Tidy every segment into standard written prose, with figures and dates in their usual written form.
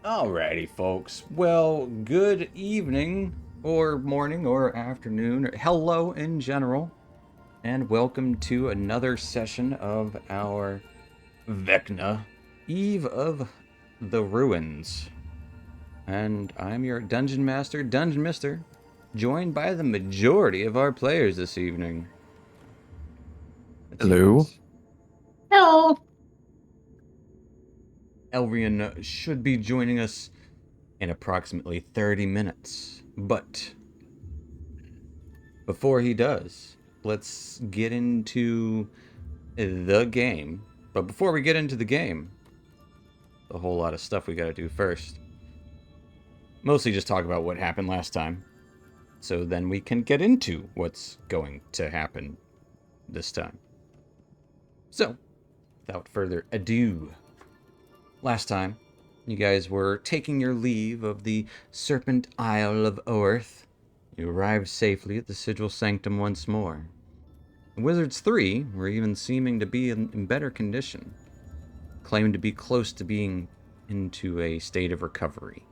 Alrighty, folks. Well, good evening, or morning, or afternoon, or hello in general, and welcome to another session of our Vecna Eve of the Ruins. And I'm your Dungeon Master, Dungeon Mister, joined by the majority of our players this evening. Let's see, Hello. folks. Hello. Elrian should be joining us in approximately 30 minutes, but before he does, let's get into the game. But before we get into the game, a whole lot of stuff we gotta do first. Mostly just talk about what happened last time, so then we can get into what's going to happen this time. So, without further ado, last time, you guys were taking your leave of the Serpent Isle of Oerth. You arrived safely at the Sigil Sanctum once more. Wizards 3 were even seeming to be in better condition, claimed to be close to being into a state of recovery.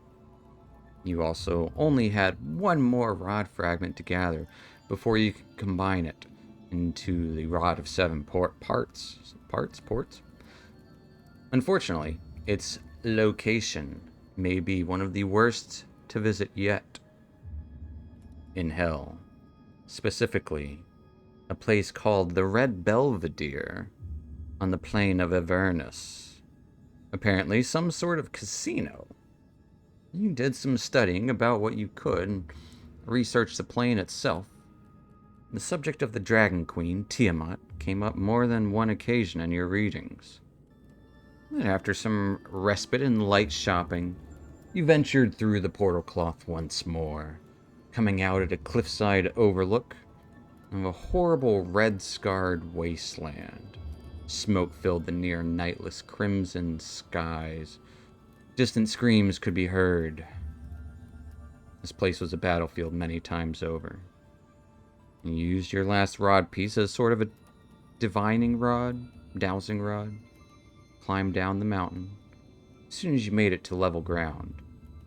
You also only had one more rod fragment to gather before you could combine it into the rod of seven parts. Ports? Unfortunately, its location may be one of the worst to visit yet in Hell. Specifically, a place called the Red Belvedere on the plain of Avernus. Apparently, some sort of casino. You did some studying about what you could and researched the plane itself. The subject of the Dragon Queen, Tiamat, came up more than one occasion in your readings. And after some respite and light shopping, you ventured through the portal cloth once more, coming out at a cliffside overlook of a horrible red-scarred wasteland. Smoke filled the near nightless crimson skies. Distant screams could be heard. This place was a battlefield many times over. You used your last rod piece as sort of a divining rod, dowsing rod, climbed down the mountain. As soon as you made it to level ground,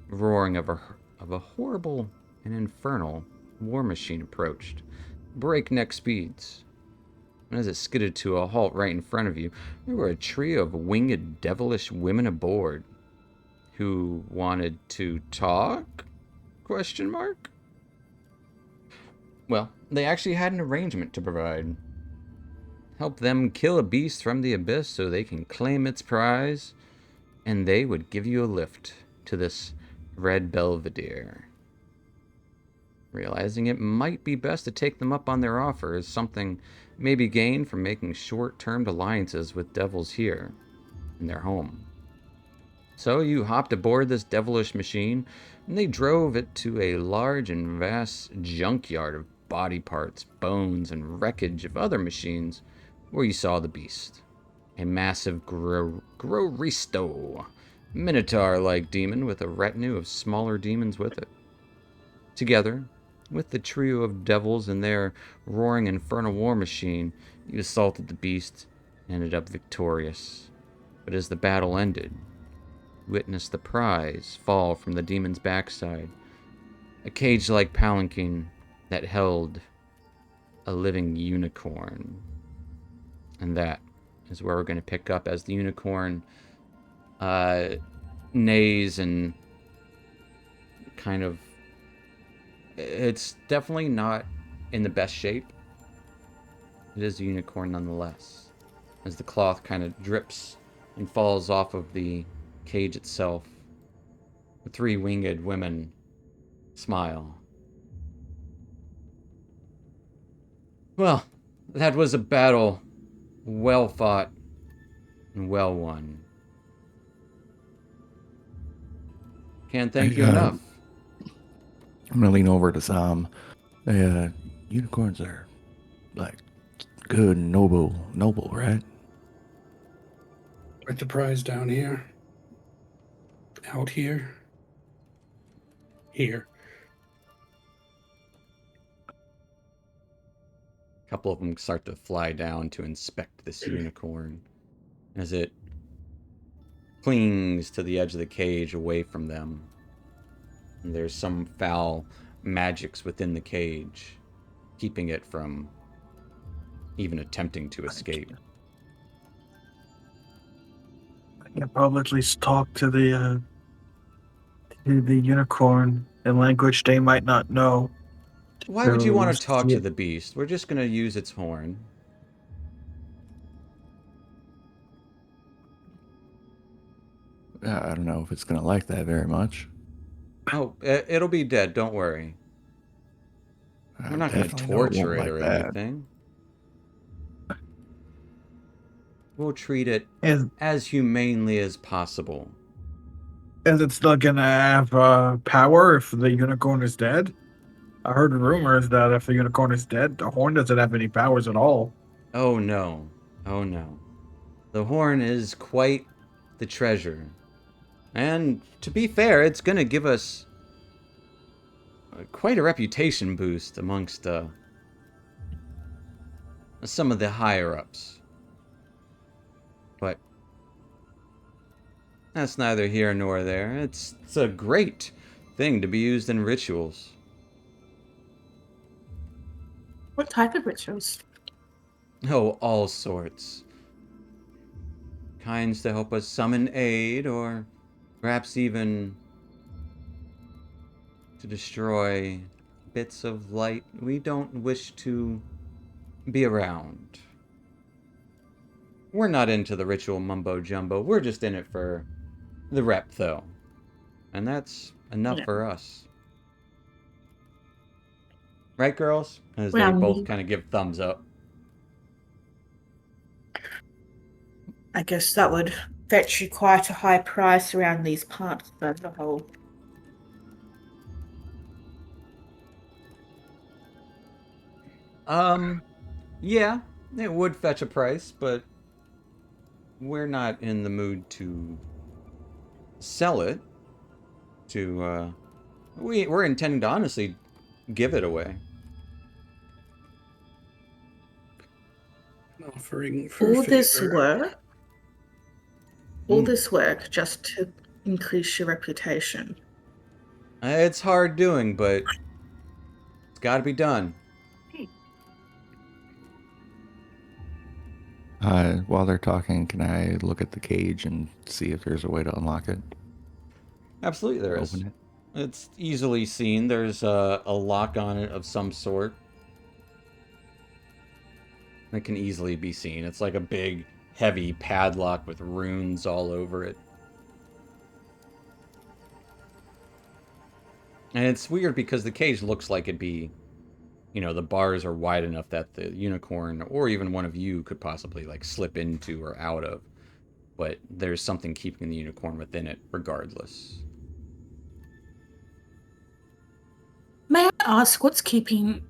the roaring of a horrible and infernal war machine approached, breakneck speeds. And as it skidded to a halt right in front of you, there were a trio of winged, devilish women aboard who wanted to talk? Question mark? Well, they actually had an arrangement to provide. Help them kill a beast from the abyss so they can claim its prize, and they would give you a lift to this Red Belvedere. Realizing it might be best to take them up on their offer as something may be gained from making short-term alliances with devils here in their home. So you hopped aboard this devilish machine, and they drove it to a large and vast junkyard of body parts, bones, and wreckage of other machines, where you saw the beast. A massive Groristo, minotaur-like demon with a retinue of smaller demons with it. Together, with the trio of devils and their roaring infernal war machine, you assaulted the beast and ended up victorious. But as the battle ended, witnessed the prize fall from the demon's backside, a cage-like palanquin that held a living unicorn. And that is where we're going to pick up as the unicorn neighs and kind of... It's definitely not in the best shape. It is a unicorn nonetheless, as the cloth kind of drips and falls off of the cage itself. The three winged women smile. Well, that was a battle well fought and well won. Can't thank Hey, you enough. I'm gonna lean over to Sam. Unicorns are like good, and noble, right? Quite the prize down here. Out here. Here. A couple of them start to fly down to inspect this unicorn as it clings to the edge of the cage away from them. And there's some foul magics within the cage, keeping it from even attempting to escape. I can probably at least talk to the unicorn in language they might not know. Why would you want to talk to Yeah. the beast? We're just going to use its horn. I don't know if it's gonna like that very much. Oh, it'll be dead, don't worry. I We're not going to definitely know it torture won't it like or that. anything. We'll treat it Is as humanely as possible. is it still gonna have power if the unicorn is dead? I heard rumors that if the unicorn is dead, the horn doesn't have any powers at all. Oh no. Oh no. The horn is quite the treasure. And to be fair, it's going to give us quite a reputation boost amongst some of the higher ups. But that's neither here nor there. It's a great thing to be used in rituals. What type of rituals? Oh, all sorts. Kinds to help us summon aid, or perhaps even to destroy bits of light we don't wish to be around. We're not into the ritual mumbo jumbo. We're just in it for the rep, though. And that's enough Yeah. for us. Right, girls? As they Well, both kind of give thumbs up. I guess that would fetch you quite a high price around these parts as a whole. Yeah, it would fetch a price, but we're not in the mood to sell it. We're intending to honestly give it away. Offering for All this favor. work, all Mm. this work just to increase your reputation. It's hard doing, but it's got to be done. While they're talking, can I look at the cage and see if there's a way to unlock it? Absolutely, there is. Open it. It's easily seen. There's a lock on it of some sort. It can easily be seen. It's like a big, heavy padlock with runes all over it. And it's weird because the cage looks like it'd be, the bars are wide enough that the unicorn or even one of you could possibly like slip into or out of. But there's something keeping the unicorn within it regardless. May I ask what's keeping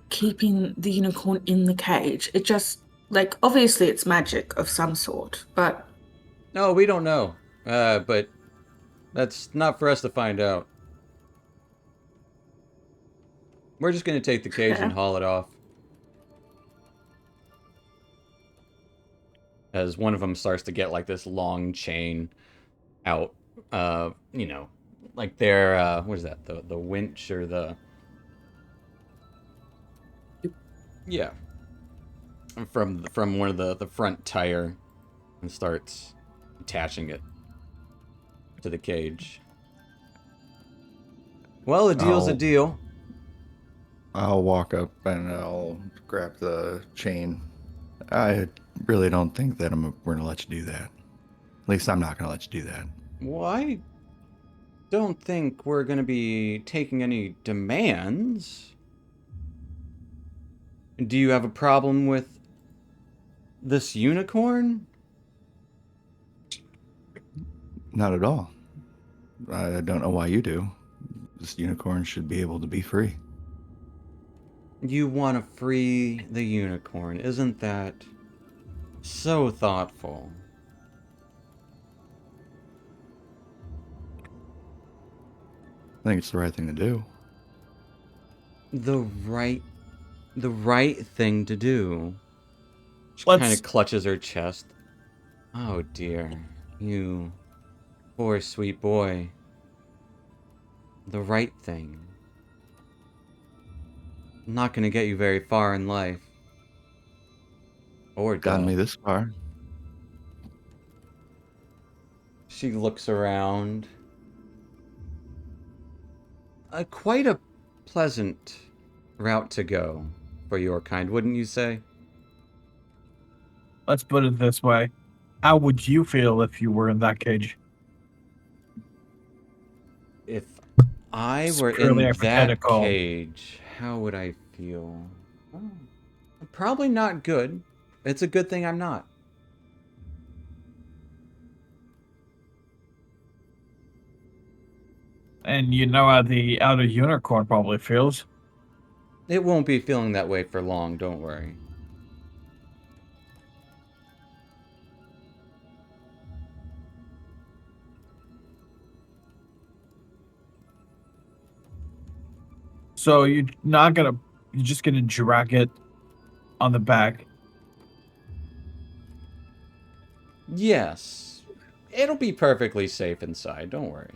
the unicorn in the cage? It just obviously it's magic of some sort, but No, we don't know. But that's not for us to find out. We're just going to take the cage and Fair. haul it off. As one of them starts to get like this long chain out, like their, what is that? The winch or the... Yeah. From one of the front tire and starts attaching it to the cage. Well, a deal's a deal. I'll walk up and I'll grab the chain. I really don't think that we're going to let you do that. At least I'm not going to let you do that. Well, I don't think we're going to be taking any demands. Do you have a problem with this unicorn? Not at all. I don't know why you do. This unicorn should be able to be free. You want to free the unicorn. Isn't that so thoughtful? I think it's the right thing to do. The right thing to do. She Let's- kind of clutches her chest. Oh dear. You poor sweet boy. The right thing. Not gonna get you very far in life. Or Gotten me don't. this far. She looks around. Quite a pleasant route to go for your kind, wouldn't you say? Let's put it this way. How would you feel if you were in that cage? If I It's were purely in that hypothetical. cage, how would I feel? Oh, probably not good. It's a good thing I'm not. And you know how the outer unicorn probably feels. It won't be feeling that way for long, don't worry. So you're just gonna drag it on the back. Yes. It'll be perfectly safe inside, don't worry.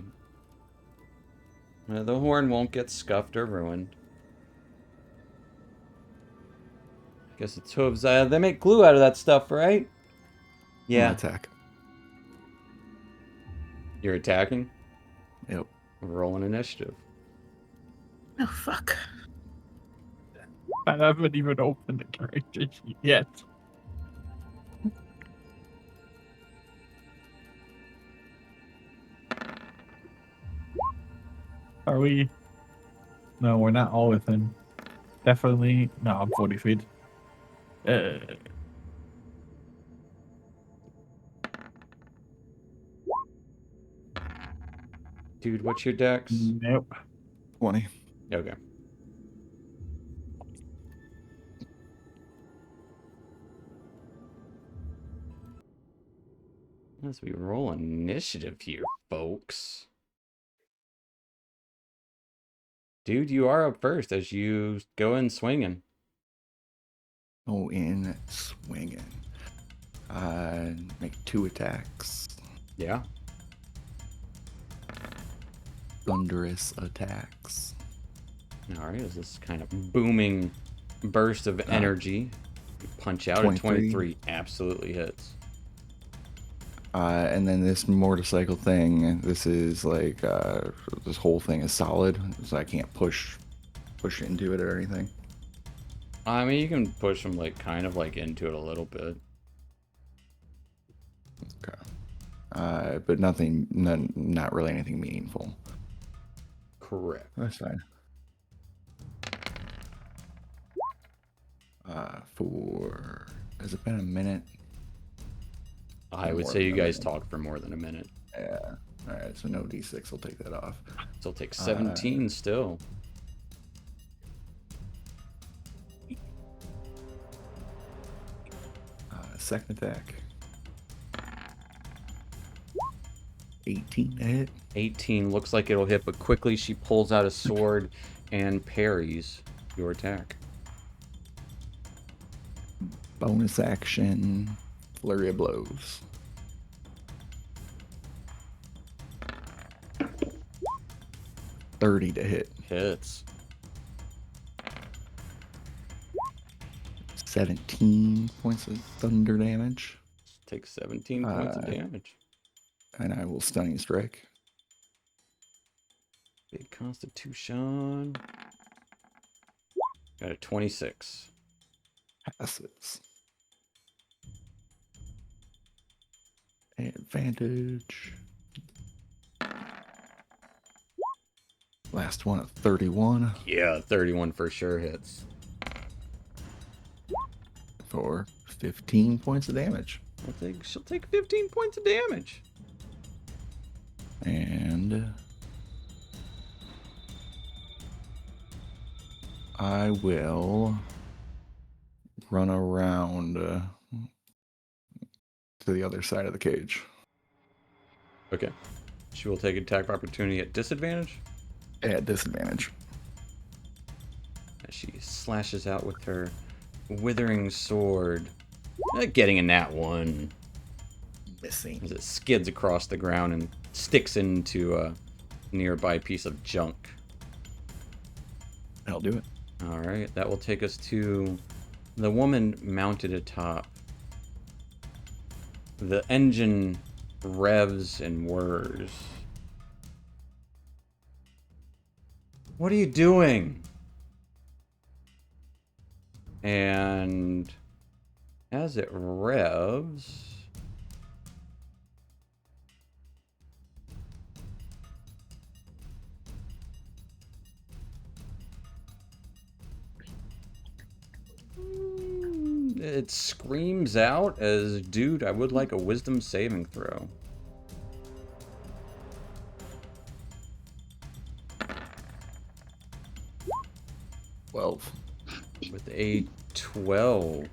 The horn won't get scuffed or ruined. Guess its hooves, they make glue out of that stuff, right? I'm gonna Yeah. attack. You're attacking? Yep. Roll an initiative. Oh, fuck. I haven't even opened the character sheet yet. Are we? No, we're not all within. Definitely. No, I'm 40 feet. Uh, Dude, what's your dex? nope. 20. Okay. As we roll initiative here, folks. Dude, you are up first as you go in swinging. Oh, in swinging. Make 2 attacks. Yeah. Thunderous attacks. Alright, as this kind of booming burst of energy. You punch out 23. at 23. Absolutely hits. And then this motorcycle thing, this is like, this whole thing is solid, so I can't push into it or anything. I mean, you can push them like kind of like into it a little bit. Okay. But not really anything meaningful. Correct. That's fine. Has it been a minute? I would More say you than a guys minute. talk for more than a minute. Yeah. Alright, so no D6 will take that off. Still take 17 still. Second attack. 18 to hit. 18 looks like it'll hit, but quickly she pulls out a sword and parries your attack. Bonus action. Flurry of blows. $30 to hit. Hits. 17 points of thunder damage. Take 17 points of damage. And I will stunning strike. Big constitution. Got a 26. Passes. Advantage. Last one at 31 Yeah, 31 for sure hits. for 15 points of damage. She'll take 15 points of damage. And I will run around to the other side of the cage. Okay. She will take attack of opportunity at disadvantage At disadvantage. as she slashes out with her withering sword. Getting a nat 1. Missing. as it skids across the ground and sticks into a nearby piece of junk. I'll do it. All right, that will take us to the woman mounted atop. The engine revs and whirs. What are you doing? And as it revs, it screams out as, dude, I would like a wisdom saving throw. 12. With a 12,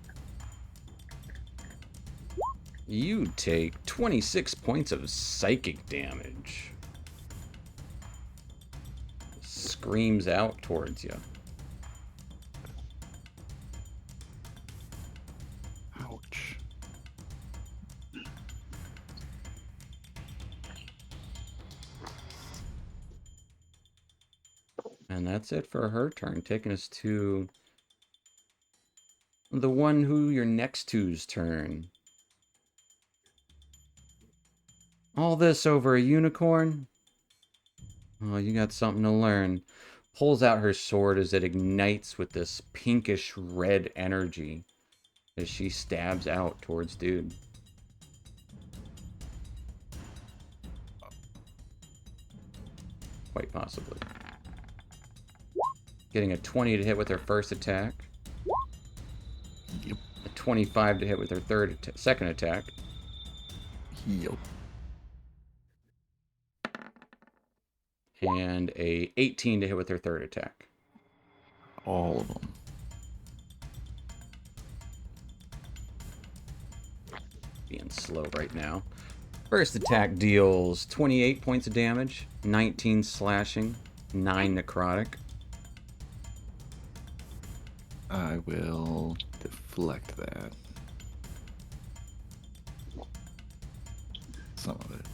you take 26 points of psychic damage. Screams out towards you. Ouch. And that's it for her turn, taking us to the one who you're next to's turn. All this over a unicorn? Oh, you got something to learn. Pulls out her sword as it ignites with this pinkish red energy as she stabs out towards dude. Quite possibly. Getting a 20 to hit with her first attack. Yep. A 25 to hit with her second attack. Yep. And a 18 to hit with her third attack. All of them. Being slow right now. First attack deals 28 points of damage, 19 slashing, 9 necrotic. I will deflect that. Some of it.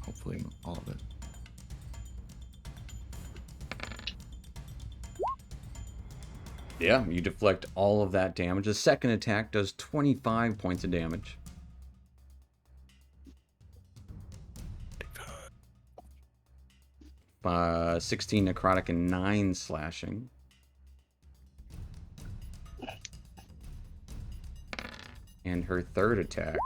Hopefully all of it. Yeah, you deflect all of that damage. The second attack does 25 points of damage. Uh, 16 necrotic and 9 slashing. And her third attack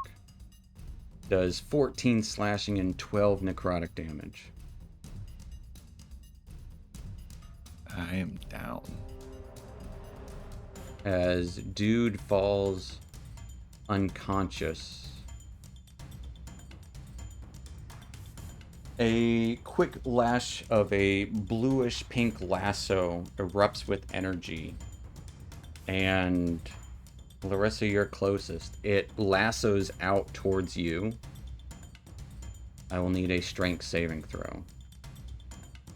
does 14 slashing and 12 necrotic damage. I am down. As dude falls unconscious. A quick lash of a bluish pink lasso erupts with energy. And Larissa, you're closest. It lassos out towards you. I will need a strength saving throw.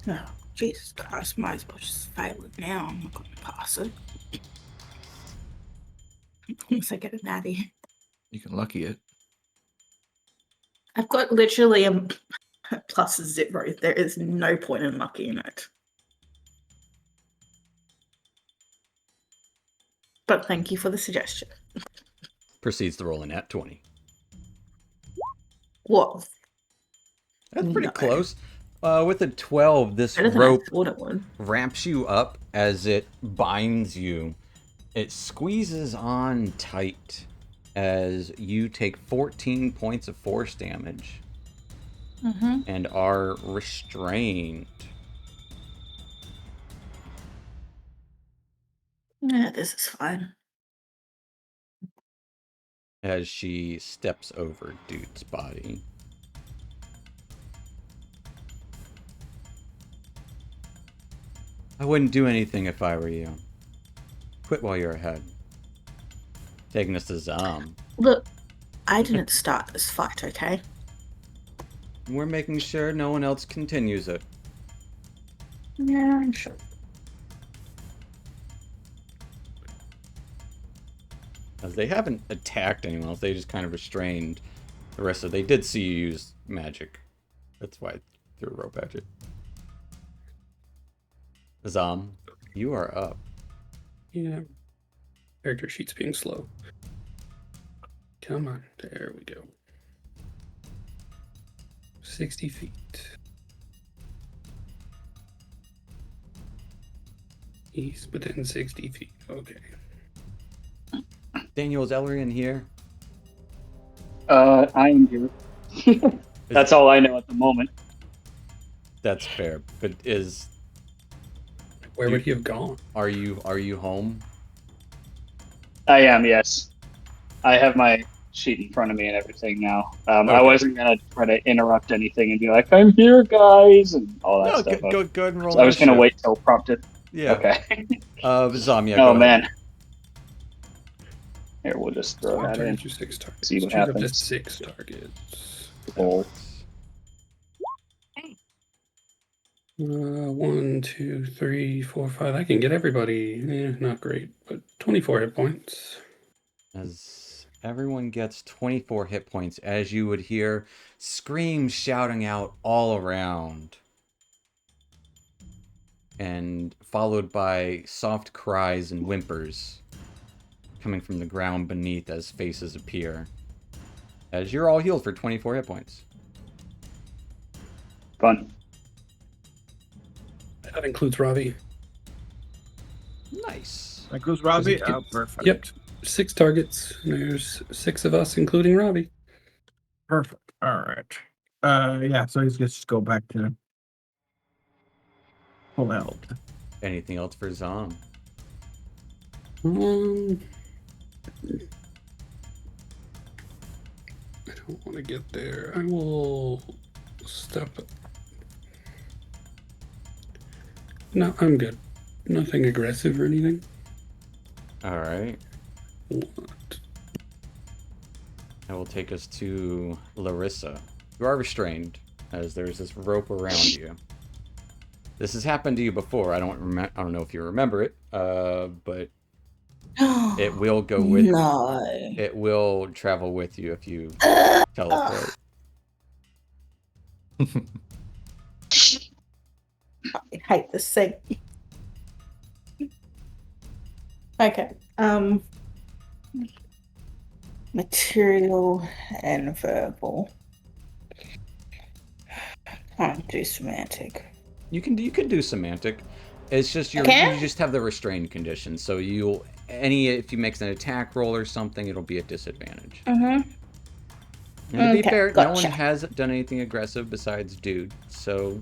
Oh, Jesus Christ, might as well just fail it now. I'm not going to pass it. Unless I get a natty. You can lucky it. I've got literally a plus 0. There is no point in luckying it. But thank you for the suggestion. Proceeds to roll a nat 20. What? That's pretty No. close. With a 12, this Better than I rope thought it would. wraps you up as it binds you. It squeezes on tight as you take 14 points of force damage and are restrained. Yeah, this is fine. As she steps over dude's body. I wouldn't do anything if I were you. Quit while you're ahead. Taking us to Zom. Look, I didn't start this fight, okay? We're making sure no one else continues it. Yeah, I'm sure. As they haven't attacked anyone else, they just kind of restrained. Larissa, they did see you use magic. That's why I threw a rope at you. Zom, you are up. Yeah. Character sheet's being slow. Come on. There we go. 60 feet. He's within 60 feet. Okay. Daniel, is Elrian here? I am here. That's all I know at the moment. That's fair. But Where would he have gone? are you home? I am, yes. I have my sheet in front of me and everything now. I Okay. wasn't gonna try to interrupt anything and be like, "I'm here, guys," and all that No, stuff. go ahead and roll. So I was gonna wait till prompted. Yeah. Okay. Zom, yeah, Oh go ahead. man. Here, we'll just throw Four that in. targets or 6 targets? See what Choose up to happens. 6 targets. Cool. 1, 2, 3, 4, 5. I can get everybody. Not great, but 24 hit points. As everyone gets 24 hit points, as you would hear screams shouting out all around, and followed by soft cries and whimpers coming from the ground beneath as faces appear. As you're all healed for 24 hit points. Fun. That includes Ravi. Nice. That goes Robbie. Does it Oh, get- perfect. Yep. 6 targets. There's 6 of us, including Ravi. Perfect. All right. Yeah. So he's just go back to full health. Anything else for Zom? I don't want to get there. I will step. No, I'm good. Nothing aggressive or anything. All right. What? That will take us to Larissa. You are restrained, as there's this rope around you. This has happened to you before. I don't know if you remember it, but it will go with. No. It will travel with you if you teleport. I hate this thing. Okay. Material and verbal. Can't do semantic. You can do semantic. It's just you just have the restrained condition. So if you make an attack roll or something, it'll be at disadvantage. Mm-hmm. And to be Okay, fair, no one gotcha. has done anything aggressive besides Dude. So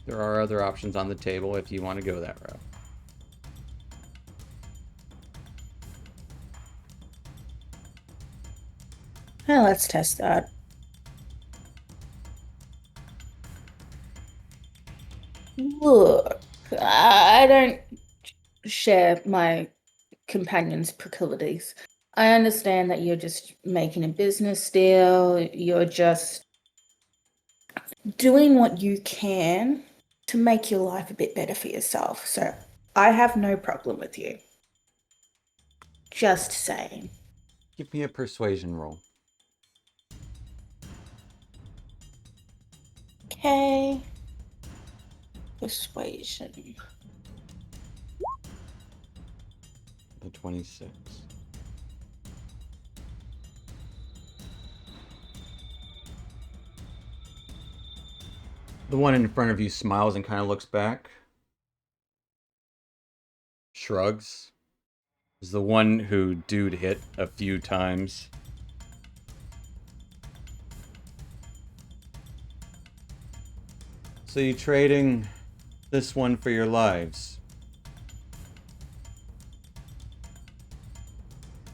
there are other options on the table if you want to go that route. Well, let's test that. Look, I don't share my companion's proclivities. I understand that you're just making a business deal. You're just doing what you can to make your life a bit better for yourself. So I have no problem with you. Just saying. Give me a persuasion roll. Okay. Persuasion. The 26. The one in front of you smiles and kind of looks back. Shrugs. Is the one who Dude hit a few times. So you trading this one for your lives?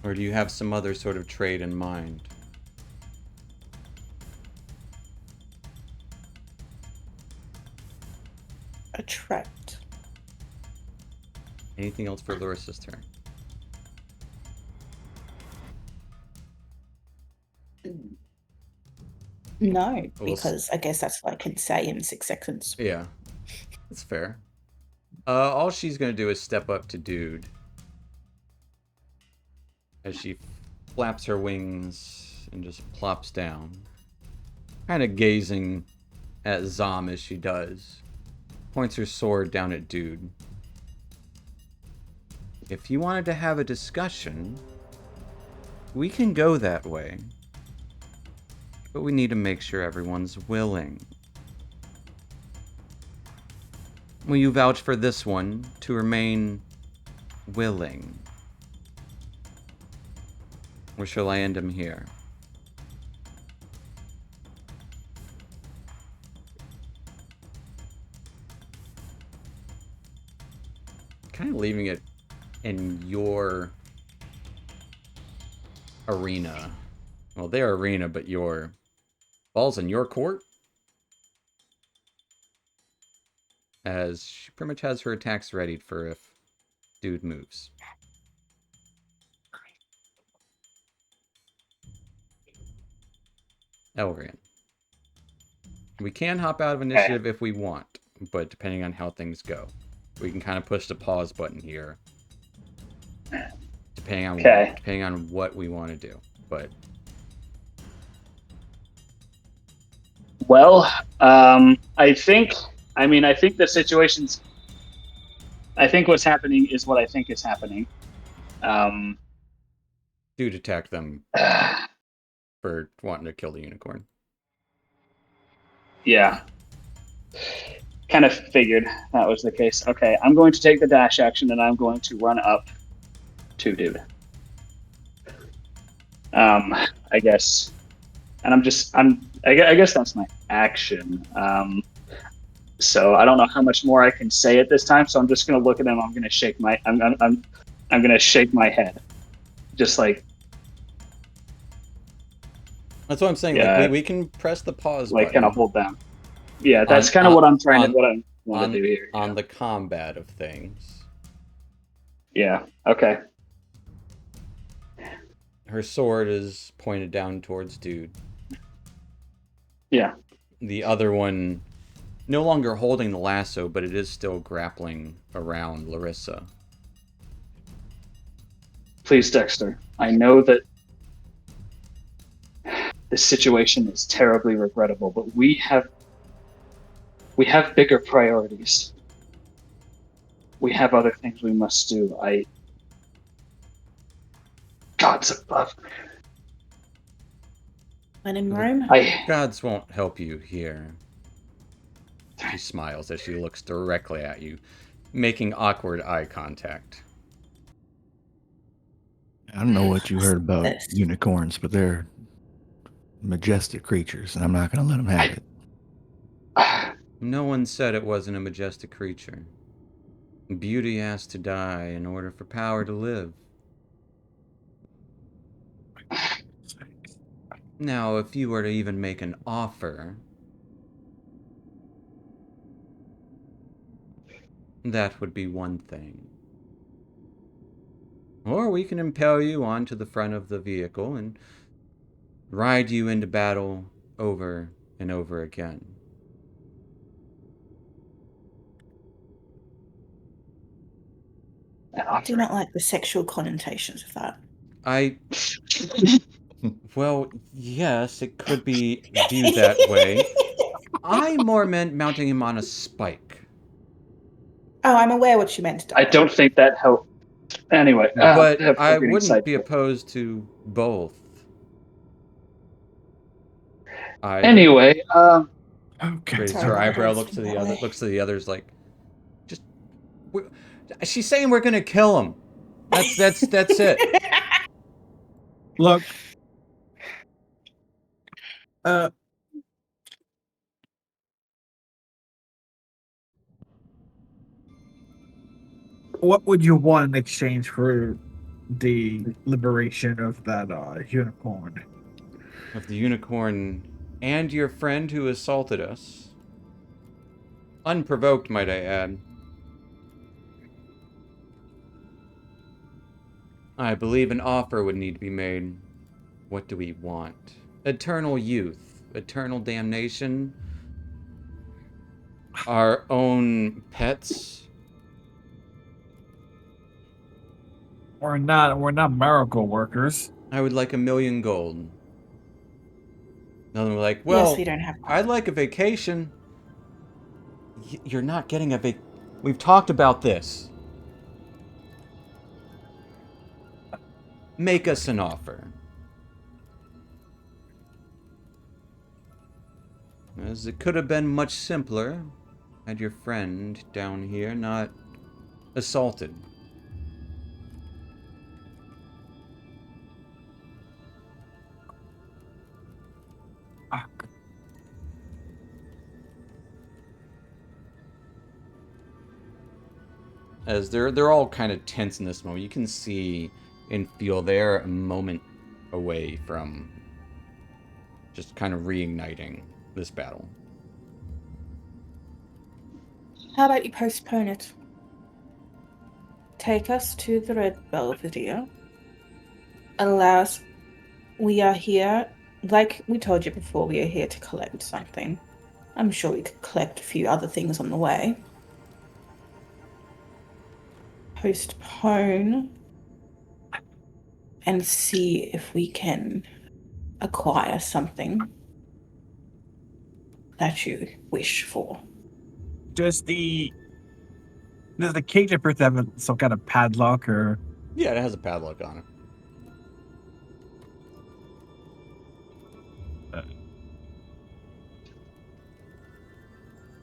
Or do you have some other sort of trade in mind? Attract. Anything else for Larissa's turn? No, We'll because I guess that's what I can say in 6 seconds. Yeah, that's fair. All she's gonna do is step up to Dude as she flaps her wings and just plops down, kind of gazing at Zom as she does. Points her sword down at Dude. If you wanted to have a discussion, we can go that way. But we need to make sure everyone's willing. Will you vouch for this one to remain willing? Or shall I end him here? Kind of leaving it in your arena. Well, their arena, but your ball's in your court. As she pretty much has her attacks readied for if Dude moves. Elrian. We can hop out of initiative if we want, but depending on how things go. We can kind of push the pause button here. Depending on what we want to do. But well, I think the situation's. I think what's happening is what I think is happening. Dude attacked them for wanting to kill the unicorn. Yeah. Kind of figured that was the case. Okay, I'm going to take the dash action and I'm going to run up to Dude. I guess. And I guess that's my action. So I don't know how much more I can say at this time. So I'm just going to look at him. I'm going to shake my going to shake my head, just like. That's what I'm saying. Yeah, like we can press the pause button. Kind of hold down. Yeah, that's kind of what I'm trying to. What I want to do here. On the combat of things. Yeah. Okay. Her sword is pointed down towards Dude. Yeah. The other one, no longer holding the lasso, but it is still grappling around Larissa. Please, Dexter. I know that this situation is terribly regrettable, but we have bigger priorities. We have other things we must do. God's above. When in Rome? Gods won't help you here. She smiles as she looks directly at you, making awkward eye contact. I don't know what you heard about unicorns, but they're majestic creatures, and I'm not going to let them have it. No one said it wasn't a majestic creature. Beauty has to die in order for power to live. Now, if you were to even make an offer, that would be one thing. Or we can impel you onto the front of the vehicle and ride you into battle over and over again. I do not like the sexual connotations of that. Well, yes, it could be viewed that way. I more meant mounting him on a spike. Oh, I'm aware what you meant. I don't think that helped. Anyway, but I wouldn't be opposed to both. Anyway, okay. Raises her eyebrow, looks to the others like, just. She's saying we're gonna kill him. That's it. Look. What would you want in exchange for the liberation of that unicorn? Of the unicorn and your friend who assaulted us. Unprovoked, might I add. I believe an offer would need to be made. What do we want? Eternal youth, eternal damnation, our own pets. We're not miracle workers. I would like 1,000,000 gold. And they're like, Yes, well, we don't have I'd like a vacation. You're not getting a We've talked about this. Make us an offer. As it could have been much simpler had your friend down here not assaulted. Fuck. As they're all kind of tense in this moment. You can see and feel they're a moment away from just kind of reigniting this battle. How about you postpone it? Take us to the Red Belvedere. Allow us. We are here, like we told you before, we are here to collect something. I'm sure we could collect a few other things on the way. Postpone and see if we can acquire something that you wish for. Does the cage at birth have some kind of padlock or? Yeah, it has a padlock on it.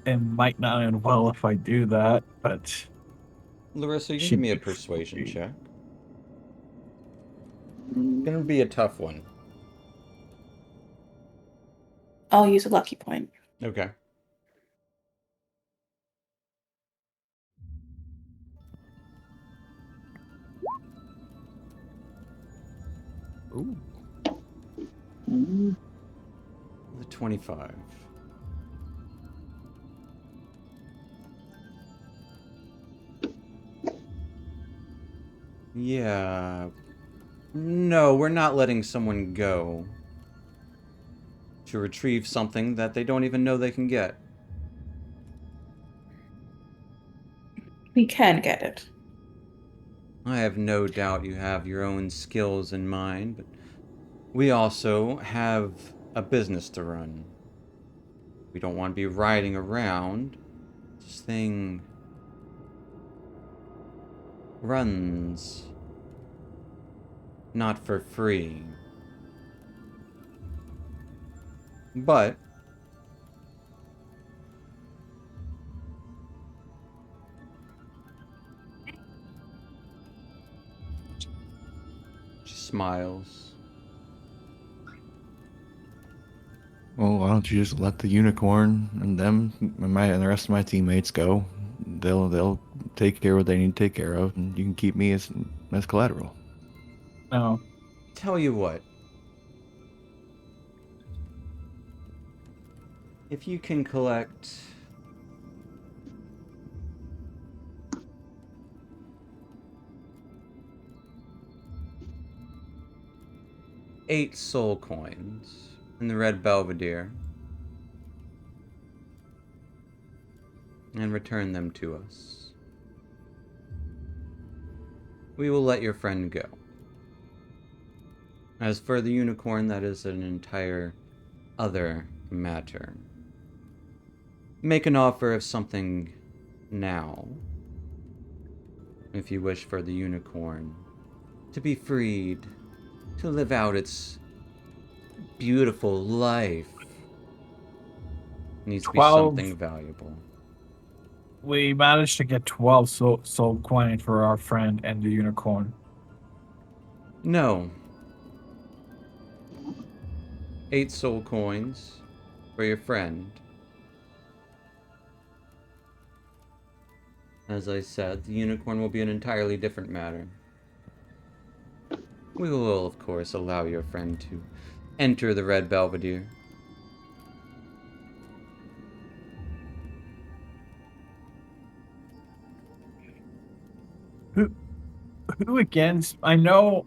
It might not end well if I do that, but Larissa, you can she'd give me a be persuasion free. check. Gonna be a tough one. I'll use a lucky point. Okay. Ooh. The 25. Yeah. No, we're not letting someone go to retrieve something that they don't even know they can get. We can get it. I have no doubt you have your own skills in mind, but we also have a business to run. We don't want to be riding around. This thing runs not for free. But she smiles. Well, why don't you just let the unicorn and them and the rest of my teammates go? They'll take care of what they need to take care of, and you can keep me as collateral. No. Tell you what. If you can collect 8 soul coins in the Red Belvedere and return them to us, we will let your friend go. As for the unicorn, that is an entire other matter. Make an offer of something now, if you wish for the unicorn to be freed, to live out its beautiful life. It needs to be 12. something valuable. We managed to get 12 soul coin for our friend and the unicorn. No. 8 soul coins for your friend. As I said, the unicorn will be an entirely different matter. We will, of course, allow your friend to enter the Red Belvedere. Who again? I know.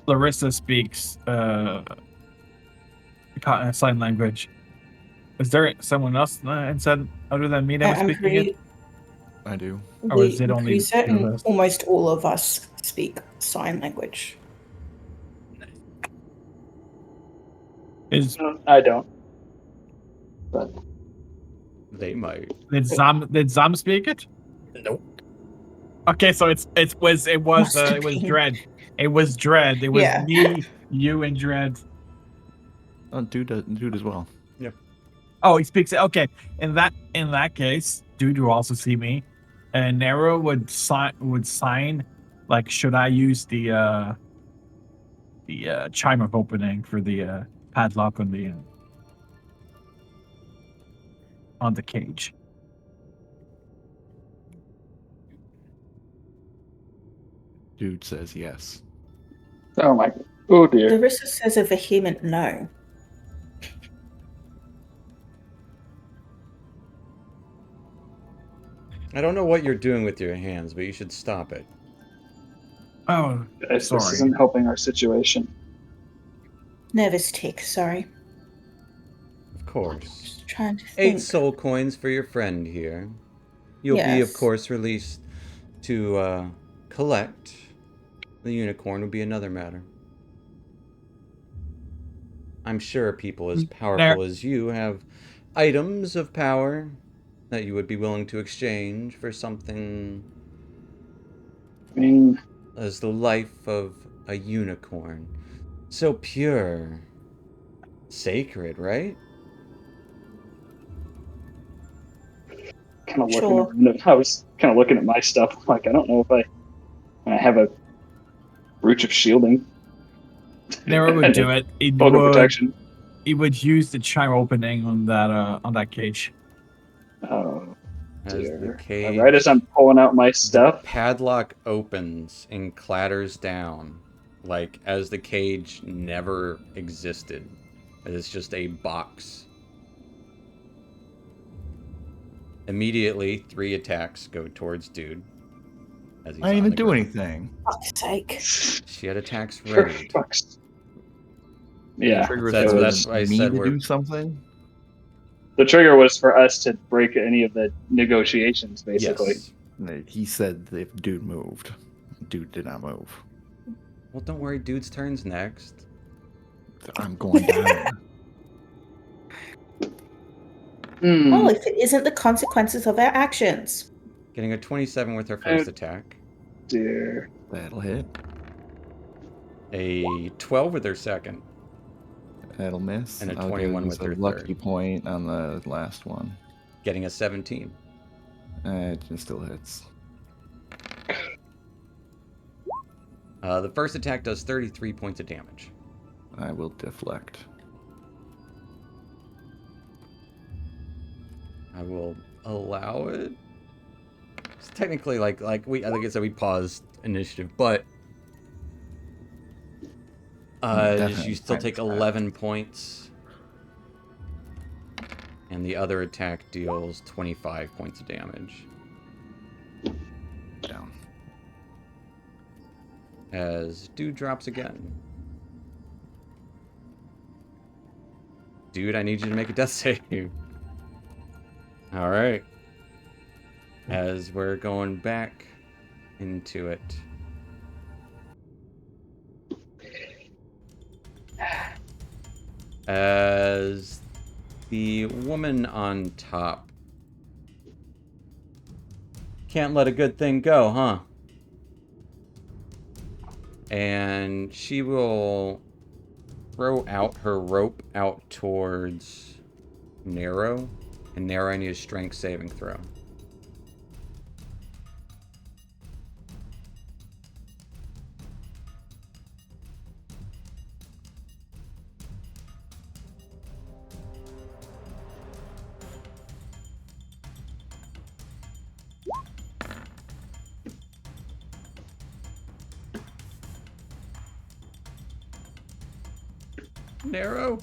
Larissa speaks sign language. Is there someone else inside other than me that was I'm speaking it? I do. Or is it I'm only pretty certain two of us? almost all of us speak sign language. Is I don't. But They might. did Zam speak it? Nope. Okay, so it was Must have it was been. Dread. It was Dread. It was Yeah. me, you, and Dread. Oh, dude as well. Oh, he speaks it. Okay, in that case, dude, you also see me, and Nero would sign. Like, should I use the chime of opening for the padlock on the cage? Dude says yes. oh my, oh dear. Larissa says a vehement no. I don't know what you're doing with your hands, but you should stop it. Oh, This sorry. isn't helping our situation. Nervous tick, sorry. Of course. Just trying to 8 think. soul coins for your friend here. You'll be, of Yes. course, released to collect. The unicorn will be another matter. I'm sure people as powerful as you have items of power that you would be willing to exchange for something I mean, as the life of a unicorn. So pure. Sacred, right? kind of Sure. looking. I was kind of looking at my stuff. Like, I don't know if I have a breach of shielding. Nero would do it. Total protection. He would use the chime opening on that cage. Oh As the dear. cage. Right as I'm pulling out my The stuff. padlock opens and clatters down, like as the cage never existed. It's just a box. Immediately, 3 attacks go towards dude. As he's I didn't on even the do ground. anything. Fuck's sake. She had attacks For ready. fuck's. Yeah. Trigger was That's- for that's why I me said to we're- do something. The trigger was for us to break any of the negotiations, basically. Yes. He said if dude moved. Dude did not move. Well, don't worry, dude's turn's next. I'm going down. Hmm. Oh, if it isn't the consequences of our actions. Getting a 27 with her first Uh, attack. Dear. That'll hit. A 12 with her second. That'll miss. And a I'll 21 use with her a lucky third. point on the last one. Getting a 17. It just still hits. The first attack does 33 points of damage. I will deflect. I will allow it. It's technically like I think I said we paused initiative, but Definitely you still minus take that. 11 points, and the other attack deals 25 points of damage. Down. As dude drops again. Dude, I need you to make a death save. All right. As we're going back into it. As the woman on top. Can't let a good thing go, huh? And she will throw out her rope out towards Nero. And Nero, I need a strength saving throw. Nero?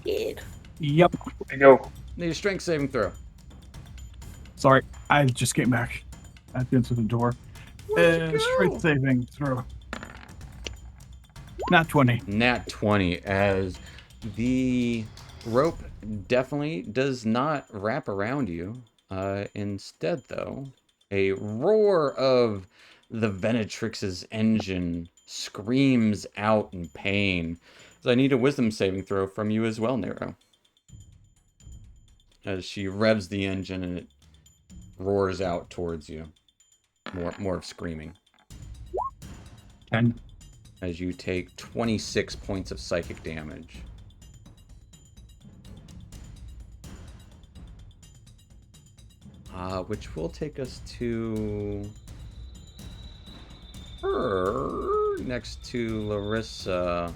Did. Yep. There you go. Need a strength saving throw. Sorry, I just came back at the end of the door. Where'd you go? Strength saving throw. Not 20. Nat 20, as the rope definitely does not wrap around you. Instead, though, a roar of the Venatrix's engine screams out in pain. So I need a wisdom saving throw from you as well, Nero. As she revs the engine and it roars out towards you. More of screaming. 10. As you take 26 points of psychic damage. Which will take us to her next to Larissa.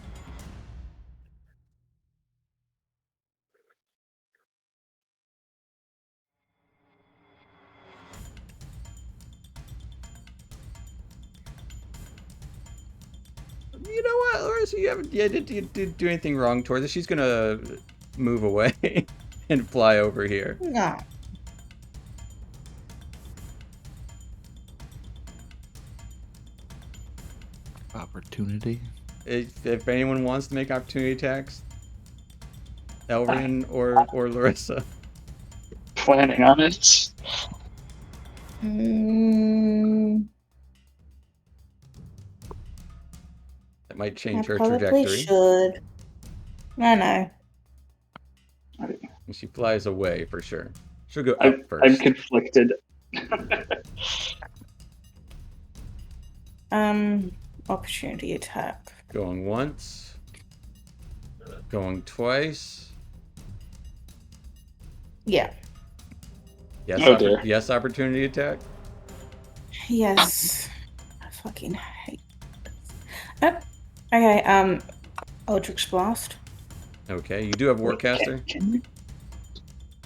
You know what, Larissa? You didn't do anything wrong towards her. She's gonna move away and fly over here. No. Opportunity. If anyone wants to make opportunity attacks, Elrian or Larissa. Planning on it. Mm, That might I change her probably trajectory. should. I know. And she flies away for sure. She'll go up I'm first. conflicted. Opportunity attack. Going once. Going twice. Yeah. Yes, Oh, dear. yes, opportunity attack. Yes. I fucking hate this. Oh, okay, Eldritch Blast. Okay, you do have Warcaster. Can you?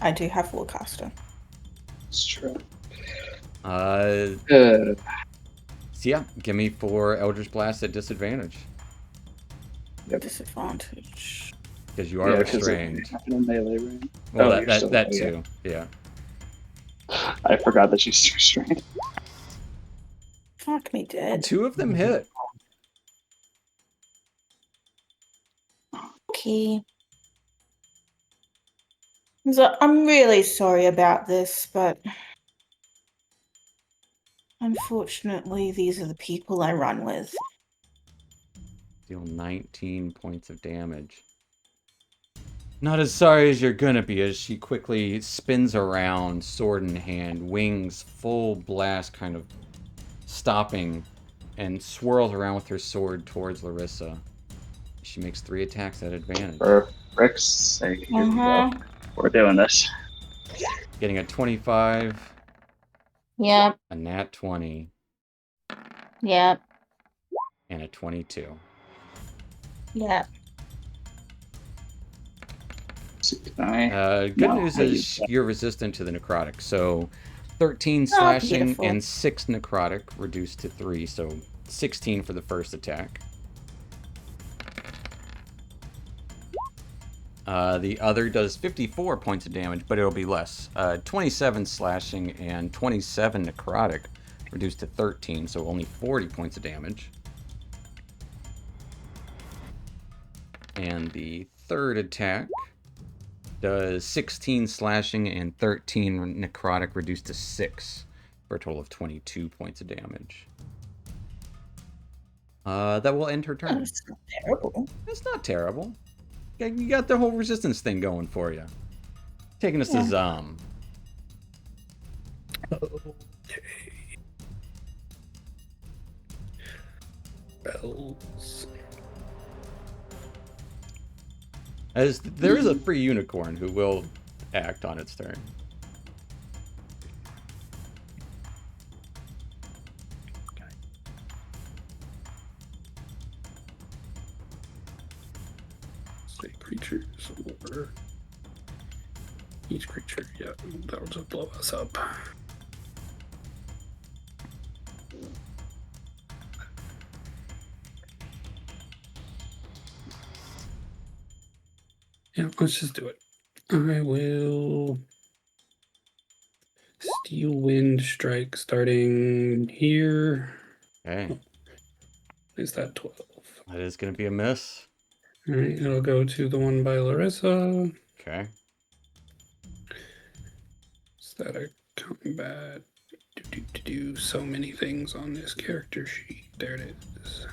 I do have Warcaster. It's true. So yeah, give me 4 Eldritch Blast at disadvantage. Disadvantage. Because you are restrained. In melee range. Well, Oh, you're still- that yeah. too. Yeah. I forgot that she's restrained. Fuck me dead. 2 of them hit. Okay. So I'm really sorry about this, but unfortunately, these are the people I run with. Deal 19 points of damage. Not as sorry as you're gonna be, as she quickly spins around, sword in hand, wings full blast, kind of stopping, and swirls around with her sword towards Larissa. She makes 3 attacks at advantage. For Rick's sake, here we Uh-huh. go. We're doing this. Getting a 25, Yep, a nat 20, yep, and a 22. yep. Good news is you're resistant to the necrotic, so 13 slashing beautiful. and 6 necrotic reduced to 3, so 16 for the first attack. The other does 54 points of damage, but it'll be less. 27 slashing and 27 necrotic reduced to 13, so only 40 points of damage. And the third attack does 16 slashing and 13 necrotic reduced to 6 for a total of 22 points of damage. That will end her turn. That's not terrible. It's not terrible. You got the whole resistance thing going for you. Taking us to Zom. Okay. Bells. As there is a free unicorn who will act on its turn. Say creatures or each creature. Yeah, that'll just blow us up. Yeah, let's just do it. I will Steel Wind Strike starting here. Okay. Is that 12? That is going to be a miss. All right, it'll go to the one by Larissa. Okay. Is that a combat? Do so many things on this character sheet. There it is.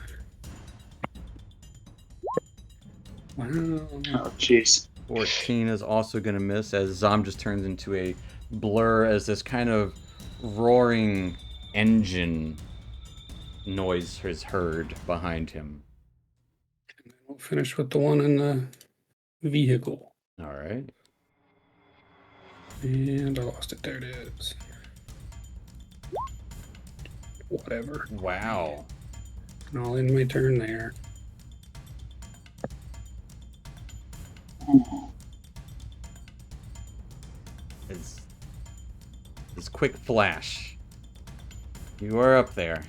Wow. Oh, jeez. 14 is also going to miss as Zom just turns into a blur as this kind of roaring engine noise is heard behind him. We'll finish with the one in the vehicle. All right. And I lost it. There it is. Whatever. Wow. And I'll end my turn there. This quick flash. You are up there.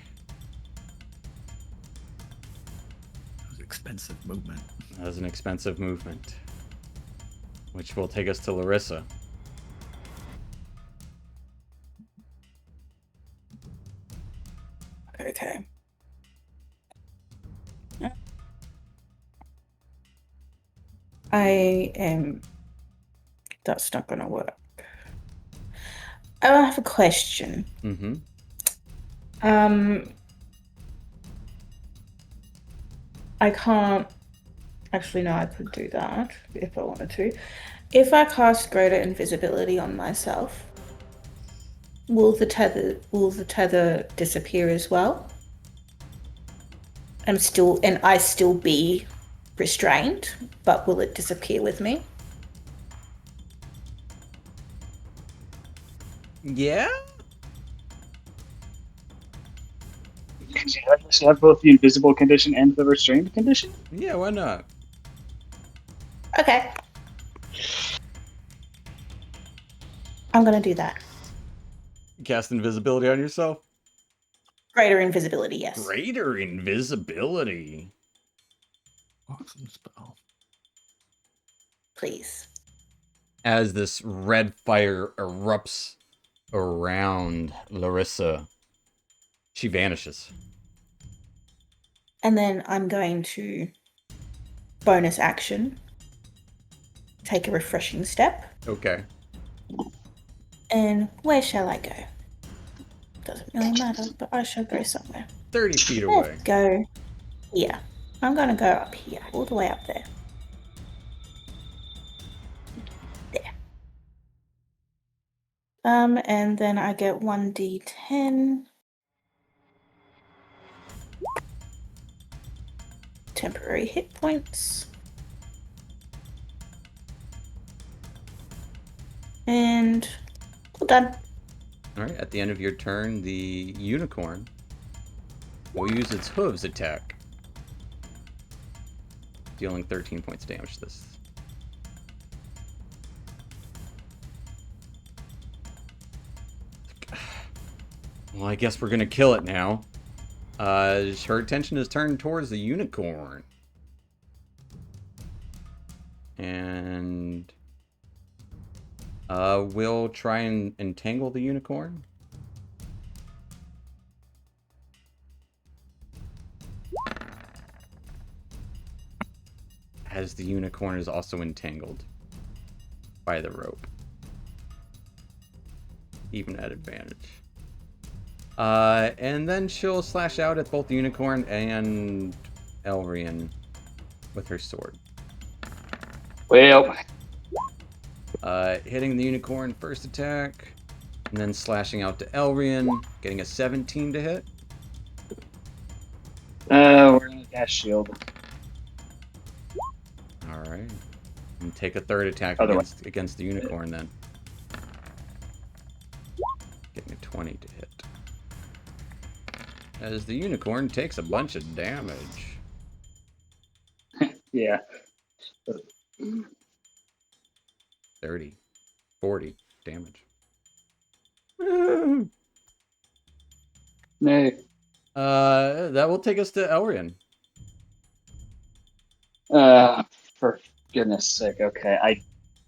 That was expensive movement. That was an expensive movement. Which will take us to Larissa. Okay. I am. That's not going to work. I have a question. Mm-hmm. I can't. Actually, no, I could do that if I wanted to. If I cast greater invisibility on myself, will the tether disappear as well? And I still be restrained, but will it disappear with me? Yeah? Because you have both the invisible condition and the restrained condition? Yeah, why not? Okay. I'm gonna do that. Cast invisibility on yourself? Greater invisibility, yes. Greater invisibility. Awesome spell. Please. As this red fire erupts around Larissa, she vanishes. And then I'm going to bonus action. Take a refreshing step. Okay. And where shall I go? Doesn't really matter, but I shall go somewhere. 30 feet away. Let's go here. I'm gonna go up here, all the way up there. There. And then I get 1d10. Temporary hit points. And all done. All right, at the end of your turn, the unicorn will use its hooves attack, dealing 13 points of damage to this. Well, I guess we're gonna kill it now. Her attention is turned towards the unicorn. And we'll try and entangle the unicorn. As the unicorn is also entangled by the rope. Even at advantage. And then she'll slash out at both the unicorn and Elrian with her sword. Well, Hitting the unicorn first attack, and then slashing out to Elrian, getting a 17 to hit. we're gonna cast shield. Alright. And take a third attack Otherwise. against the unicorn then. Getting a 20 to hit. As the unicorn takes a bunch of damage. Yeah. 30. 40 damage. Nay. That will take us to Elrian. For goodness sake, okay. I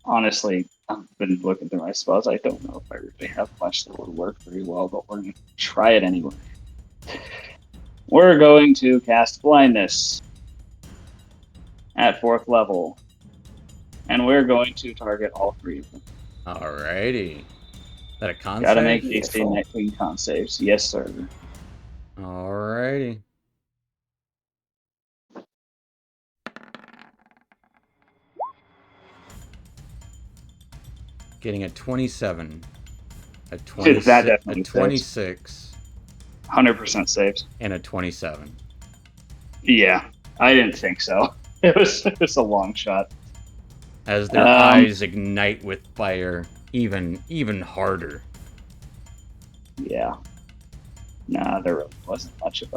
honestly, I've been looking through my spells. I don't know if I really have much that would work very well, but we're going to try it anyway. We're going to cast Blindness at 4th level. And we're going to target all 3 of them. Alrighty. Is that a con Gotta save? make DC Night Queen con saves. Yes, sir. Alrighty. Getting a 27, a Dude, 26, that a definitely saves. 26, 100% saves. and a 27. Yeah, I didn't think so. It was a long shot. As their eyes ignite with fire, even harder. Yeah. Nah, there really wasn't much of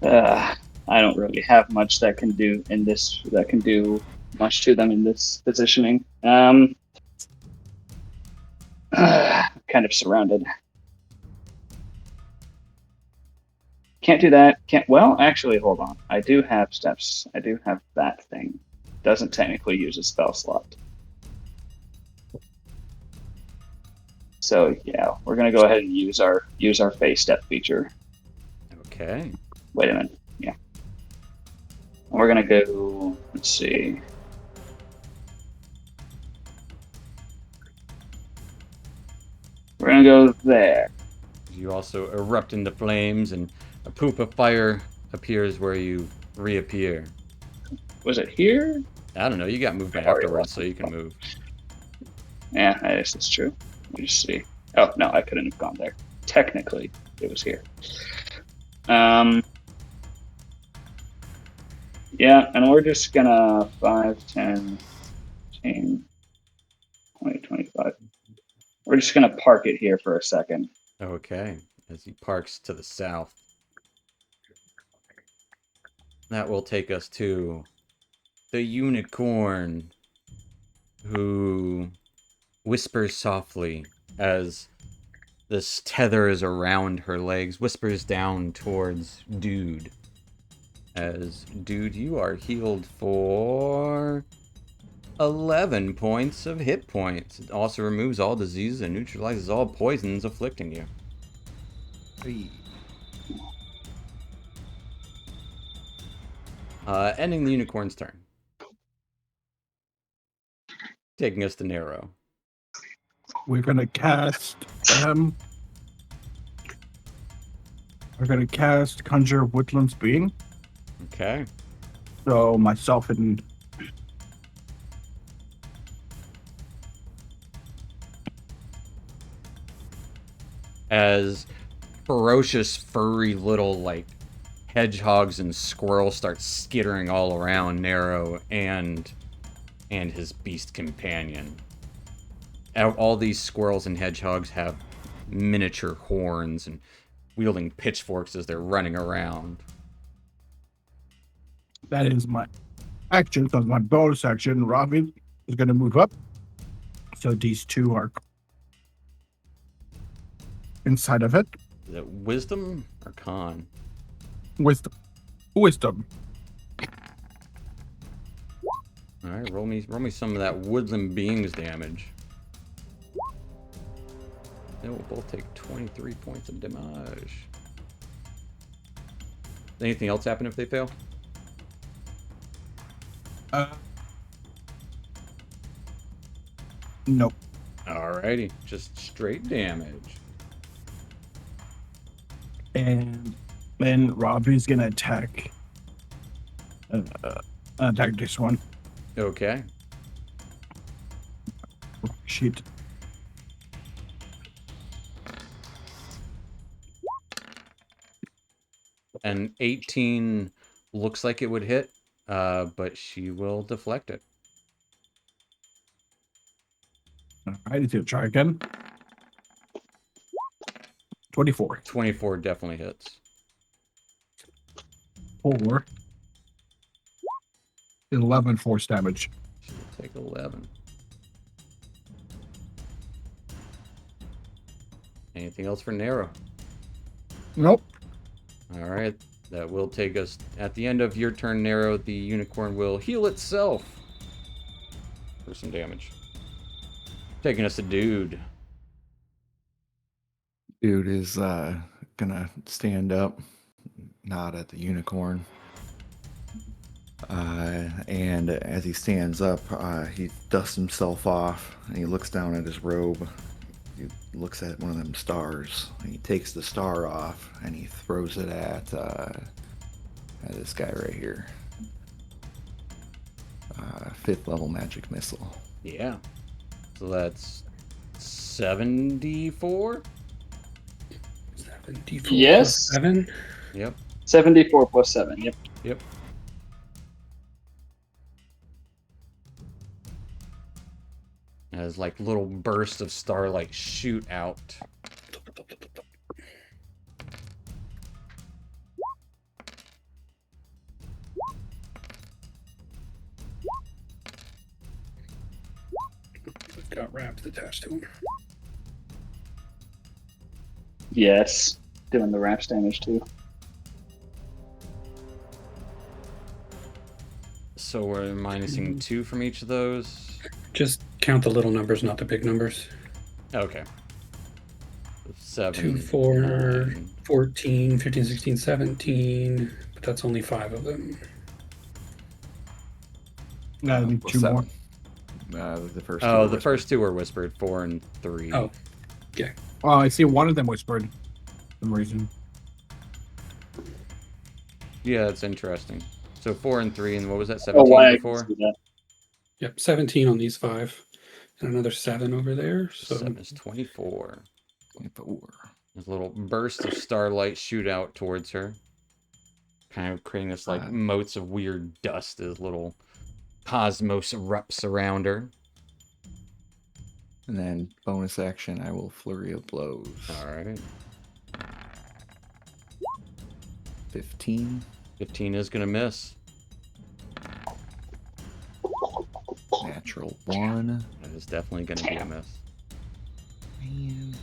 a. I don't really have much that can do much to them in this positioning. Kind of surrounded. Can't do that. Can't. Well, actually, hold on. I do have steps. I do have that thing. Doesn't technically use a spell slot. So yeah, we're gonna go ahead and use our phase step feature. Okay. Wait a minute. Yeah. We're gonna go. Let's see. We're gonna go there. You also erupt into flames, and a poop of fire appears where you reappear. Was it here? I don't know. You got movement I already afterwards, lost so you can move. Yeah, I guess that's true. Let me just see. Oh no, I couldn't have gone there. Technically, it was here. Yeah, and we're just gonna 5, 10, 15, 20, 25. We're just gonna park it here for a second. Okay. As he parks to the south. That will take us to the unicorn, who whispers softly as this tether is around her legs, whispers down towards Dude. As, Dude, you are healed for 11 points of hit points. It also removes all diseases and neutralizes all poisons afflicting you. Ending the unicorn's turn. Taking us to Nero. We're gonna cast Conjure Woodland's Being. Okay. So myself and As ferocious, furry little, like, hedgehogs and squirrels start skittering all around Nero and his beast companion. All these squirrels and hedgehogs have miniature horns and wielding pitchforks as they're running around. that is my action. So my bonus action, Robin is gonna move up. So these two are inside of it. Is it wisdom or con? Wisdom. All right, roll me some of that woodland beings damage. They will both take 23 points of damage. Anything else happen if they fail? Nope. Alrighty, just straight damage. And then Robbie's gonna attack this one. Okay. Shit. An 18 looks like it would hit, but she will deflect it. Alright, he's gonna try again. 24. 24 definitely hits. 4. 11 force damage. She'll take 11. Anything else for Nero? Nope. Alright, that will take us... At the end of your turn, Nero, the unicorn will heal itself for some damage. Taking us to Dude. Dude is gonna stand up, nod at the unicorn. And as he stands up, he dusts himself off and he looks down at his robe. He looks at one of them stars. And he takes the star off and he throws it at this guy right here. 5th level magic missile. Yeah. So that's 74? 74 Yes. plus 7. Yep. 74 plus 7. Yep. Yep. As like little bursts of starlight shoot out. It's got wraps attached to them. Yes. Doing the raps damage too. So we're minusing 2 from each of those. Just count the little numbers, not the big numbers. Okay. 7, 2, 4, 9. 14, 15, 16, 17. But that's only 5 of them. No, I need Plus 2 more. 7. The first. Oh, two the were first 2 were whispered. 4 and 3. Oh, yeah. Oh, I see one of them whispered. For some reason. Yeah, that's interesting. So 4 and 3, and what was that? Oh, 17 why I can before? see that. Yep, 17 on these 5. And another 7 over there. So 7 is 24. 24. There's a little burst of starlight shoot out towards her. Kind of creating this like motes of weird dust as little cosmos erupts around her. And then bonus action, I will flurry of blows. Alright. 15. 15 is gonna miss. Natural 1. That is definitely gonna be a miss. Man.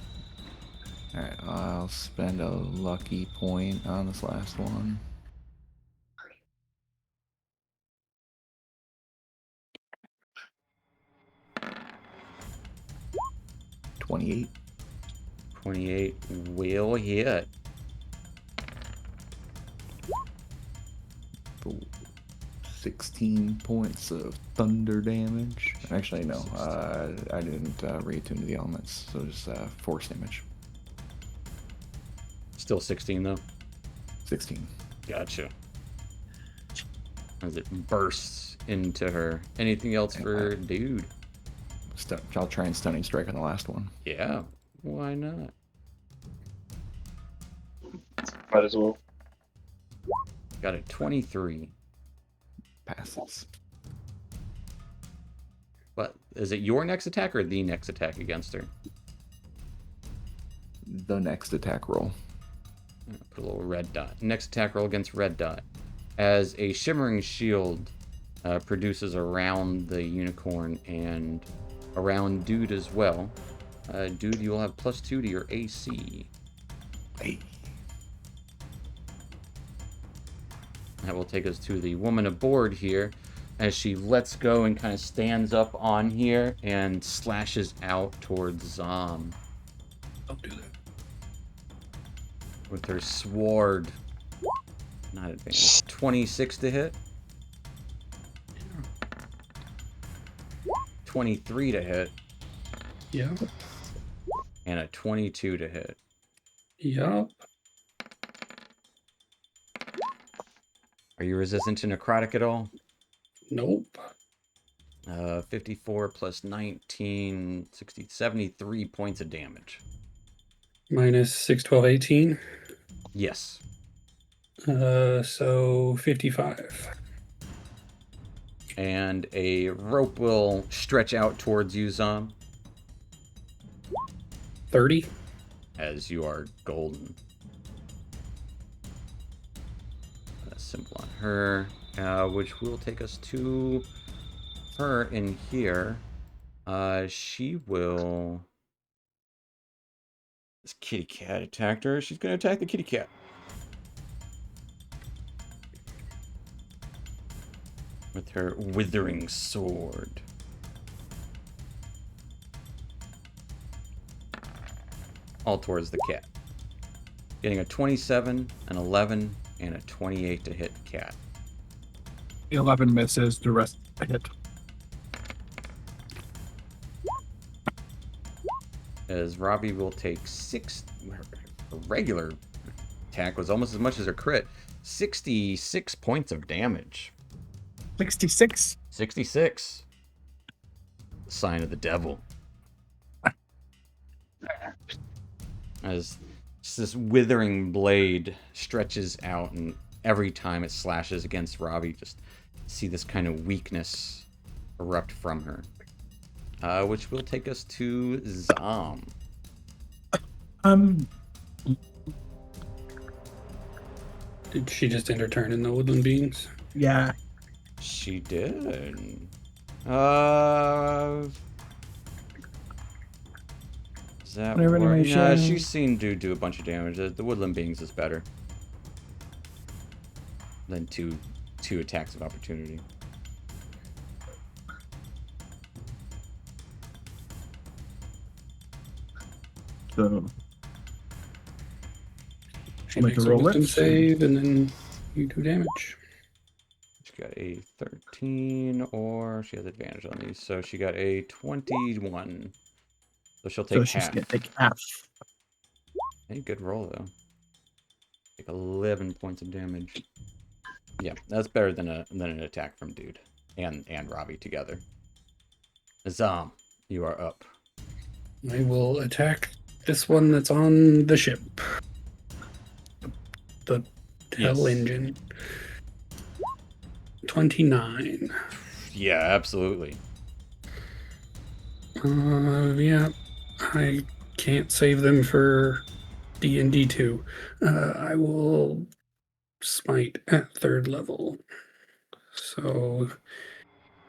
Alright, I'll spend a lucky point on this last one. $28. 28 will hit. Ooh, 16 points of thunder damage. Actually, no, I didn't reattune to the elements, so just force damage. Still 16 though. 16. Gotcha. As it bursts into her. Anything else for dude? I'll try and stunning strike on the last one. Yeah. Why not? Might as well. Got a 23. Passes. What is it? Your next attack or the next attack against her? The next attack roll. Put a little red dot. Next attack roll against red dot. As a shimmering shield produces around the unicorn and around dude as well. Dude, you will have +2 to your AC. Hey. That will take us to the woman aboard here as she lets go and kind of stands up on here and slashes out towards Zom don't do that. with her sword. Not advanced. 26 to hit. 23 to hit. Yeah. And a 22 to hit. Yup. Are you resistant to necrotic at all? Nope. 54 plus 19, 60, 73 points of damage. Minus 6, 12, 18. Yes. So 55. And a rope will stretch out towards you, Zom, 30. as you are golden. Simple on her, which will take us to her in here. She will... This kitty cat attacked her. She's going to attack the kitty cat. With her withering sword. All towards the cat. Getting a 27, an 11, and a 28 to hit the cat. 11 misses, the rest hit. As Robbie will take 6. Her regular attack was almost as much as her crit. 66 points of damage. 66. 66. sign of the devil. As just this withering blade stretches out, and every time it slashes against Ravi, just see this kind of weakness erupt from her. Which will take us to Zom. Did she just end her turn in the woodland beings? Yeah. She did. Does that Whenever work? animation- Nah, she's seen dude do a bunch of damage. The woodland beings is better than two attacks of opportunity. So She Make makes a a roll wisdom it. save, and then you do damage. She got a 13, or she has advantage on these, so she got a 21. So she'll take she's half. gonna take half. Hey, good roll though. Take 11 points of damage. Yeah, that's better than an attack from dude and Ravi together. Zom, you are up. I will attack this one that's on the ship. The Hell Yes. engine. 29. Yeah, absolutely. Yeah. I can't save them for D&D 2. I will smite at 3rd level. So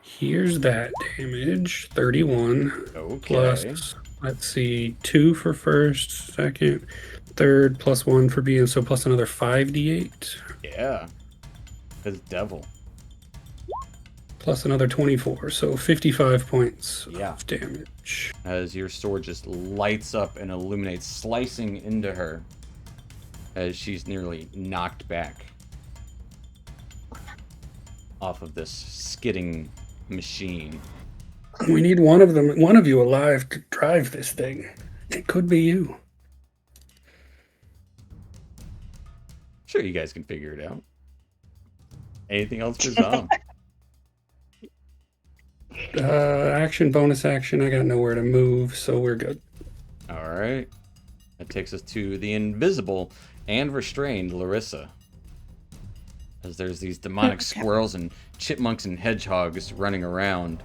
here's that damage. 31. Okay. Plus, let's see, 2 for first, second, third, plus 1 for being, so plus another 5d8. Yeah. Because devil. Plus another 24, so 55 points Yeah. of damage. As your sword just lights up and illuminates, slicing into her as she's nearly knocked back off of this skidding machine. We need one of you alive to drive this thing. It could be you. Sure, you guys can figure it out. Anything else for Zom? Action, bonus action. I got nowhere to move, so we're good. All right. That takes us to the invisible and restrained Larissa. As there's these demonic squirrels and chipmunks and hedgehogs running around.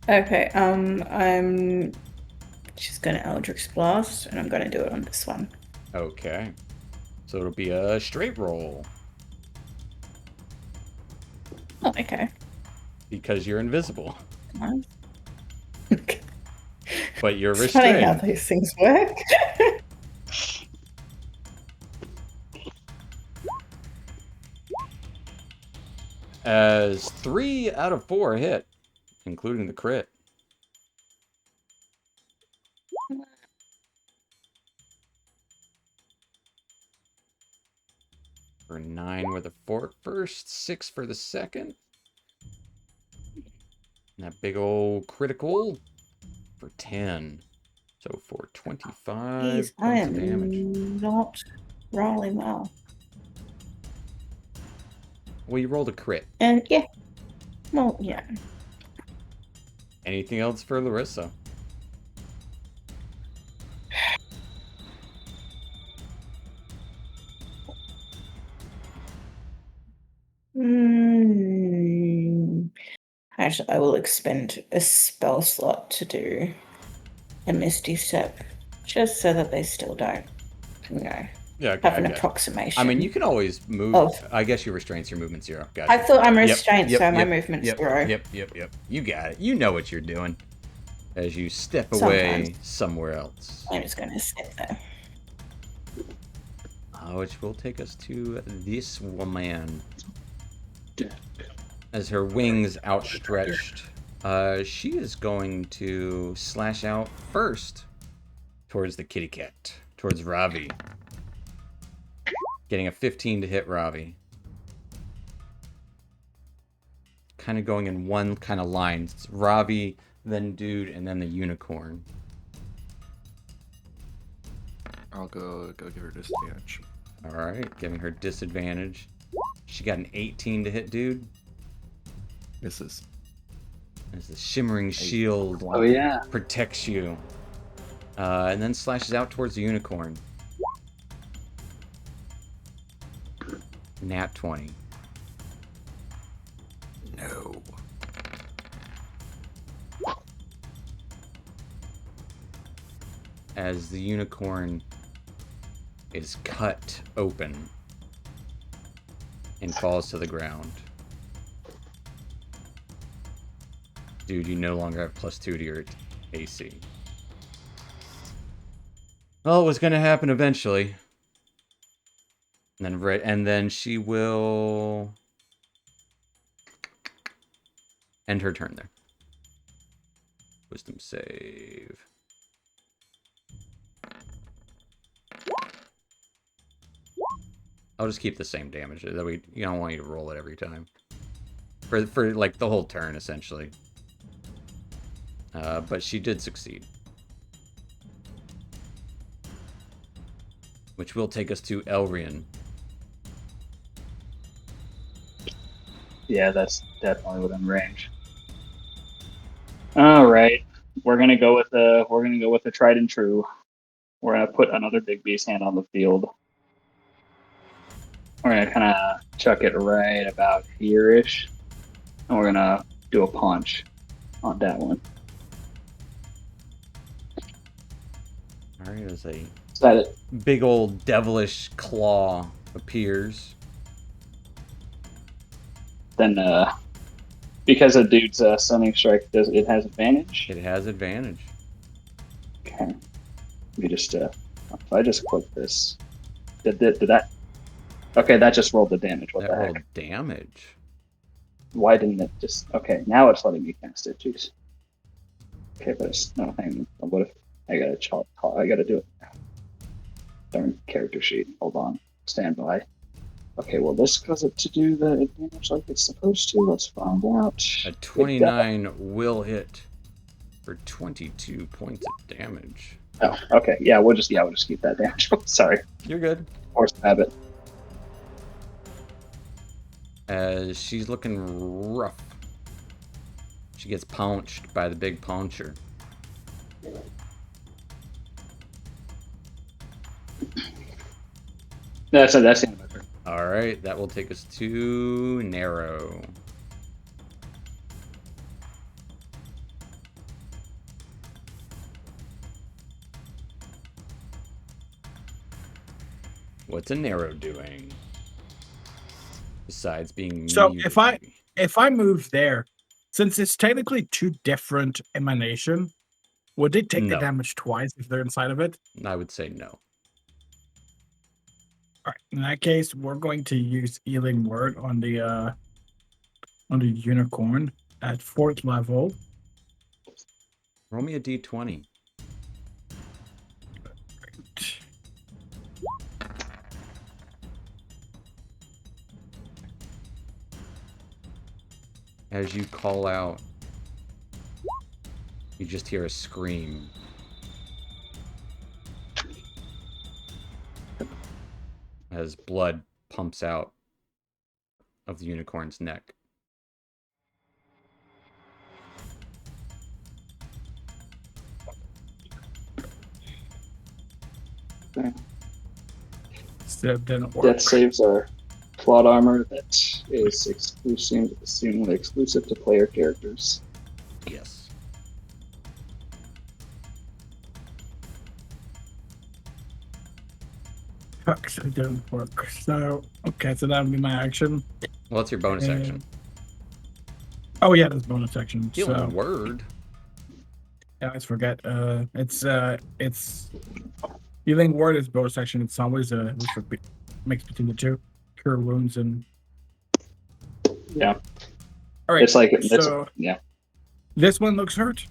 Okay, I'm just gonna Eldritch Blast, and I'm gonna do it on this one. Okay. So it'll be a straight roll. Oh, okay. Because you're invisible. Nice. But you're It's funny how restrained. these things work. As 3 out of 4 hit, including the crit. For 9 with the first, 6 for the second. And that big old critical for 10. So for 25 Jeez, I points of am damage. not rolling well. Well, you rolled a crit. And yeah, well, yeah. Anything else for Larissa? Actually, I will expend a spell slot to do a Misty Step, just so that they still don't, Yeah, okay, have an I got it. approximation. I mean, you can always move. Oh. I guess your restraint's your movement 0. Gotcha. I thought I'm Yep, restrained, yep, so my yep, movement's yep, 0. Yep. You got it. You know what you're doing. As you step away Sometimes. somewhere else. I'm just going to sit there. Which will take us to this woman. As her wings outstretched, she is going to slash out first towards the kitty cat, towards Ravi. Getting a 15 to hit Ravi. Kind of going in one kind of line. It's Ravi, then dude, and then the unicorn. I'll go give her disadvantage. Alright, giving her disadvantage. She got an 18 to hit dude. Misses. As the shimmering shield Oh yeah. protects you. And then slashes out towards the unicorn. Nat 20. No. As the unicorn is cut open and falls to the ground. Dude, you no longer have +2 to your AC. Well, it was going to happen eventually. And then she will end her turn there. Wisdom save. I'll just keep the same damage. That we, you don't want you to roll it every time. For like the whole turn, essentially. But she did succeed. Which will take us to Elrian. Yeah, that's definitely within range. All right, we're gonna go with the tried and true. We're gonna put another big beast hand on the field. We're gonna kind of chuck it right about here-ish, and we're gonna do a punch on that one. All right, as a Is that it? big old devilish claw appears. Then, because a dude's stunning strike, it has advantage? It has advantage. Okay. Let me just, if I just click this, did that? Okay, that just rolled the damage. What That the rolled heck? damage. Why didn't it just? Okay, now it's letting me cast it. Jeez. Okay, but it's no. Hang on. What if I gotta I gotta do it. Darn character sheet. Hold on. Stand by. Okay, well this cause it to do the advantage like it's supposed to. Let's find out. A 29 will hit for 22 points of damage. Oh, okay. Yeah, we'll just keep that damage. Sorry. You're good. Force habit. As she's looking rough. She gets pounched by the big pouncher. That's the end of my turn. All right, that will take us to Narrow. What's a Narrow doing? Besides being So meaty? if I move there, since it's technically two different emanation, would they take the No. damage twice if they're inside of it? I would say no. All right. In that case, we're going to use Healing Word on the unicorn at 4th level. Roll me a d20. As you call out, you just hear a scream. As blood pumps out of the unicorn's neck. So it didn't work. Death saves are plot armor that is exclusive to player characters. Yes. Fuck, so it didn't work. So, okay, so that would be my action. Well, it's your bonus action. Oh, yeah, that's bonus action. Healing So, Word. yeah, I always forget. It's Healing Word is bonus action. It's always a mix between the two. Cure wounds and. Yeah. All right. It's like so yeah. this one looks hurt.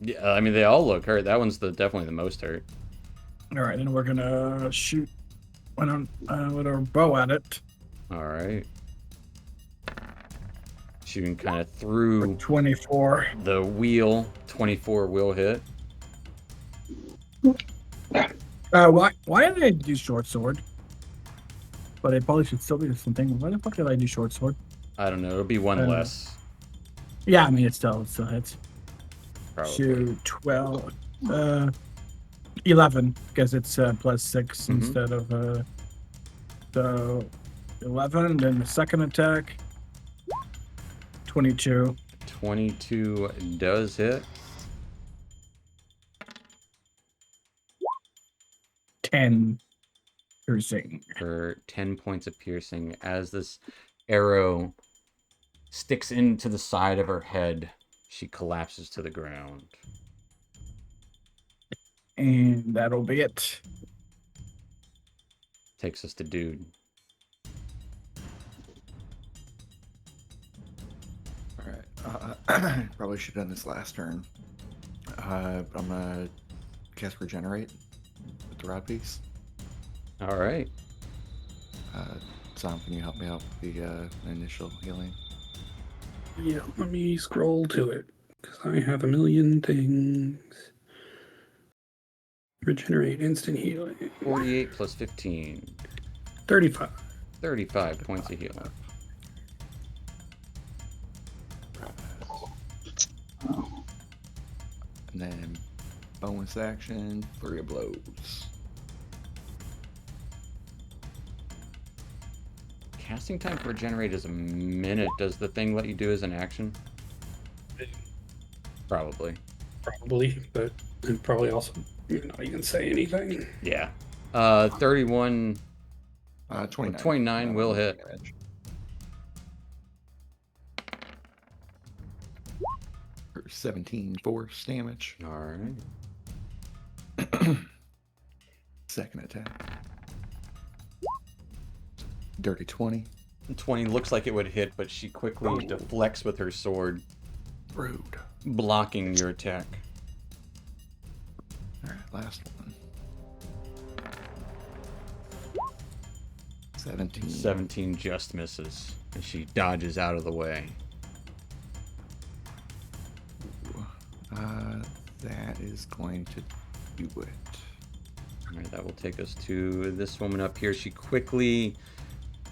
Yeah, I mean, they all look hurt. That one's definitely the most hurt. All right, then we're gonna shoot one on with our bow at it. All right. Shooting kind of through 24. the wheel. 24 will hit. Why did I do short sword? But it probably should still be the same thing. Why the fuck did I do short sword? I don't know. It'll be one less. Yeah, I mean it still hits. Probably. Shoot, 12, 11 because it's plus 6 Mhm. instead of so 11. Then the second attack, 22. 22 does hit. 10 piercing. For 10 points of piercing as this arrow sticks into the side of her head. She collapses to the ground. And that'll be it. Takes us to Dude. Alright. Probably should have done this last turn. I'm gonna cast Regenerate with the rod piece. All right. Sam, can you help me out with the initial healing? Yeah, let me scroll to it because I have a million things. Regenerate instant healing. 48 plus 15. 35. 35 points of healing. And then bonus action, flurry of blows. Casting time for Regenerate is a minute. Does the thing let you do as an action? Probably. Probably, but and probably also not even say anything. Yeah. 31. 29. 29 will hit. Damage. For 17 force damage. All right. Second attack. Dirty 20. 20 looks like it would hit, but she quickly deflects with her sword, Rude. blocking your attack. Alright, last one. 17. 17 just misses, and she dodges out of the way. That is going to do it. All right, that will take us to this woman up here. She quickly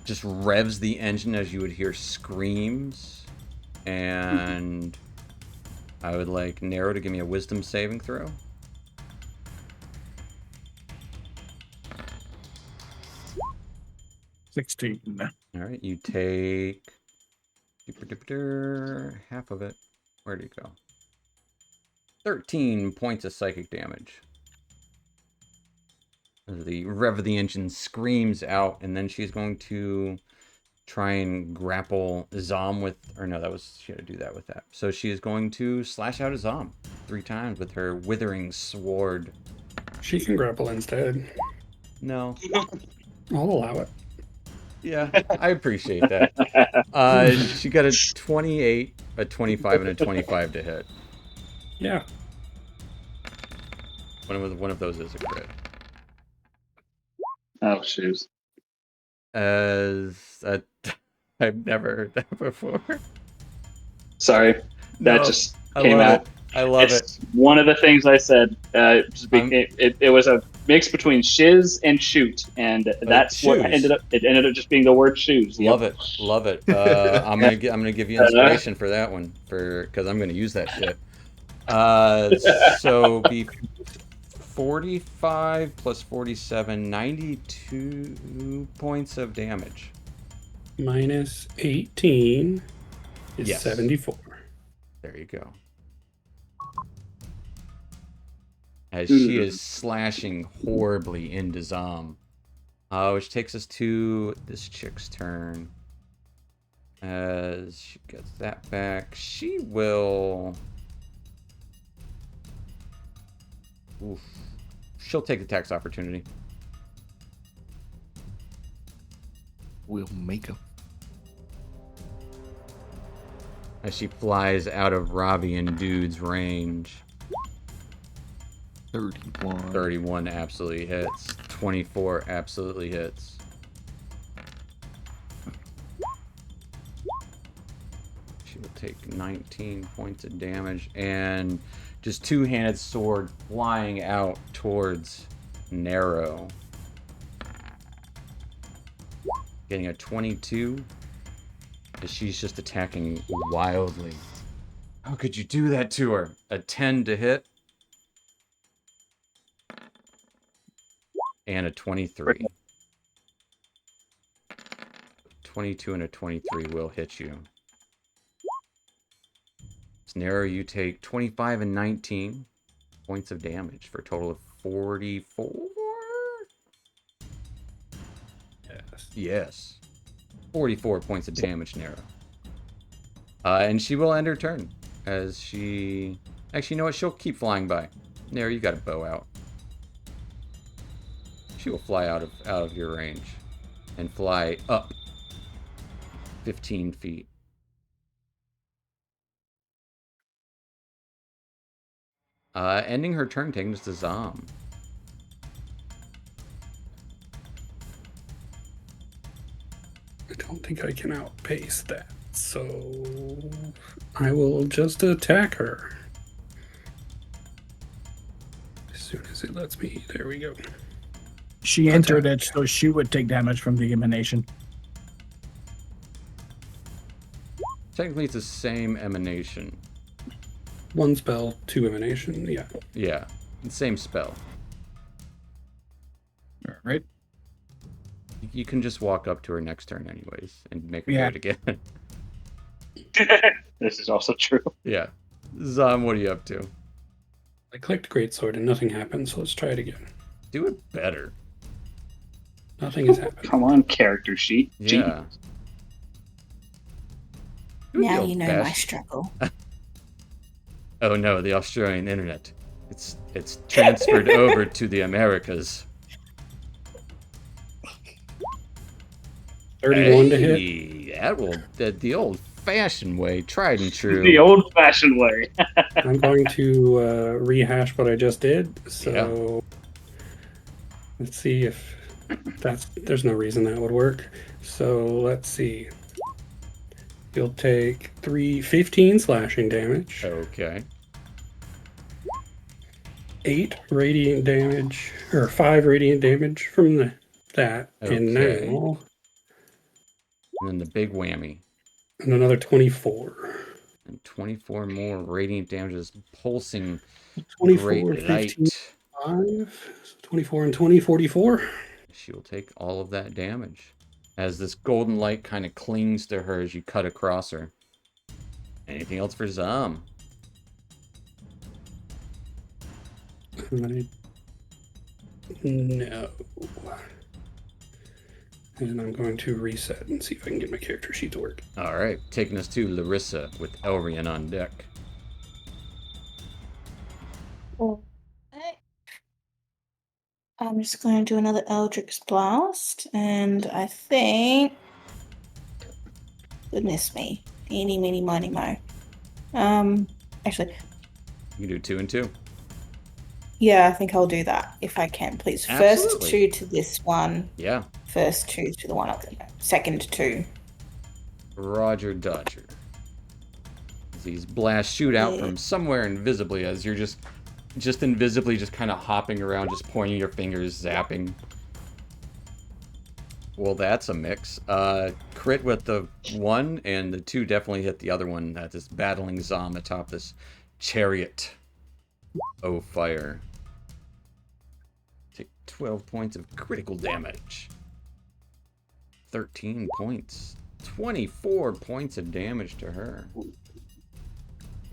just revs the engine as you would hear screams. And I would like Nero to give me a wisdom saving throw. 16. All right, you take half of it. Where'd it go? 13 points of psychic damage. The rev of the engine screams out, and then she's going to try and grapple Zom with, or no, that was, she had to do that with that. So she is going to slash out a Zom 3 times with her withering sword. She can grapple instead. No. I'll allow it. Yeah, I appreciate that. She got a 28, a 25, and a 25 to hit. Yeah. One of those is a crit. Oh, shoes. I've never heard that before. Sorry, that No, just I came love out. it. I love It's one of the things I said. It was a mix between shiz and shoot, and that's what shoes. ended up just being the word shoes. Love it, love it. I'm gonna give you inspiration for that one, because I'm gonna use that shit. So be 45 plus 47, 92 points of damage. Minus 18 is Yes. 74. There you go. As she is slashing horribly into Zom. Which takes us to this chick's turn. As she gets that back, she will... Oof. She'll take the tax opportunity. We'll make him. As she flies out of Robbie and Dude's range. 31. 31 absolutely hits. 24 absolutely hits. She will take 19 points of damage. And just two-handed sword flying out towards Nero. Getting a 22. As she's just attacking wildly. How could you do that to her? A 10 to hit. And a 23. 22 and a 23 will hit you. Snare, you take 25 and 19 points of damage for a total of 44? Yes. Yes. 44 points of damage, Nero. And she will end her turn. As she... Actually, you know what? She'll keep flying by. Nero, you got a bow out. She will fly out of your range. And fly up 15 feet. Ending her turn, taking us to Zom. I don't think I can outpace that, so I will just attack her. As soon as it lets me. There we go. She entered it, so she would take damage from the emanation. Technically, it's the same emanation. One spell, 2 emanation. Yeah. Yeah, same spell. All right. You can just walk up to her next turn anyways and make her Yeah. do it again. This is also true. Yeah. Zom, what are you up to? I clicked Greatsword and nothing happened, so let's try it again. Do it better. Nothing has happened. Come on, character sheet. Yeah. Do it Now the you know my old-fashioned- struggle. Oh no, the Australian internet. It's transferred over to the Americas. 31 to hit. Hey, that will the old-fashioned way, tried and true. The old-fashioned way. I'm going to rehash what I just did. So let's see if there's no reason that would work. So let's see. You'll take 15 slashing damage, Okay. 8 radiant damage, or 5 radiant damage from that, and Okay. now And then the big whammy. and another 24. And 24 more radiant damages, pulsing 24, great 15, light. 5, 24 and 20, 44. She will take all of that damage. As this golden light kind of clings to her as you cut across her. Anything else for Zom? No. And I'm going to reset and see if I can get my character sheet to work. Alright, taking us to Larissa with Elrian on deck. I'm just going to do another Eldritch Blast, and I think... Goodness me. Eeny, meeny, miny, mo. Actually, You can do 2 and 2. yeah, I think I'll do that, if I can, please. Absolutely. First 2 to this one. Yeah. First 2 to the one up there. Second 2. Roger Dodger. These blasts shoot out Yeah. from somewhere invisibly as you're just invisibly just kind of hopping around, just pointing your fingers, zapping. Well, that's a mix. Crit with the 1, and the 2 definitely hit the other one. That's this battling Zom atop this chariot. Oh, fire. Take 12 points of critical damage. 13 points. 24 points of damage to her.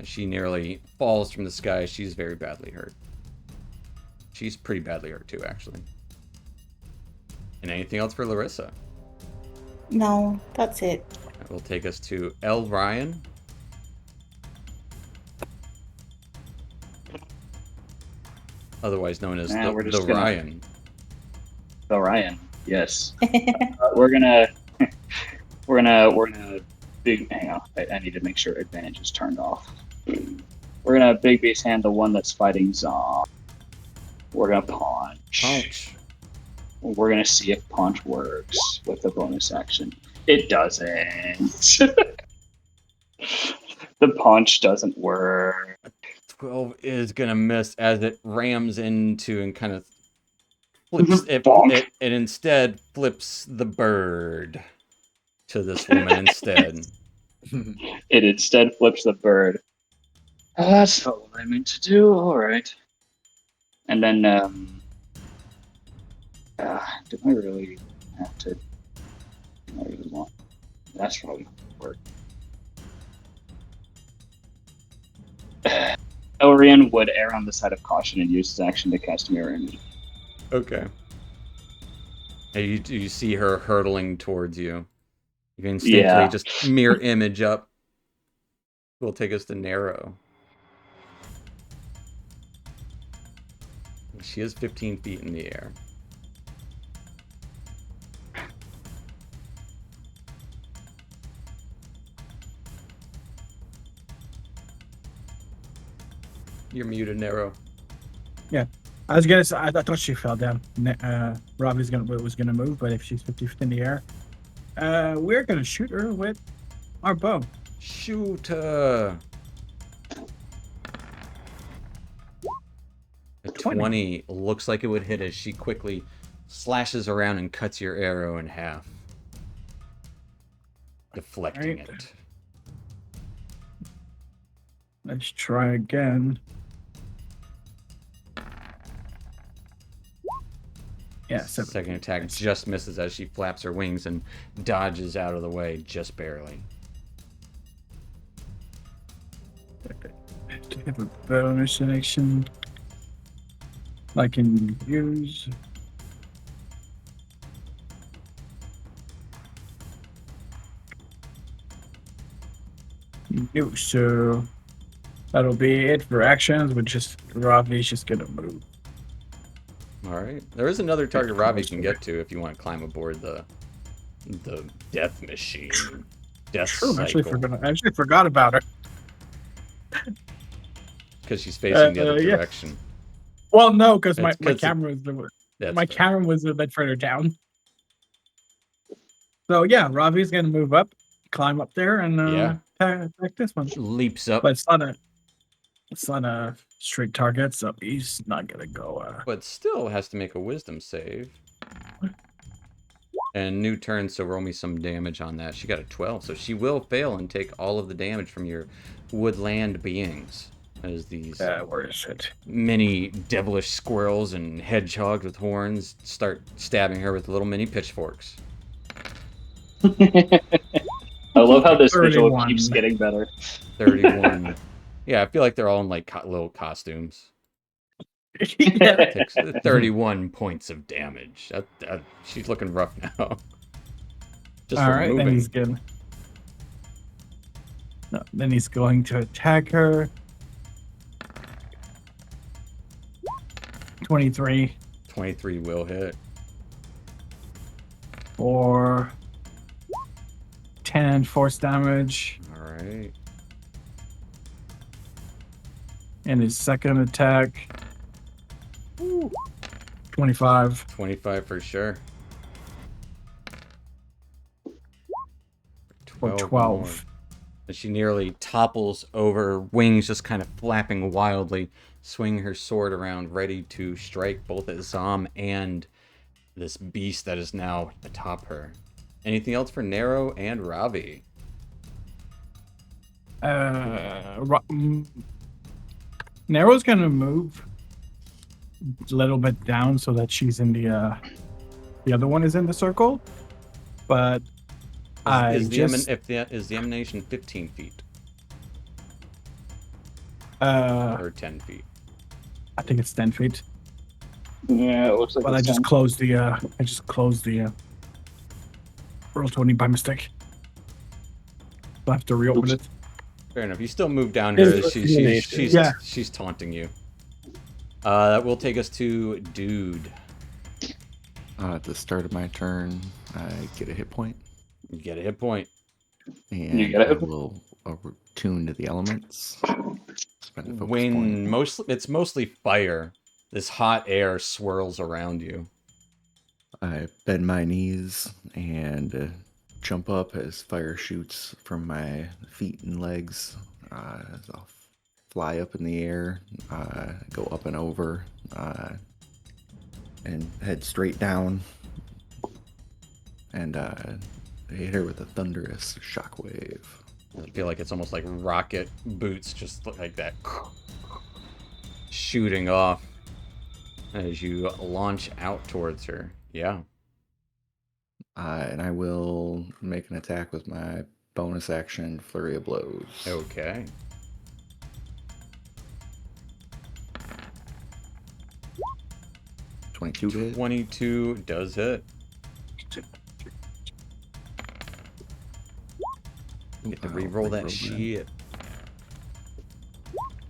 As she nearly falls from the sky, she's very badly hurt. She's pretty badly hurt too, actually. And anything else for Larissa? No, that's it. That will take us to L. Ryan. Otherwise known as Nah, we're the just gonna- Ryan. So Ryan, yes. We're gonna big. Hang on, I need to make sure advantage is turned off. We're gonna big base hand the one that's fighting Zom. We're gonna punch. Punch. We're gonna see if punch works with the bonus action. It doesn't. The punch doesn't work. 12 is gonna miss as it rams into and kind of flips Bonk. it instead flips the bird to this woman instead. It instead flips the bird. That's not what I meant to do. All right. And then, do I really have to? Do I really want? That's probably not gonna work. Elrian would err on the side of caution and use his action to cast mirror image. Okay. And you see her hurtling towards you. You instinctively Yeah. just mirror image up. Will take us to Narrow. She is 15 feet in the air. You're muted, Narrow. Yeah. I was gonna say, I thought she fell down. Robbie's was gonna move, but if she's 50 feet in the air, we're gonna shoot her with our bow. Shoot her. A 20 looks like it would hit as she quickly slashes around and cuts your arrow in half, deflecting Right. it. Let's try again. Yeah, Second attack just misses as she flaps her wings and dodges out of the way just barely. Do you have a bonus action I can use? No, so that'll be it for actions. But just Ravi's just gonna move. All right. There is another target Ravi can get to if you want to climb aboard the death machine. Death True, cycle. I actually forgot about her. Because she's facing the other Yeah. direction. Well, no, because my It's 'cause camera was That's my fair. camera was a bit further down. So yeah, Ravi's gonna move up, climb up there, and Yeah. attack this one. Leaps up, But it's not a straight target, so he's not gonna go. but still has to make a wisdom save. And new turn, so roll me some damage on that. She got a 12, so she will fail and take all of the damage from your woodland beings. As these Where is it? many devilish squirrels and hedgehogs with horns start stabbing her with little mini pitchforks. I love how this visual 31. keeps getting better. 31. Yeah, I feel like they're all in like little costumes. Yeah. Takes 31 points of damage. She's looking rough now. Just All from right, then moving. he's good. No, then he's going to attack her. 23 23 will hit. for 10 force damage. All right. And his second attack, 25. 25 for sure. For 12 12. more. And she nearly topples over, wings just kind of flapping wildly, swinging her sword around, ready to strike both at Zom and this beast that is now atop her. Anything else for Nero and Ravi? Narrow's gonna move a little bit down so that she's in the other one is in the circle, but Is the emanation 15 feet or 10 feet? I think it's 10 feet. Yeah, it looks like. But I it's just done. closed the roll 20 by mistake. I'll have to reopen Oops. it. Fair enough. You still move down her. It's She's Yeah. she's taunting you. That will take us to Dude. At the start of my turn, I get a hit point, You get a hit point. and You get a hit I point? will attune to the elements. Spend a focus When point. it's mostly fire, this hot air swirls around you. I bend my knees and jump up as fire shoots from my feet and legs. As I'll fly up in the air, go up and over, and head straight down. And hit her with a thunderous shockwave. I feel like it's almost like rocket boots, just like that, shooting off as you launch out towards her. Yeah. And I will make an attack with my bonus action, Flurry of Blows. Okay. 22 to hit. 22 does hit. Get to I'll re-roll that re-roll shit.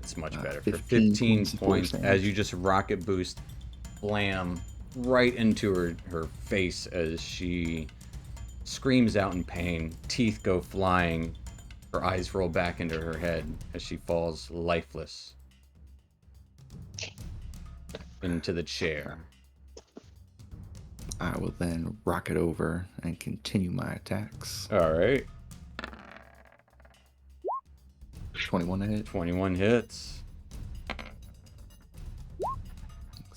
It's much better. For 15 15 points of force points, damage. as you just rocket boost, blam, right into her face as she screams out in pain. Teeth go flying. Her eyes roll back into her head as she falls lifeless into the chair. I will then rocket over and continue my attacks. All right. 21 to hit. 21 hits.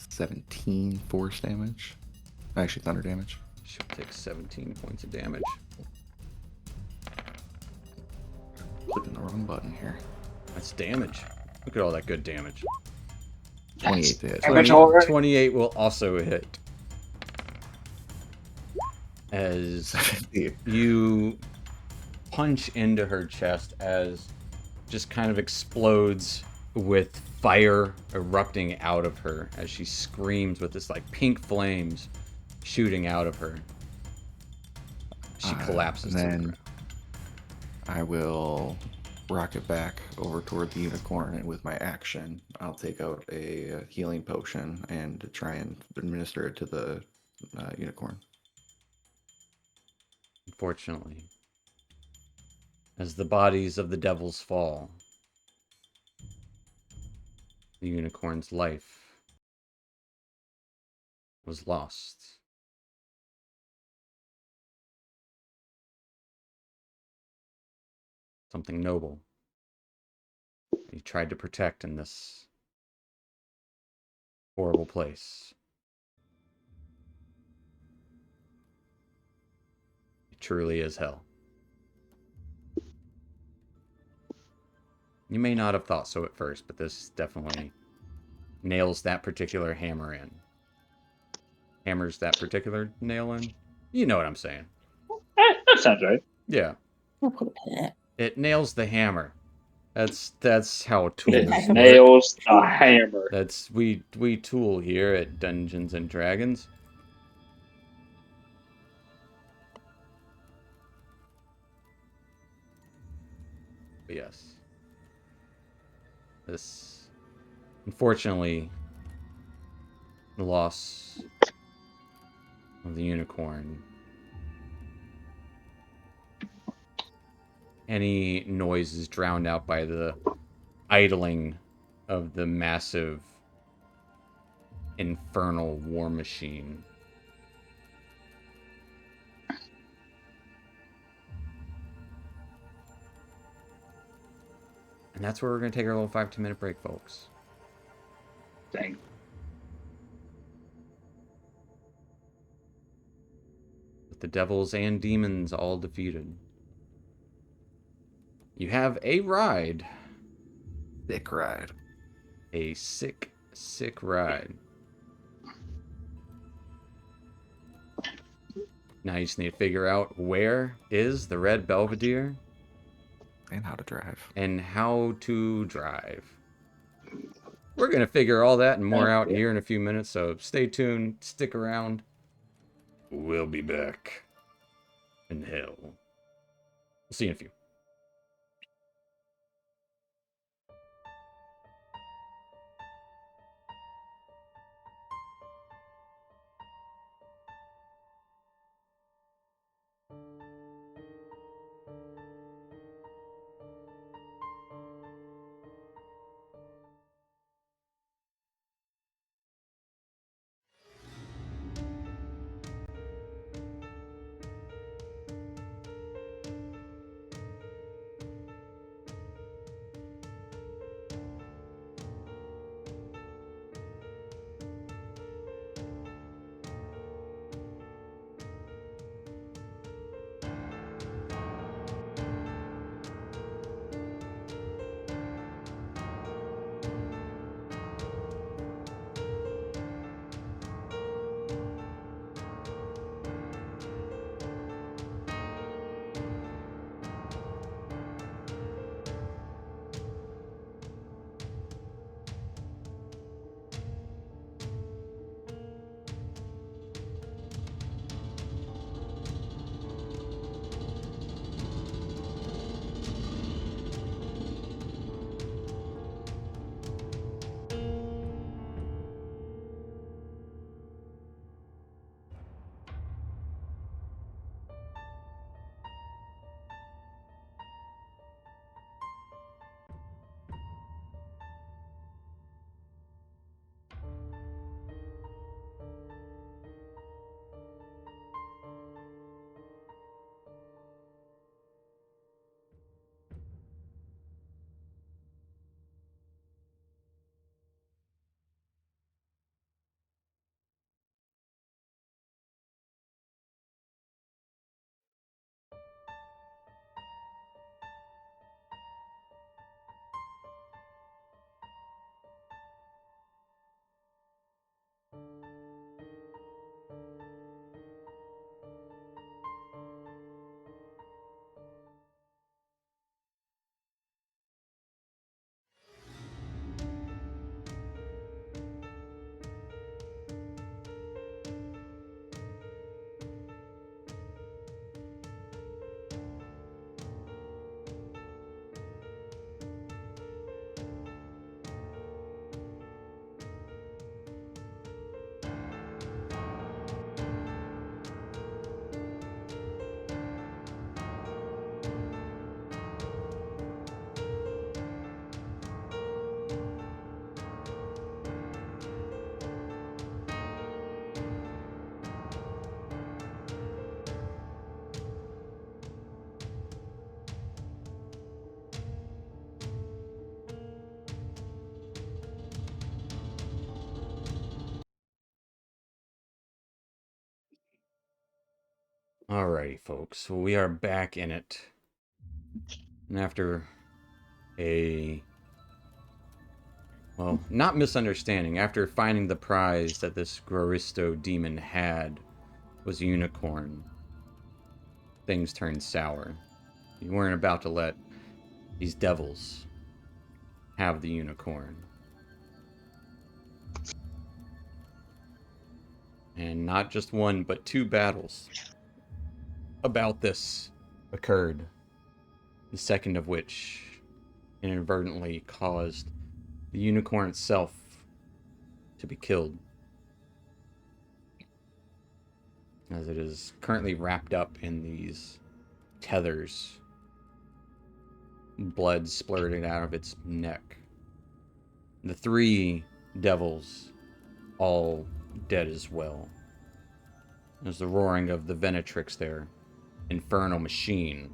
17 force damage. Actually, thunder damage. She'll take 17 points of damage. Clicking the wrong button here. That's damage. Look at all that good damage. 28 to hit. Damage already. 28 will also hit. As 17. you punch into her chest as just kind of explodes with fire erupting out of her as she screams with this like pink flames shooting out of her. She collapses to the then ground. I will rocket back over toward the unicorn, and with my action, I'll take out a healing potion and try and administer it to the unicorn. Unfortunately, as the bodies of the devils fall, the unicorn's life was lost. Something noble he tried to protect in this horrible place. It truly is hell. You may not have thought so at first, but this definitely nails that particular hammer in. Hammers that particular nail in? You know what I'm saying. That sounds right. Yeah. I'll put a pin in it. It nails the hammer. That's how tools work. Nails the hammer. That's we tool here at Dungeons and Dragons. But yes. This, unfortunately, the loss of the unicorn. Any noise is drowned out by the idling of the massive infernal war machine. And that's where we're going to take our little 5 to 10 minute break, folks. Dang. With the devils and demons all defeated, you have a ride. Thick ride. A sick, sick ride. Now you just need to figure out where is the Red Belvedere And how to drive. and how to drive. We're going to figure all that and more out here in a few minutes, so stay tuned, stick around. We'll be back in hell. We'll see you in a few. Alrighty, folks. So we are back in it. And after a... Well, not misunderstanding. After finding the prize that this Groristo demon had was a unicorn, things turned sour. You weren't about to let these devils have the unicorn. And not just one, but 2 battles about this occurred. The second of which inadvertently caused the unicorn itself to be killed, as it is currently wrapped up in these tethers, blood splurting out of its neck. The 3 devils all dead as well. There's the roaring of the Venatrix, their infernal machine,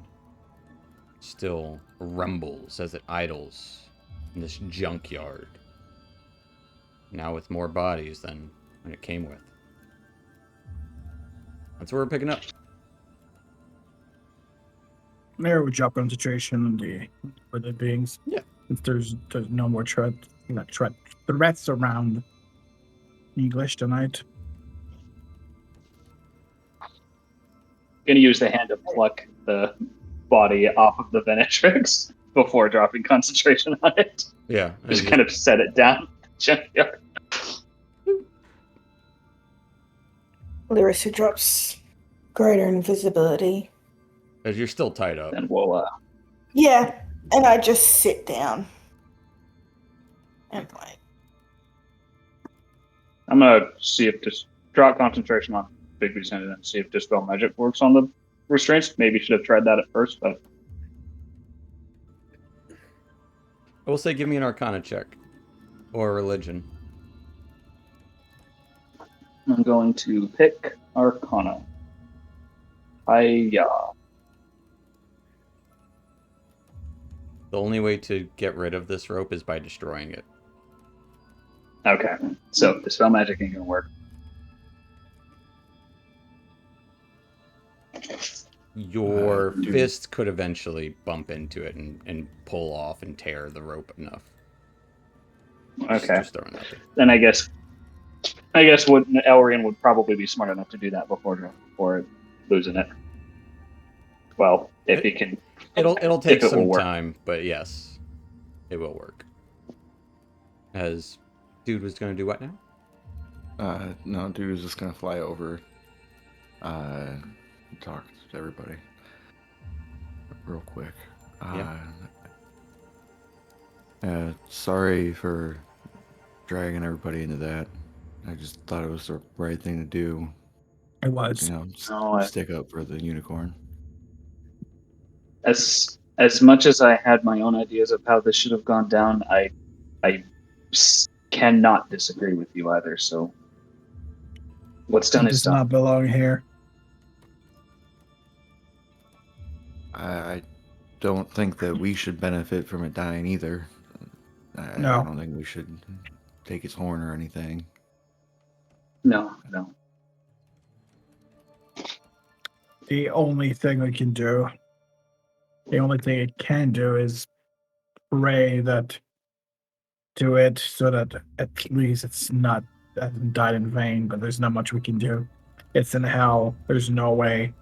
still rumbles as it idles in this junkyard, now with more bodies than when it came with. That's where we're picking up. There we drop concentration on the beings. Yeah. If there's no more threats around English tonight. Gonna use the hand to pluck the body off of the Venatrix before dropping concentration on it. Yeah. Just kind of set it down. Junkyard. Larissa drops greater invisibility. As you're still tied up. And we'll Yeah, and I just sit down. And like, I'm gonna see if just drop concentration on Bigby's hand and see if Dispel Magic works on the restraints. Maybe should have tried that at first, but I will say give me an Arcana check. Or religion. I'm going to pick Arcana. The only way to get rid of this rope is by destroying it. Okay, so Dispel Magic ain't gonna work. Your fist could eventually bump into it and pull off and tear the rope enough. Okay. Just throwing that there. Then I guess Elrian would probably be smart enough to do that before losing it. Well, if he can. It'll take it some will work. time, but yes, it will work. As dude was going to do what now? No, dude was just gonna fly over, talk to everybody real quick. Sorry for dragging everybody into that. I just thought it was the right thing to do. It was. You know, stick up for the unicorn. As much as I had my own ideas of how this should have gone down, I cannot disagree with you either. So what's done It is does done. not belong here. I don't think that we should benefit from it dying either. No. I don't think we should take its horn or anything. No. The only thing it can do is pray that to it so that at least it's not died in vain, but there's not much we can do. It's in hell. There's no way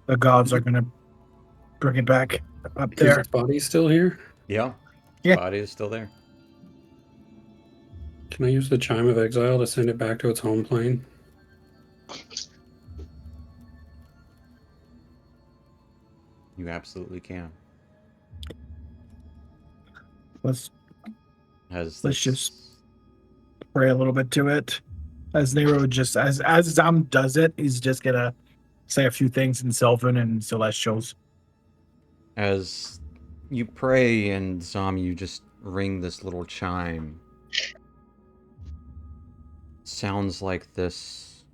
the gods are going to bring it back up Is there. its body still here? Yeah. Yeah. Body is still there. Can I use the Chime of Exile to send it back to its home plane? You absolutely can. Let's As just pray a little bit to it. As Nero just as Zam does it, he's just gonna say a few things in Sylvan and Celestials. As you pray and Zom, you just ring this little chime. Sounds like this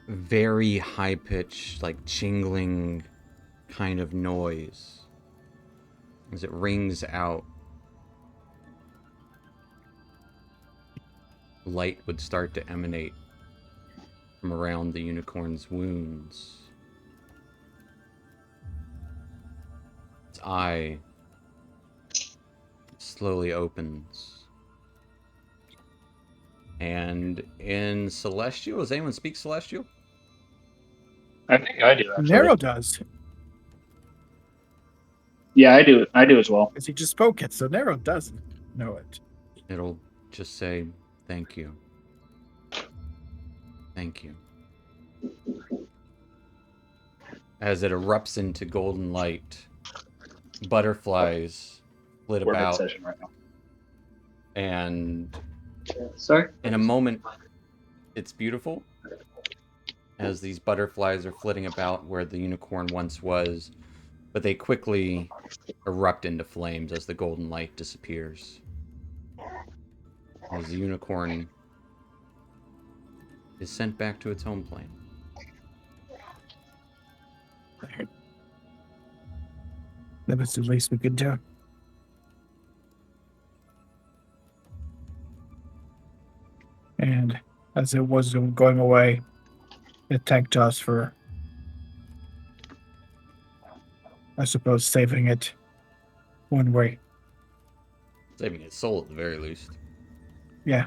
very high-pitched, like jingling kind of noise as it rings out. Light would start to emanate from from around the unicorn's wounds. Its eye slowly opens. And in Celestial, does anyone speak Celestial? I think I do, actually. Nero does, Yeah, I do. I do as well. because he just spoke it, so Nero doesn't know it. It'll just say, thank you. Thank you. As it erupts into golden light, butterflies flit We're about, mid-session right now. and Sorry? in a moment, it's beautiful. As these butterflies are flitting about where the unicorn once was, but they quickly erupt into flames as the golden light disappears. As the unicorn is sent back to its home plane. That was the least we could do. And as it was going away, it thanked us for, I suppose, saving it one way. Saving its soul at the very least. Yeah.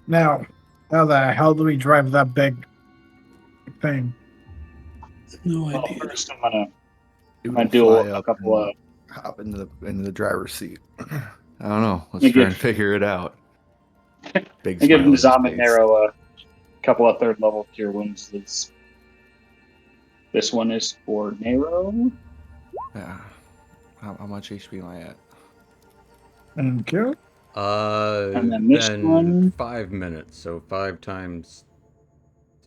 Now how do we drive that big thing? No Well, idea. first I'm Dude gonna will do fly a up couple and of. hop into the driver's seat. I don't know. Let's You try get- and figure it out. Big I give smile on his Nizam and face. Nero a couple of third level cure wounds. This one is for Nero. Yeah. How much HP am I at? Thank you. And then this one 5 minutes, so 5 times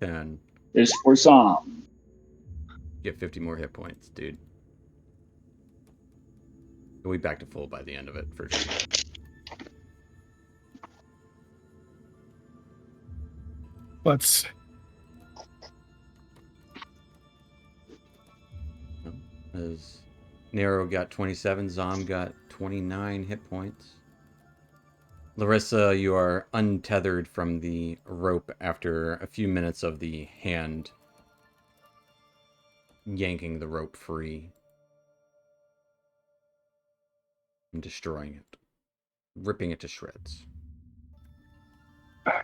10. is for Zom. Get 50 more hit points, dude. You'll be back to full by the end of it, for sure. Let's. As Nero got 27, Zom got 29 hit points. Larissa, you are untethered from the rope after a few minutes of the hand yanking the rope free and destroying it, ripping it to shreds. I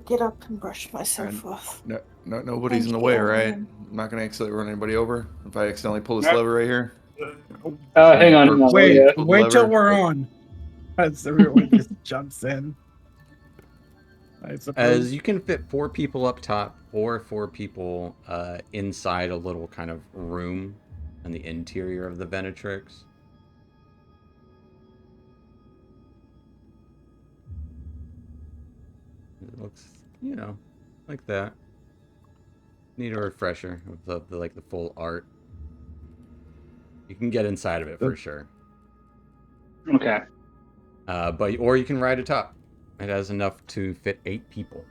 get up and brush myself And- off. Nobody's in the Thank way, you, right? everyone. I'm not gonna accidentally run anybody over if I accidentally pull this No. lever right here. Hang on. Purpose- Wait, Yeah. pull the wait till lever. we're on. As everyone just jumps in. I suppose. As you can fit 4 people up top or 4 people inside a little kind of room in the interior of the Venatrix. It looks, like that. Need a refresher of the full art. You can get inside of it for sure. Okay. Or you can ride atop. It has enough to fit 8 people.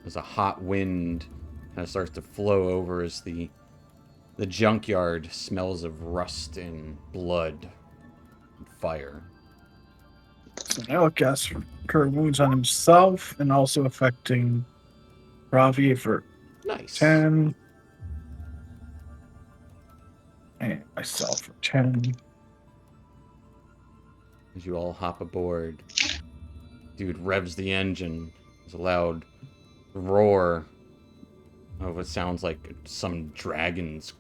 As a hot wind kind of starts to flow over as the junkyard smells of rust and blood and fire. So now casts cure wounds on himself and also affecting Ravi for Nice. 10. And myself for 10. As you all hop aboard, dude revs the engine. There's a loud roar of what sounds like some dragon's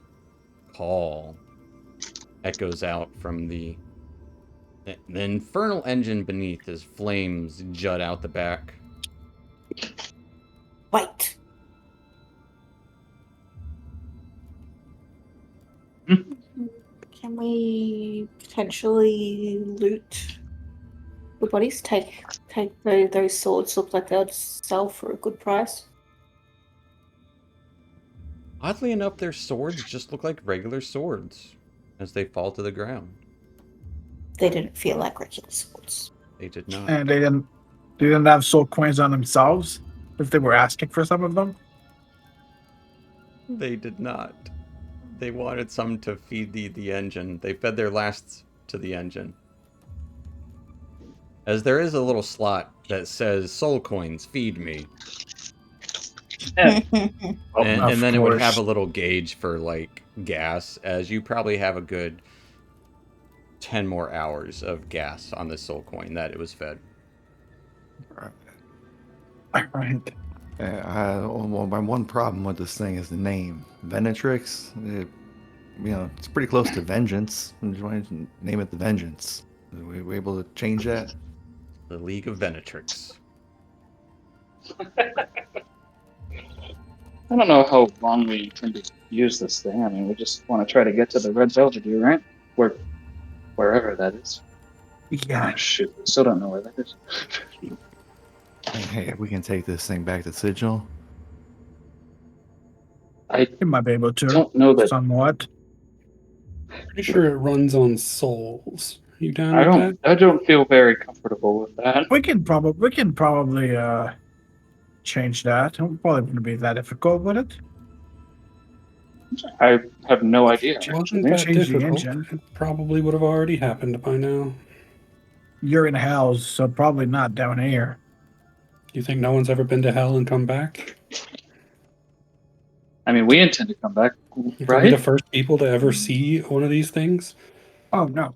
call echoes out from the infernal engine beneath as flames jut out the back. Wait. Can we potentially loot the bodies? Take those swords. Look like they'll sell for a good price. Oddly enough, their swords just look like regular swords as they fall to the ground. They didn't feel like regular swords. They did not. And they didn't have soul coins on themselves if they were asking for some of them. They did not. They wanted some to feed the engine. They fed their lasts to the engine. as there is a little slot that says "Soul Coins, feed me," Yeah. Oh, and then it would have a course. little gauge for like gas, as you probably have a good 10 more hours of gas on this soul coin that it was fed. All right. Well, my one problem with this thing is the name, Venetrix. It's pretty close to Vengeance. I just wanted to name it the Vengeance. Are we able to change that? The League of Venetrix. I don't know how long we intend to use this thing. I mean, we just want to try to get to the Red Belvedere, right? Wherever that is. Yeah. Oh, shoot, I still don't know where that is. Hey, we can take this thing back to Sigil. I You might be able to. don't know that. Somewhat. Pretty sure it runs on souls. You down with that? I don't feel very comfortable with that. We can probably change that. It probably wouldn't be that difficult, would it? I have no idea. It wasn't Actually. that Change the difficult. engine. It probably would have already happened by now. You're in hell's, so probably not down here. You think no one's ever been to hell and come back? I mean, we intend to come back, Are we the right? first people to ever see one of these things? Oh no.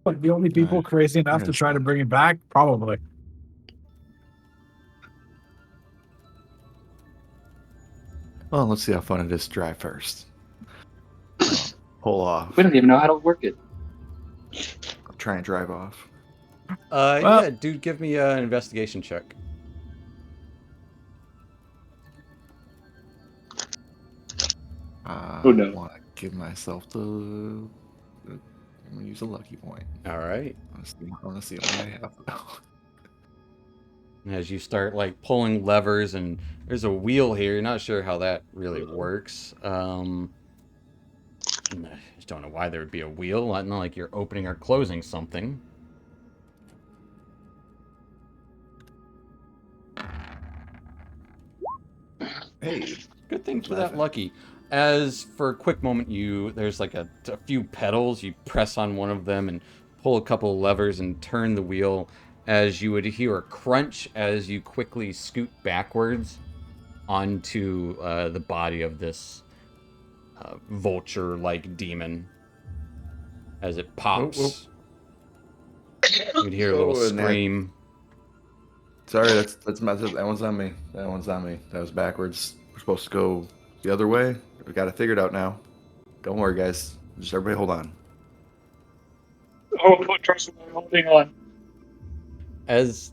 But the only people crazy enough to try to bring it back, probably. Well, let's see how fun it is to drive first. Pull off. We don't even know how to work it. I'll try and drive off. Yeah, dude, give me an investigation check. Oh, no. I want to give myself I'm gonna use a lucky point. All right. I want to see what I have. As you start like pulling levers, and there's a wheel here. You're not sure how that really works. I just don't know why there would be a wheel. Not like you're opening or closing something. Hey, Good thing for that lucky. As for a quick moment, there's like a few pedals. You press on one of them and pull a couple of levers and turn the wheel. As you would hear a crunch as you quickly scoot backwards onto the body of this vulture-like demon. As it pops, you'd hear a little scream. Sorry, that one's on me. That one's on me. That was backwards. We're supposed to go the other way. We got it figured out now. Don't worry, guys. Just everybody hold on. Oh, trust me, I'm holding on. As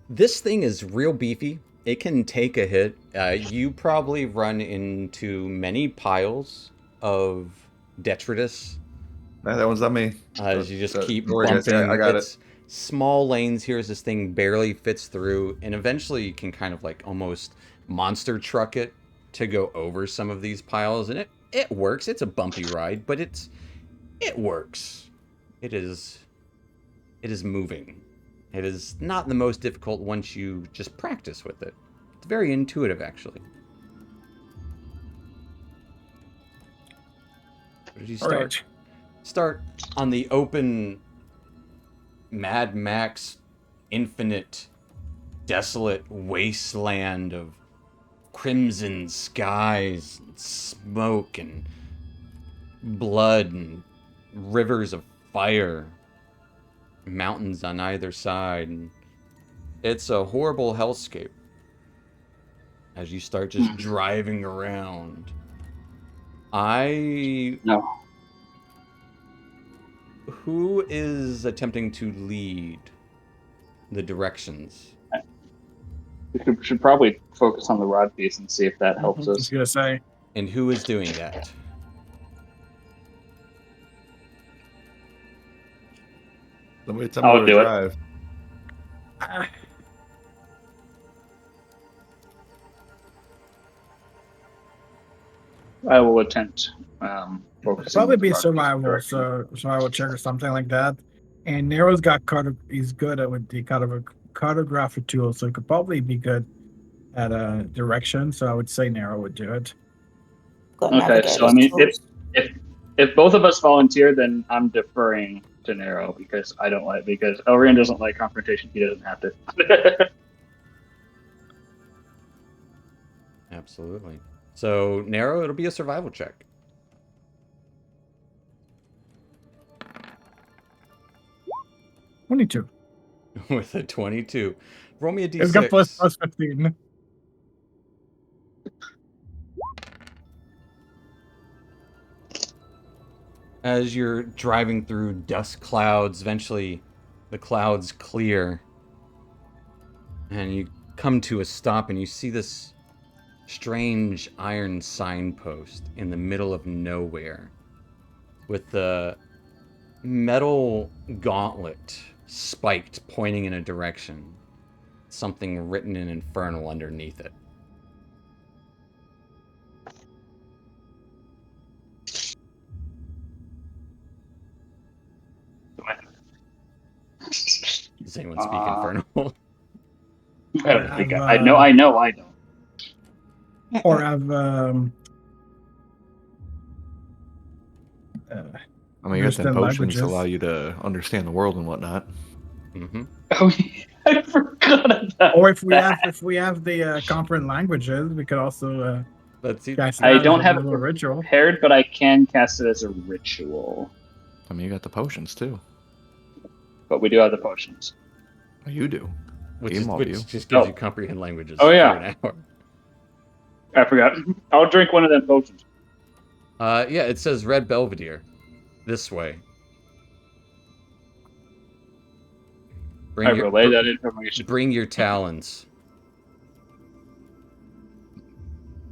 this thing is real beefy, it can take a hit. You probably run into many piles of detritus That one's on me. as you just keep don't worry, guys. bumping. I got It's small lanes here as this thing barely fits through, and eventually you can kind of like almost monster truck it to go over some of these piles, and it works. It's a bumpy ride, but it works. It is moving. It is not the most difficult once you just practice with it. It's very intuitive, actually. Where did you start? Right. Start on the open Mad Max infinite desolate wasteland of crimson skies and smoke and blood and rivers of fire, mountains on either side, and it's a horrible hellscape as you start just driving around. No. Who is attempting to lead the directions? We should probably focus on the rod piece and see if that helps I was us. gonna say. And who is doing that? Somebody tell me I'll where to do it. drive. I will attempt focusing. Probably with be the rod piece survival, direction. so survival check or something like that. And Nero's got he's good at with the cartography tool, so he could probably be good at direction. So I would say Nero would do it. Got Okay, so I navigator's mean, tools. if both of us volunteer, then I'm deferring to Nero because Elrian doesn't like confrontation. He doesn't have to. Absolutely. So, Nero, it'll be a survival check. $22. With a 22. Roll me a It's got plus d6. 15. As you're driving through dust clouds, eventually the clouds clear. And you come to a stop and you see this strange iron signpost in the middle of nowhere with the metal gauntlet spiked pointing in a direction. Something written in Infernal underneath it. Does anyone speak Infernal? I don't think I know. I know. I don't. Or have I mean, you got them understand potions to languages. allow you to understand the world and whatnot. Mm-hmm. Oh, I forgot about Or if we that. have the comprehend languages, we could also Let's see. cast it I out don't as a have it little ritual. prepared, but I can cast it as a ritual. I mean, you got the potions too. But we do have the potions. Oh, you do. Which Game of you. just gives Oh. you comprehend languages Oh, yeah. for an hour. I forgot. I'll drink one of them potions. Yeah, it says Red Belvedere. This way. I relay that information. Bring your talons.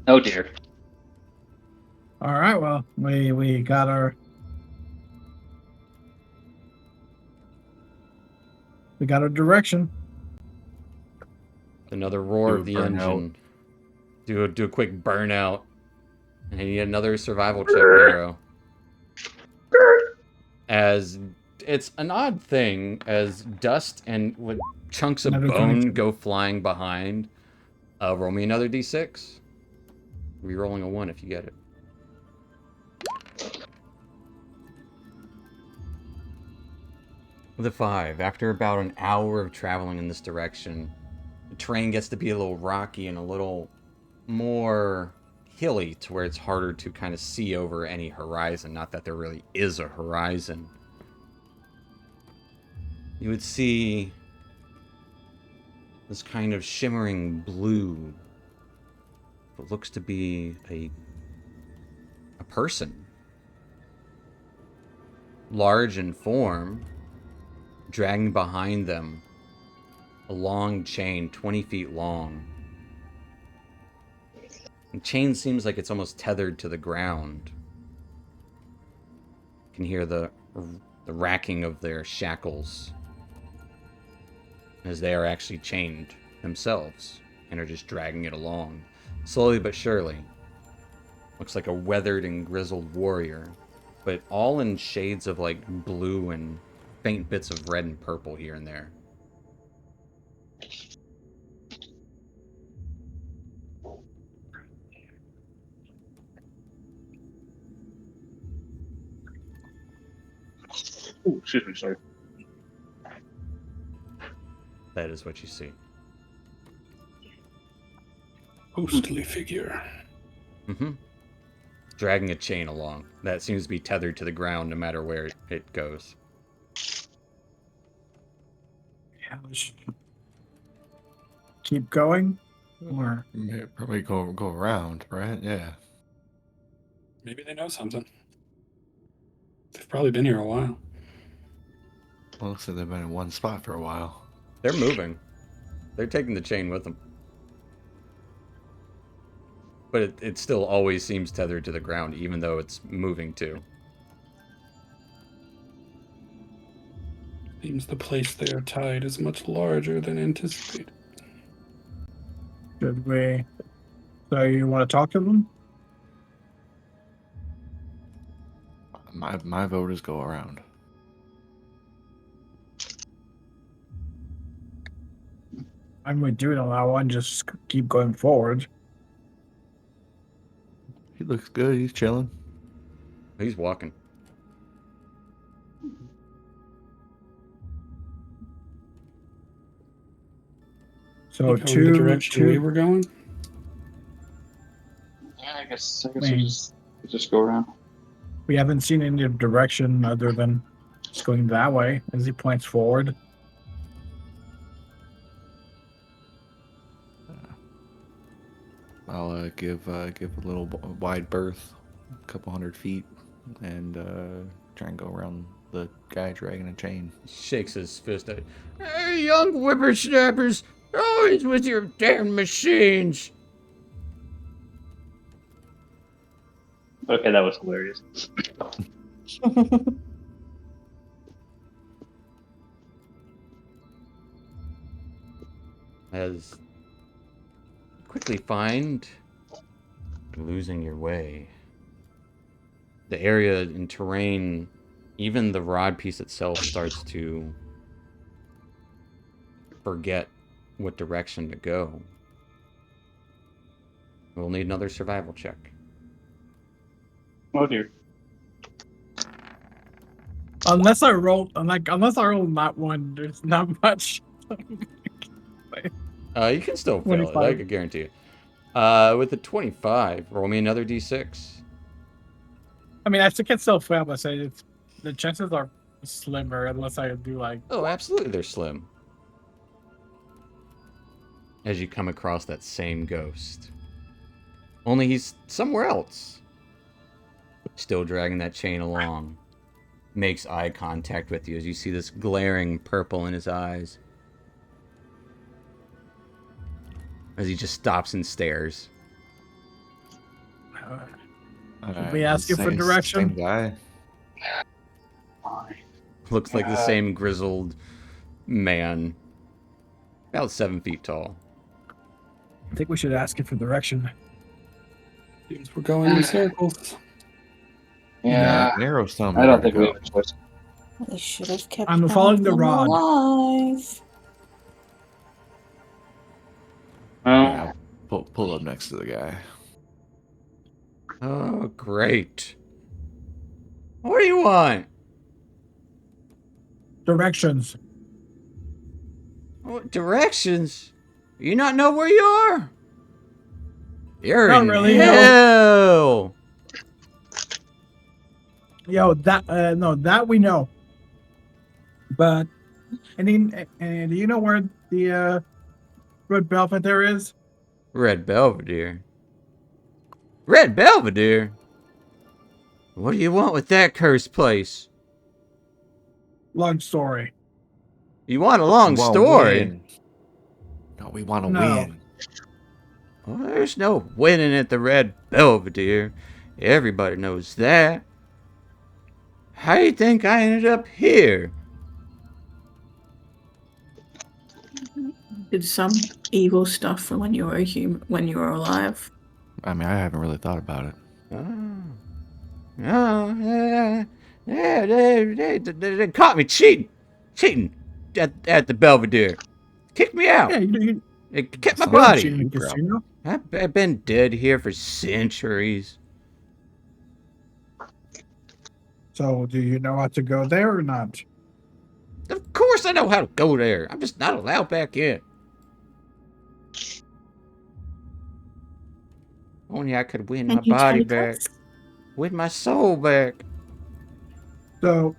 Oh dear. All right. Well, we got our direction. Another roar Do of a the burnout. engine. Do a quick burnout. And you get another survival check, Nero. As it's an odd thing, as dust and with chunks of Another bone 22. go flying behind. Roll me another d6. Rerolling a 1 if you get it. With a 5. After about an hour of traveling in this direction, the terrain gets to be a little rocky and a little more hilly to where it's harder to kind of see over any horizon. Not that there really is a horizon. You would see this kind of shimmering blue. What looks to be a person. Large in form, dragging behind them a long chain, 20 feet long. The chain seems like it's almost tethered to the ground. You can hear the racking of their shackles as they are actually chained themselves and are just dragging it along. Slowly but surely. Looks like a weathered and grizzled warrior, but all in shades of like blue and faint bits of red and purple here and there. Ooh, excuse me, sorry. That is what you see. Ghostly figure. Mm-hmm. Dragging a chain along. That seems to be tethered to the ground no matter where it goes. Yeah, we should keep going. Or Yeah, probably go around, right? Yeah. Maybe they know something. They've probably been here a while. Well, looks like they've been in one spot for a while. They're moving. They're taking the chain with them. But it still always seems tethered to the ground, even though it's moving too. Seems the place they are tied is much larger than anticipated. should we? So you want to talk to them? My vote is go around. I'm going to do it on that one. Just keep going forward. He looks good. He's chilling. He's walking. So Going the direction we two. were going. Yeah, I guess I mean, we just go around. we haven't seen any direction other than just going that way as he points forward. I'll give a little wide berth, a couple 100 feet, and try and go around the guy dragging a chain. Shakes his fist at, hey, young whippersnappers, always with your damn machines. Okay, that was hilarious. As you quickly find you're losing your way. The area and terrain, even the rod piece itself, starts to forget what direction to go. We'll need another survival check. Oh dear. Unless I roll not one, there's not much. You can still fail it, I 25. can guarantee it. With a 25, roll me another d6. I mean, I can still fail, but say the chances are slimmer unless I do like. Oh, absolutely, they're slim. As you come across that same ghost. Only he's somewhere else. Still dragging that chain along. Makes eye contact with you as you see this glaring purple in his eyes. As he just stops and stares. We ask you for direction? Same guy. Looks like the same grizzled man. About 7 feet tall. I think we should ask you for direction. Seems we're going in circles. Yeah, Narrow's telling I me don't where think to we go. have a choice. They should have kept I'm one following of the them rod. alive. Yeah, pull up next to the guy. Oh, great. What do you want? Directions. What directions? You not know where you are? You're Not in really, no. hell. Yo, that we know. But and do you know where the Red Belvedere is? Red Belvedere. Red Belvedere? What do you want with that cursed place? Long story. You want a long We wanna story? win. No, we want to No. win. Well, there's no winning at the Red Belvedere. Everybody knows that. How do you think I ended up here? Did some evil stuff for when you were when you were alive. I mean, I haven't really thought about it. They caught me cheating at the Belvedere. Kicked me out. Yeah, you They kept my Sounds body. in the casino. I've been dead here for centuries. So do you know how to go there or not? Of course I know how to go there. I'm just not allowed back in. Only I could win my Can you body take back. us? Win my soul back. So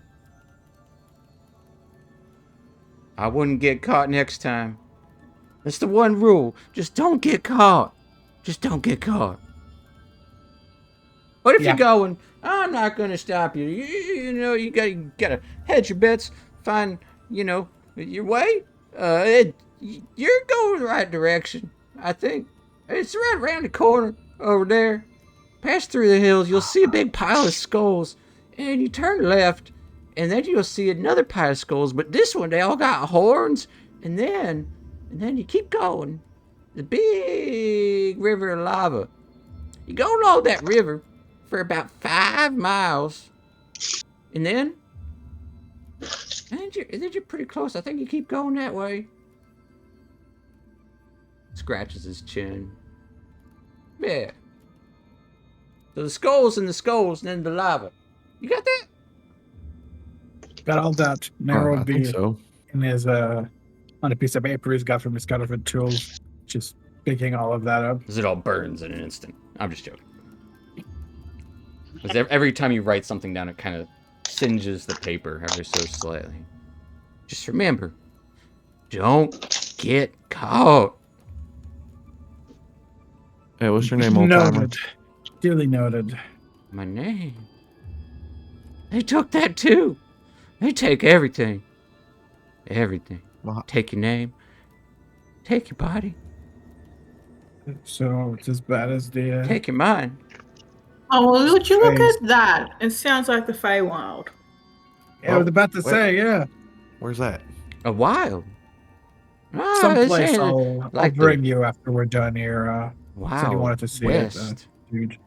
I wouldn't get caught next time. That's the one rule. Just don't get caught. Just don't get caught. But if Yeah. you're going, I'm not going to stop you. You know, you gotta hedge your bets. Find, your way. You're going the right direction, I think. It's right around the corner over there. Pass through the hills. You'll see a big pile of skulls. And you turn left. And then you'll see another pile of skulls. But this one, they all got horns. And then you keep going. The big river of lava. You go along that river for about 5 miles. And then you're pretty close. I think you keep going that way. Scratches his chin. Yeah. So the skulls and then the lava. You got that? got all that narrow I think view so. in his on a piece of paper he's got from his counterfeit tools, just picking all of that up. Because it all burns in an instant. I'm just joking. Because every time you write something down, it kind of singes the paper ever so slightly. Just remember, don't get caught. Hey, what's your name, old timer? Noted. Duly noted. My name. They took that too. They take everything. Everything. Well, Take your name. Take your body. So it's as bad as the. Take your mind. Oh, well, would you look Strange. at that? It sounds like the Feywild. I was about to where- say, yeah. Where's that? A wild. Ah, Someplace this ain't I'll like bring the you after we're done here. Said you Wild wanted to see West. it, dude.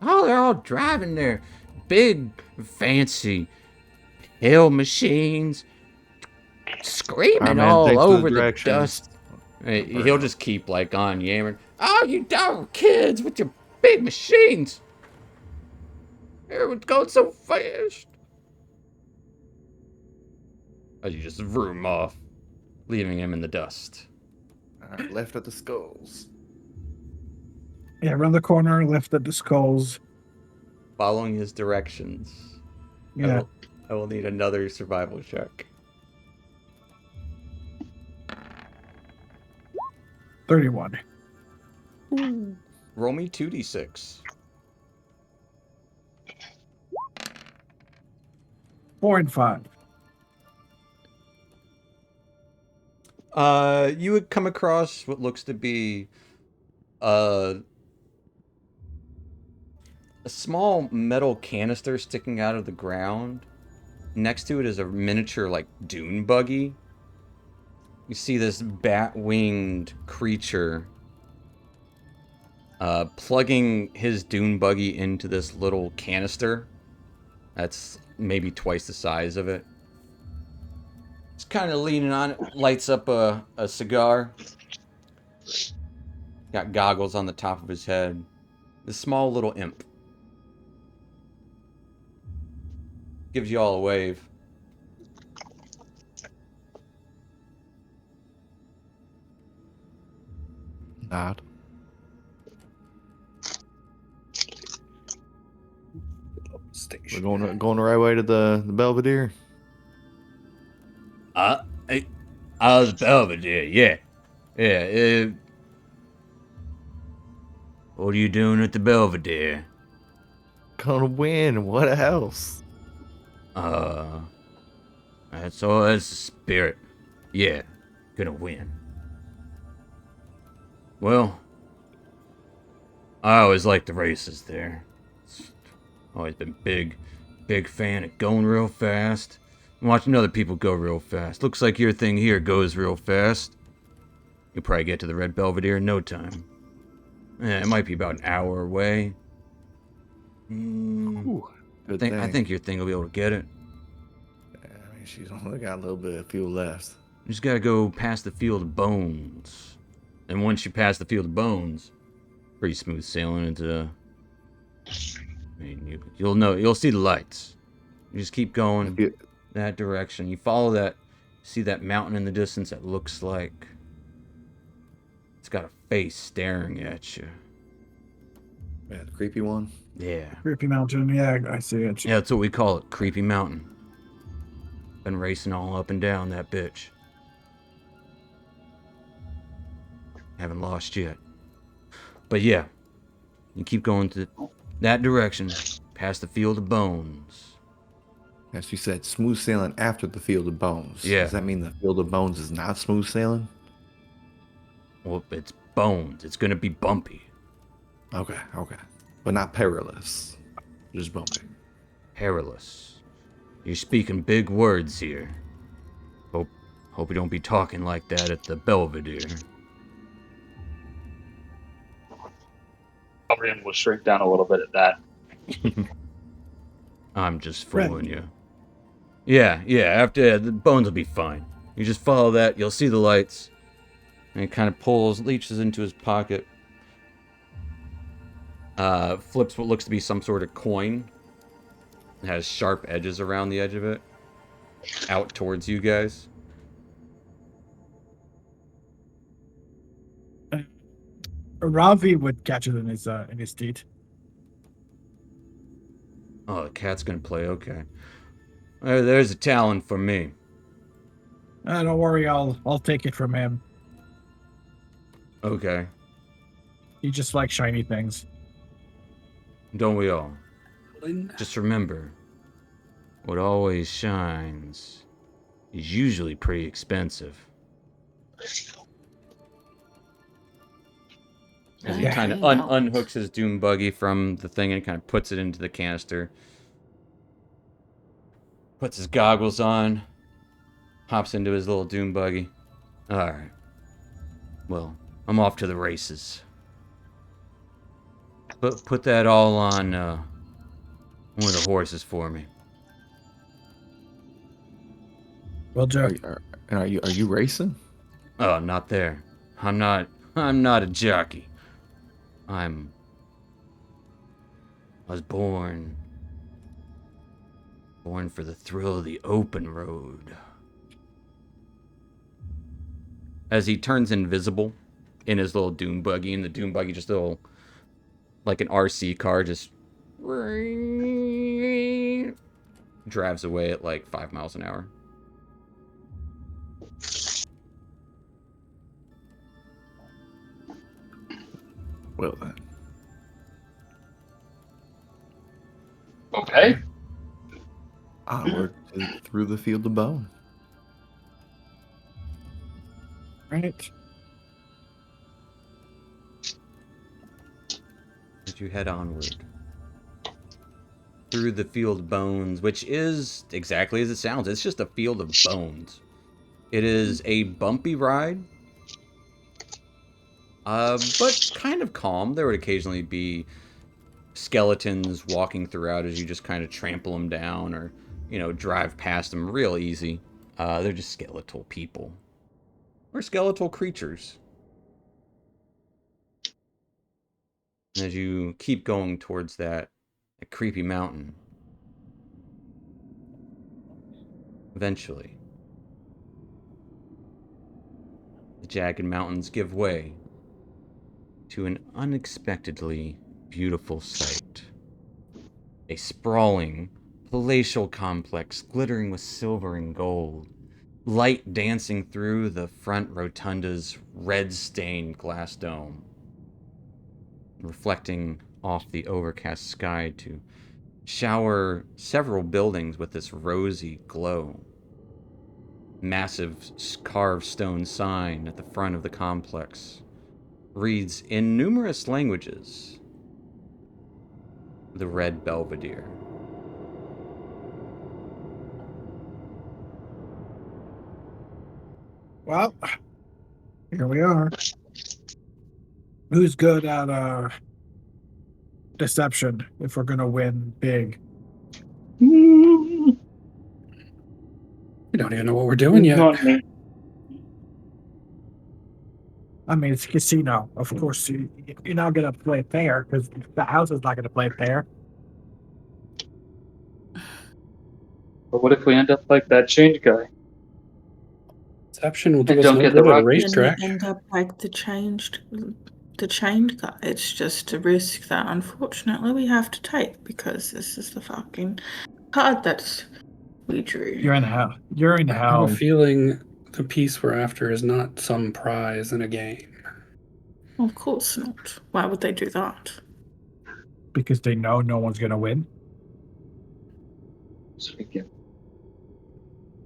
Oh, they're all driving their big, fancy hill machines, screaming Alright, man, all thanks for the over the directions. dust. He'll just keep like on yammering. Oh, you dumb kids with your big machines! Everyone's going so fast. As you just vroom off, leaving him in the dust. Alright, left at the skulls. Yeah, around the corner, lifted the skulls. Following his directions. Yeah. I will need another survival check. 31. Roll me 2d6. 4 and 5. You would come across what looks to be a small metal canister sticking out of the ground. Next to it is a miniature, like, dune buggy. You see this bat-winged creature plugging his dune buggy into this little canister. That's maybe twice the size of it. It's kind of leaning on it, lights up a cigar. Got goggles on the top of his head. This small little imp. Gives you all a wave. Nod. We're going the right way to the Belvedere. I was Belvedere, yeah. Yeah, what are you doing at the Belvedere? Gonna win. What else? That's all, that's the spirit. Yeah, gonna win. Well, I always liked the races there. Always been big fan of going real fast. And watching other people go real fast. Looks like your thing here goes real fast. You'll probably get to the Red Belvedere in no time. Yeah, it might be about an hour away. Ooh, good I thing. think your thing will be able to get it. I mean, she's only got a little bit of fuel left. You just gotta go past the Field of Bones. And once you pass the Field of Bones, pretty smooth sailing into... I mean, you'll see the lights. You just keep going that direction. You follow that, see that mountain in the distance that looks like... It's got a face staring at you. Yeah, the creepy one. Yeah. Creepy Mountain, yeah, I see it. Yeah, that's what we call it, Creepy Mountain. Been racing all up and down that bitch. Haven't lost yet. But yeah, you keep going to that direction, past the Field of Bones. As you said, smooth sailing after the Field of Bones. Yeah. Does that mean the Field of Bones is not smooth sailing? Well, it's bones. It's gonna be bumpy. Okay. But not perilous. Just bumpy. Perilous. You're speaking big words here. Hope you don't be talking like that at the Belvedere. Albrian will shrink down a little bit at that. I'm just fooling you. Yeah, after the bones will be fine. You just follow that, you'll see the lights. And he kind of leaches into his pocket. Flips what looks to be some sort of coin. It has sharp edges around the edge of it. Out towards you guys. Ravi would catch it in his teeth. Oh, the cat's gonna play. Okay. There's a talon for me. Don't worry, I'll take it from him. Okay. He just likes shiny things. Don't we all? Just remember, what always shines is usually pretty expensive. As he kind of unhooks his doom buggy from the thing and kind of puts it into the canister. Puts his goggles on. Hops into his little doom buggy. Alright. Well, I'm off to the races. But put that all on one of the horses for me. Well, Joe. Are you racing? Oh, not there. I'm not a jockey. I was born for the thrill of the open road. As he turns invisible in his little doom buggy, and the doom buggy just little, like an RC car, just drives away at like 5 miles an hour. Well then. Okay. Onward through the field of bone. Right. As you head onward through the field of bones, which is exactly as it sounds. It's just a field of bones. It is a bumpy ride, but kind of calm. There would occasionally be skeletons walking throughout as you just kind of trample them down or, drive past them real easy. They're just skeletal people. Or skeletal creatures. And as you keep going towards that creepy mountain, eventually, the jagged mountains give way to an unexpectedly beautiful sight. A sprawling, palatial complex glittering with silver and gold, light dancing through the front rotunda's red-stained glass dome, reflecting off the overcast sky to shower several buildings with this rosy glow. Massive carved stone sign at the front of the complex reads in numerous languages, "The Red Belvedere." Well, here we are. Who's good at deception if we're gonna win big? We don't even know what we're doing yet. Not me. I mean, it's a casino. Of course, you're not gonna play fair because the house is not gonna play fair. But what if we end up like that change guy? Deception will do And us don't no get the good at a rock Then you racetrack. end up like the chained guy. It's just a risk that unfortunately we have to take because this is the fucking card that we drew. You're in hell. You're in I have hell a feeling the piece we're after is not some prize in a game. Of course not. Why would they do that? because they know no one's gonna win. So we get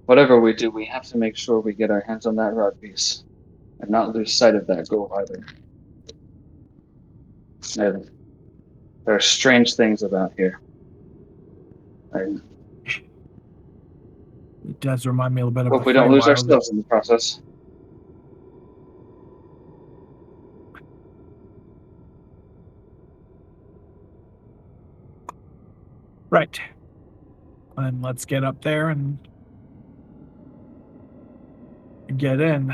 whatever we do, we have to make sure we get our hands on that rod piece and not lose sight of that goal either. And there are strange things about here. It does remind me a little bit of Hope the we don't lose Feywild. ourselves in the process. Right. And let's get up there and get in.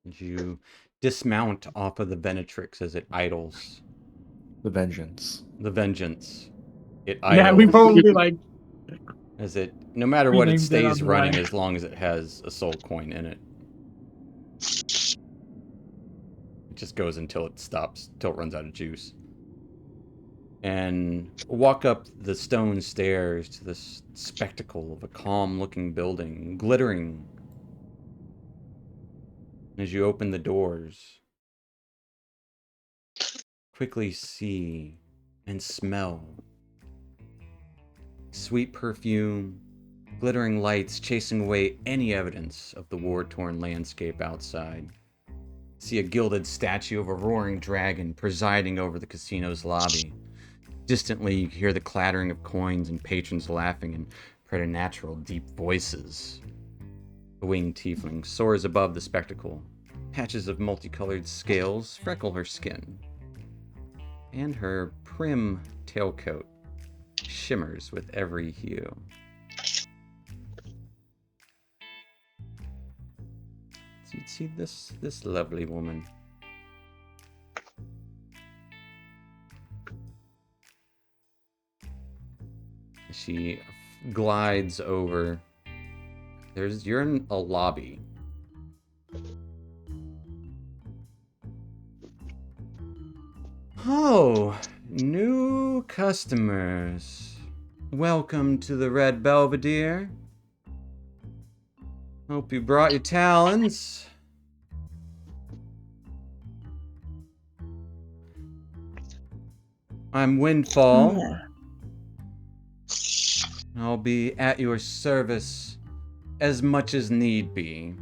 You dismount off of the Venatrix as it idles. The vengeance. The Vengeance. It idles. Yeah, we probably like As it, no matter We what, it named it on stays the running way. as long as it has a soul coin in it. It just goes until it stops, until it runs out of juice. And walk up the stone stairs to this spectacle of a calm-looking building, glittering. As you open the doors, quickly see and smell sweet perfume, glittering lights chasing away any evidence of the war-torn landscape outside. See a gilded statue of a roaring dragon presiding over the casino's lobby. Distantly, you hear the clattering of coins and patrons laughing in preternatural, deep voices. A winged tiefling soars above the spectacle. Patches of multicolored scales freckle her skin, and her prim tailcoat shimmers with every hue. So you'd see this lovely woman. She glides over. You're in a lobby. Oh, new customers. Welcome to the Red Belvedere. Hope you brought your talons. I'm Windfall. Yeah. I'll be at your service as much as need be.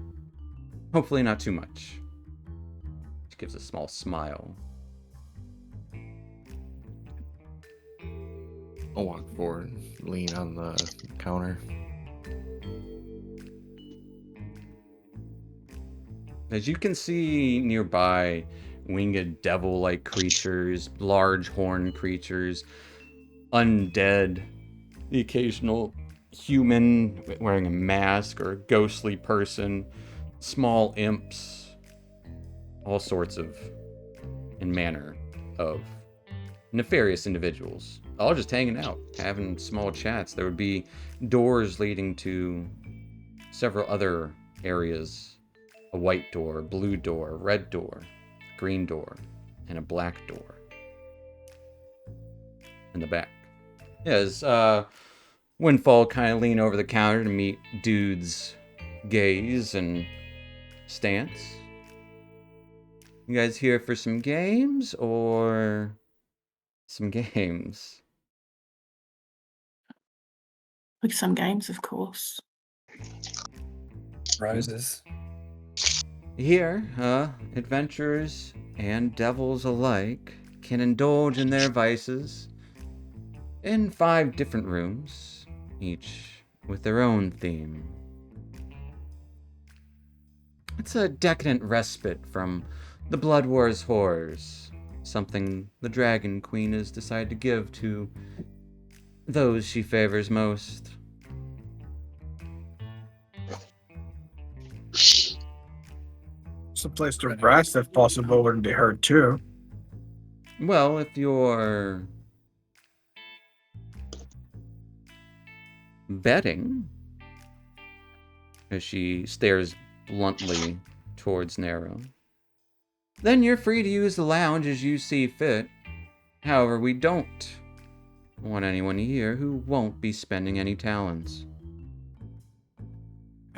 Hopefully not too much. She gives a small smile. I'll walk forward, lean on the counter. As you can see nearby, winged devil-like creatures, large horned creatures, undead, the occasional human wearing a mask or a ghostly person, small imps, all sorts of and manner of nefarious individuals, all just hanging out, having small chats. There would be doors leading to several other areas. A white door, blue door, red door, green door, and a black door in the back. As Windfall kind of lean over the counter to meet Dude's gaze and stance. You guys here for some games or some games? Like some games, of course. Roses. Here, adventurers and devils alike can indulge in their vices in 5 different rooms, each with their own theme. It's a decadent respite from the Blood Wars horrors, something the Dragon Queen has decided to give to those she favors most. It's a place to rest if possible, wouldn't be hurt too. Well, if you're betting, as she stares bluntly towards Narrow, then you're free to use the lounge as you see fit. However, we don't want anyone here who won't be spending any talents.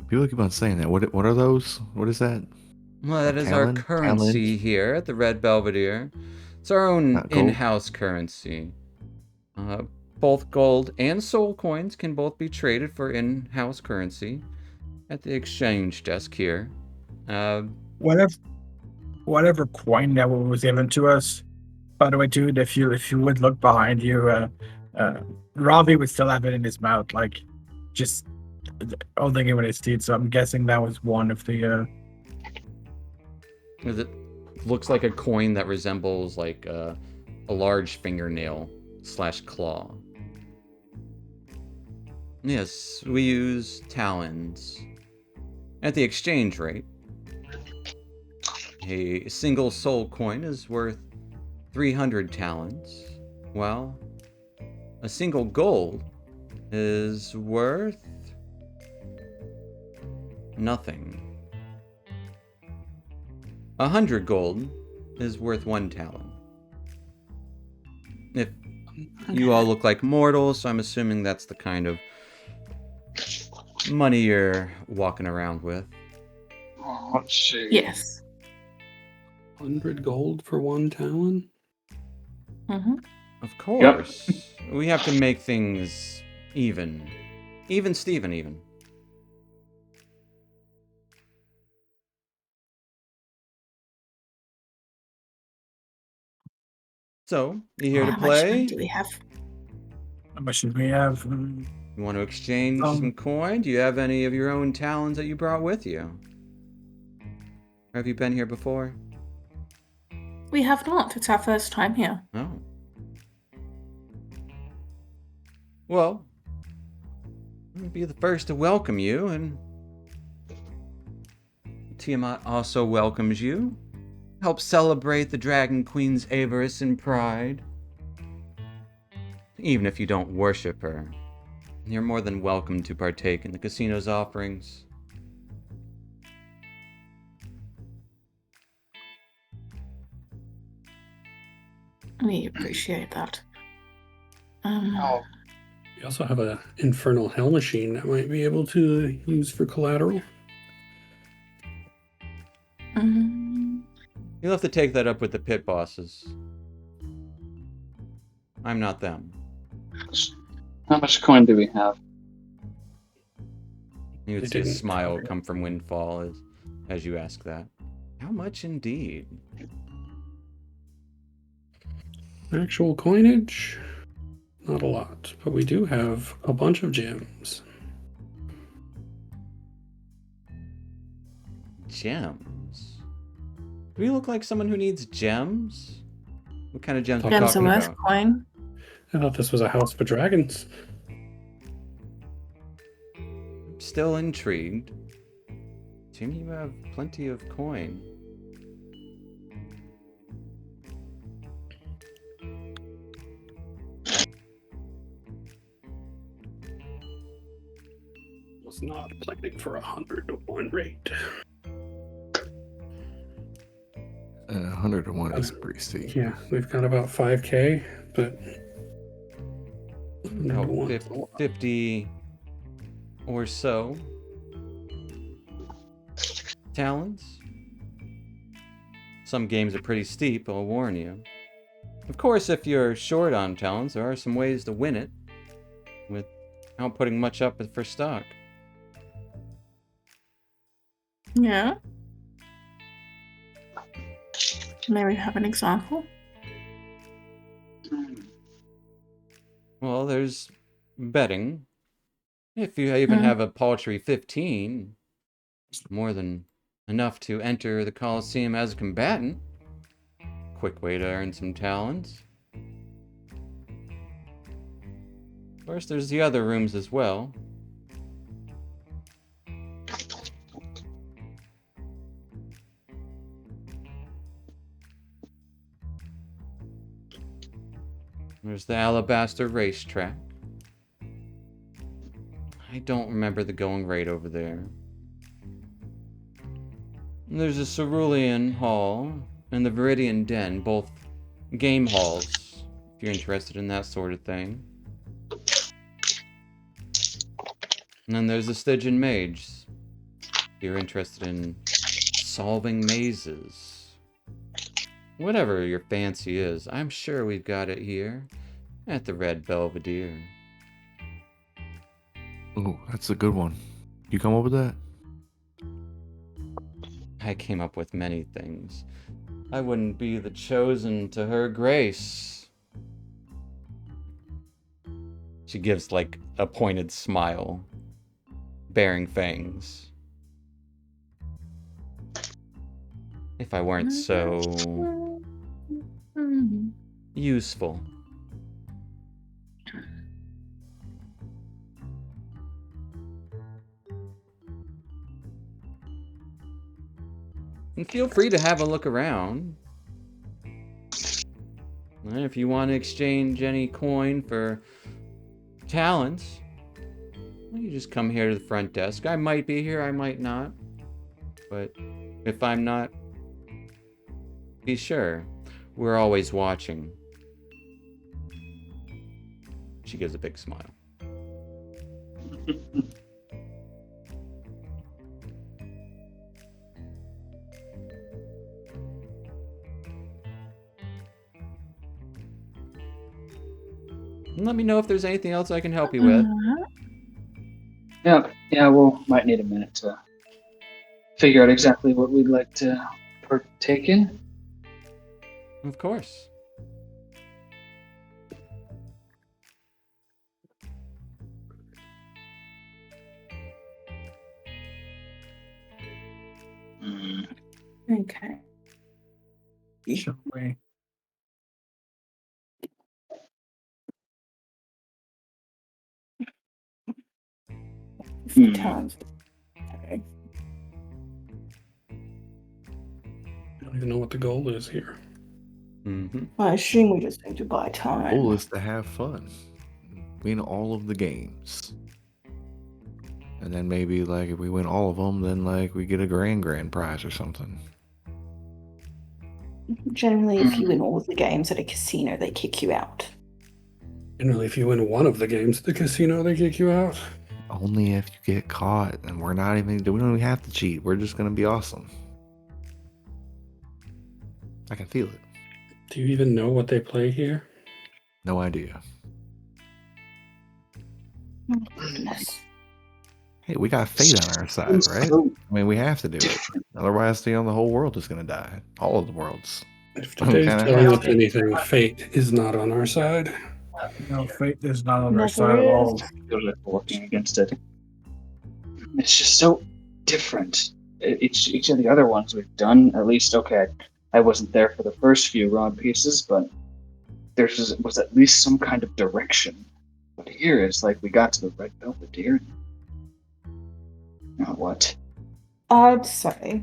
People keep on saying that. What are those? What is that? Well, that is our talent? currency here at the Red Belvedere. It's our own Not gold? in-house currency. Both gold and soul coins can both be traded for in-house currency at the exchange desk here. Whatever coin that was given to us. By the way, dude, if you would look behind you, Robbie would still have it in his mouth, like just holding it with his teeth. So I'm guessing that was one of the. It looks like a coin that resembles like a large fingernail / claw. Yes, we use talons. At the exchange rate, a single soul coin is worth 300 talons, while a single gold is worth nothing. 100 gold is worth 1 talent. If you all look like mortals, so I'm assuming that's the kind of money you're walking around with. Oh, let's see. Yes. 100 gold for 1 talon? Mm-hmm. Of course. We have to make things even. Even Steven, even. So, you here to How much money play? do we have? How much do we have? You want to exchange some coin? Do you have any of your own talons that you brought with you? Or have you been here before? We have not. It's our first time here. Oh. Well, I'll be the first to welcome you, and Tiamat also welcomes you. Help celebrate the Dragon Queen's avarice and pride. Even if you don't worship her, you're more than welcome to partake in the casino's offerings. We appreciate that. Oh, We also have an infernal hell machine that might be able to use for collateral. You'll have to take that up with the pit bosses. I'm not them. how much coin do we have? You would They see a didn't smile cover it. come from Windfall as you ask that. How much indeed? Actual coinage? Not a lot, but we do have a bunch of gems. Gems? Do we look like someone who needs gems? What kind of gems are we Gems are talking worth about? coin. I thought this was a house for dragons. Still intrigued. Jimmy, you have plenty of coin. Was not planning for 100 to 1 rate. 100 to 1 is pretty steep. Yeah, we've got about 5k, but 100 to About 1 is a lot. 50 or so talents. Some games are pretty steep, I'll warn you. Of course, if you're short on talents, there are some ways to win it without putting much up for stock. Yeah. May we have an example? Well, there's betting. If you even have a paltry 15, more than enough to enter the Coliseum as a combatant. Quick way to earn some talents. Of course, there's the other rooms as well. There's the Alabaster Racetrack. I don't remember the going rate over there. And there's a Cerulean Hall and the Viridian Den, both game halls, if you're interested in that sort of thing. And then there's the Stygian Mage, if you're interested in solving mazes. Whatever your fancy is, I'm sure we've got it here at the Red Belvedere. Ooh, that's a good one. You come up with that? I came up with many things. I wouldn't be the chosen to her grace. She gives like a pointed smile, bearing fangs. If I weren't so useful. And feel free to have a look around. And if you want to exchange any coin for talents, You just come here to the front desk. I might be here, I might not. But if I'm not, be sure, we're always watching. She gives a big smile. And let me know if there's anything else I can help you with. Yeah, we'll might need a minute to figure out exactly what we'd like to partake in. Of course. Okay. Shall we? The times. Okay. I don't even know what the goal is here. Mm-hmm. I assume we just need to buy time. Goal is to have fun, win all of the games, and then maybe like if we win all of them, then like we get a grand prize or something. Generally, if you win all of the games at a casino, they kick you out. Generally, if you win one of the games at the casino, they kick you out. Only if you get caught, and we don't even have to cheat. We're just gonna be awesome. I can feel it. Do you even know what they play here? No idea. Oh, goodness. Hey, we got fate on our side, right? I mean, we have to do it. Otherwise, the whole world is gonna die. All of the worlds. If today's kinda telling have us to. anything, fate is not on our side. No, fate is not on our Never side at all. is. Working against it. It's just so different. Each of the other ones we've done, at least, okay, I wasn't there for the first few Ron pieces, but there was at least some kind of direction. But here it's like we got to the Red Belvedere. Now what? I'd say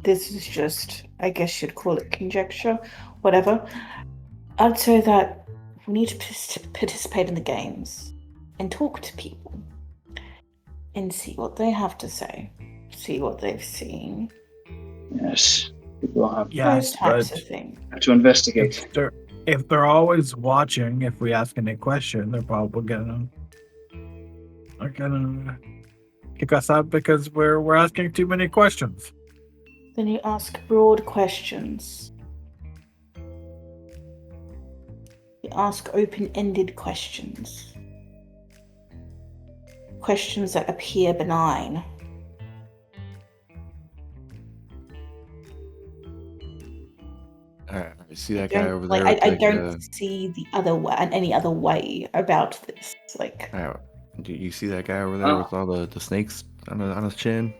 this is just, I guess you'd call it conjecture, whatever. I'd say that we need to participate in the games and talk to people and see what they have to say, see what they've seen, Yes, we'll have those Yes, types but of things. to investigate. if they're always watching, if we ask any question, they're probably gonna kick us out because we're asking too many questions. Then you ask broad questions. You ask open-ended questions. Questions that appear benign. Alright, you see that guy over Like, there? I don't see the other way, any other way about this. Like, Alright, do you see that guy over there with all the snakes on his chin?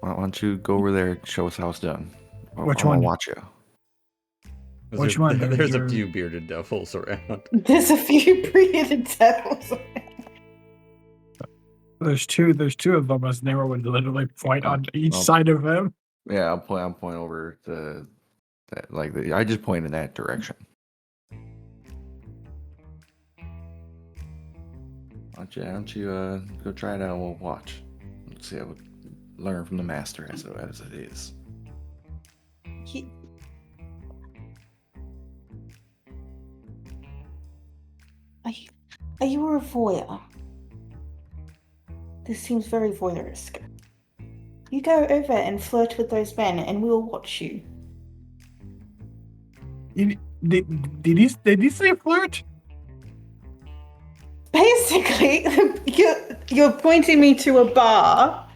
Why don't you go over there and show us how it's done? Which I wanna one? watch you. Which one? There's a few bearded devils around. there's a few bearded devils. There's two of them, as Nero would literally point on each I'll- side of him. Yeah, I'm pointing over to that. I just point in that direction. Why don't you go try it out and we'll watch. Let's see, I would learn from the master as it is. Are you a voyeur? This seems very voyeuristic. You go over and flirt with those men, and we'll watch you. Did he say flirt? Basically, you're pointing me to a bar.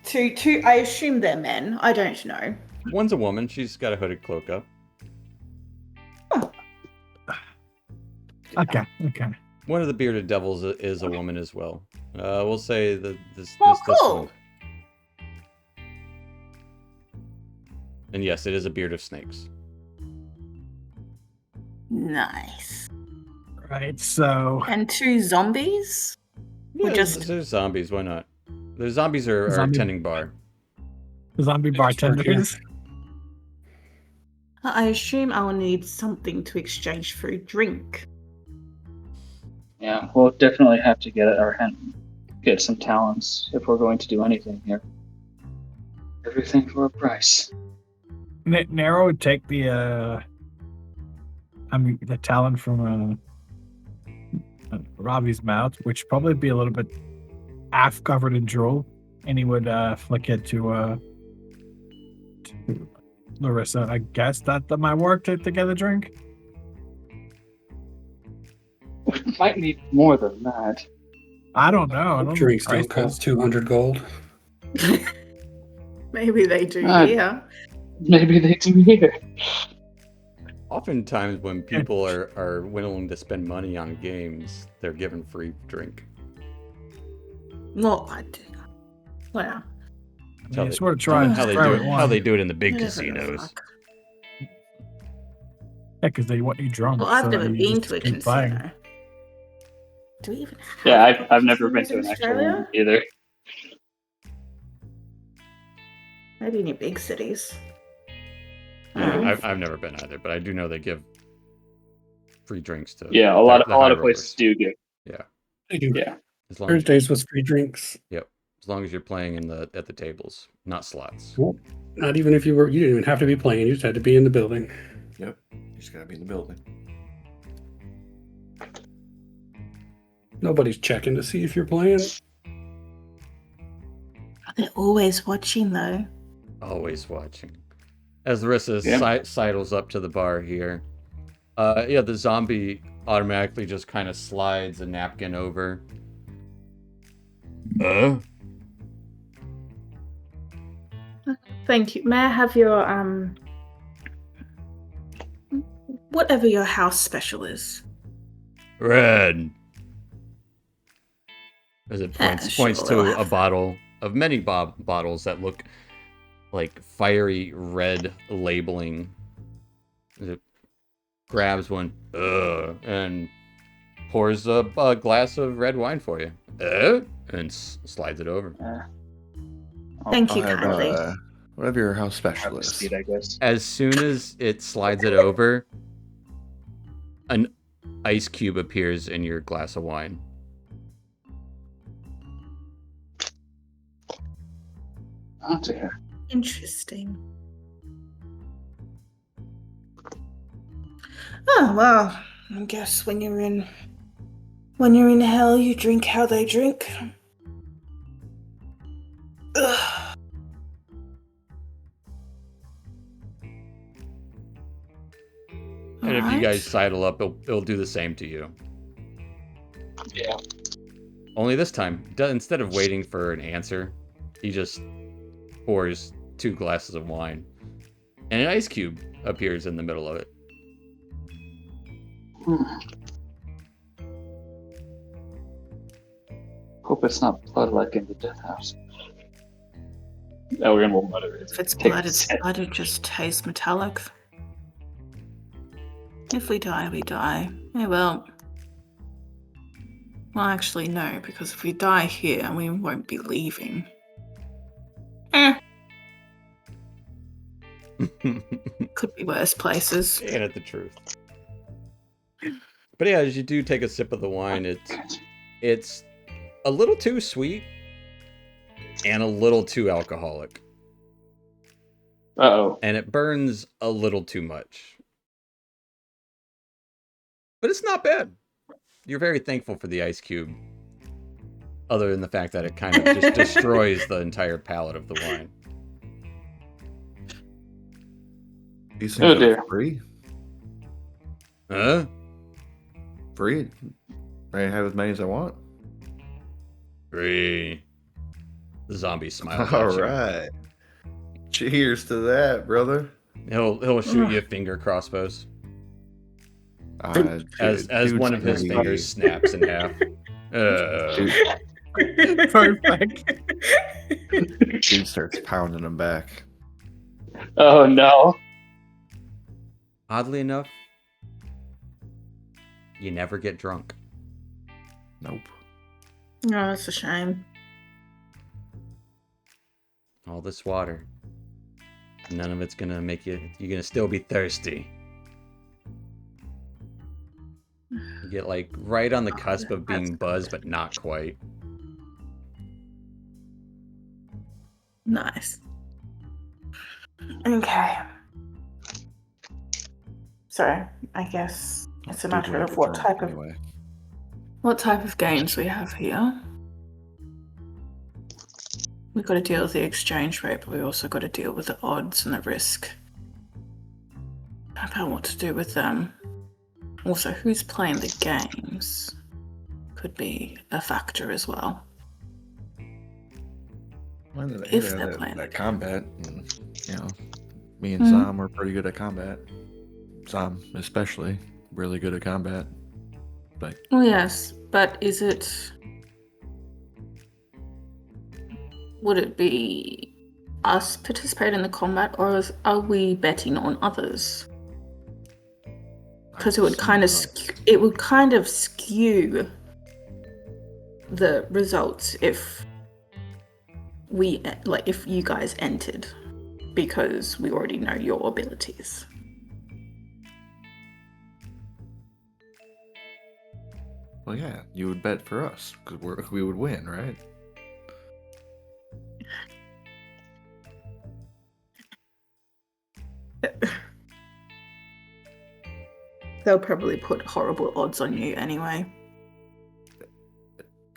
To I assume they're men. I don't know. One's a woman. She's got a hooded cloak up. Okay. One of the bearded devils is a woman as well. We'll say that this cool. one. And yes, it is a beard of snakes. Nice. Right. So. And 2 zombies. Yeah, just there's zombies. Why not? The zombies are Zombie- tending bar. Zombie bartenders. I assume I'll need something to exchange for a drink. Yeah, we'll definitely have to get our hand get some talents if we're going to do anything here. Everything for a price. Nero would take the talent from Robbie's mouth, which probably be a little bit half covered in drool, and he would flick it to Larissa. I guess that might work to get a drink. We might need more than that. I don't know. I don't Drinks know. don't cost 200 gold. Maybe they do Uh, here. Maybe they do here. Oftentimes when people are willing to spend money on games, they're given free drink. Well, I do. Well, I mean, it's worth trying. How they try do with it. one. How they do it in the big whatever the casinos. fuck. Yeah, because they want you drunk. Well, I've so never that you been just to a keep casino. buying. Do we even have Yeah, I've never been casinos to in an actual one Australia? either. Maybe in your big cities. Yeah, I've never been either, but I do know they give free drinks to Yeah, a the lot high of places rollers. do give. Yeah, They do. Yeah. as long as, Thursdays was free drinks. yep, as long as you're playing at the tables, not slots. Well, not even if you didn't even have to be playing. You just had to be in the building. Yep. You just gotta be in the building. Nobody's checking to see if you're playing. They're always watching, though. Always watching. As Larissa Yeah. sidles up to the bar here, the zombie automatically just kind of slides a napkin over. Thank you. May I have your whatever your house special is? Red. As it points Sure, to I'll a have bottle of many bottles that look like fiery red labeling. As it grabs one, and pours a glass of red wine for you, and slides it over. Thank you I'll have, kindly. whatever your house Have special the is. speed, I guess. As soon as it slides it over, an ice cube appears in your glass of wine. Oh dear. Interesting. Oh well, I guess when you're in hell, you drink how they drink. Ugh. And if you Alright. guys sidle up, it'll do the same to you. Yeah. Only this time, instead of waiting for an answer, he just pours 2 glasses of wine, and an ice cube appears in the middle of it. Hope it's not blood like in the death house. Oh, we're gonna roll butter. If it's Take blood, a it's sip. blood. It just tastes metallic. If we die, we die. Oh well. Well, actually, no, because if we die here, we won't be leaving. Could be worse places. Ain't it the truth? But yeah, as you do take a sip of the wine, it's a little too sweet and a little too alcoholic, Uh-oh. and it burns a little too much. But it's not bad. You're very thankful for the ice cube, other than the fact that it kind of just destroys the entire palate of the wine. These Oh, things dear. are free. Huh? Free. I can have as many as I want. Free. The zombie smiles All at you. right. Cheers to that, brother. He'll shoot you finger crossbows as dude's one of his gonna be- fingers snaps in half. Dude, Perfect. dude starts pounding them back. Oh no. Oddly enough, you never get drunk. Nope. Oh, that's a shame. All this water, none of it's gonna make you. You're gonna still be thirsty. You get like right on the cusp of being buzzed, but not quite. Nice. Okay. So I guess it's a Dude, matter we have of a what turn type of anyway. games we have here. We've got to deal with the exchange rate, but we also got to deal with the odds and the risk about what to do with them. Also, who's playing the games could be a factor as well. Well, If they're playing that the combat, and, you know, me and Hmm. Sam are pretty good at combat. Sam, especially, really good at combat. But Oh yes, but would it be us participating in the combat, or are we betting on others? Because it would kind of skew the results if if you guys entered, because we already know your abilities. well, yeah, you would bet for us because we would win, right? They'll probably put horrible odds on you anyway.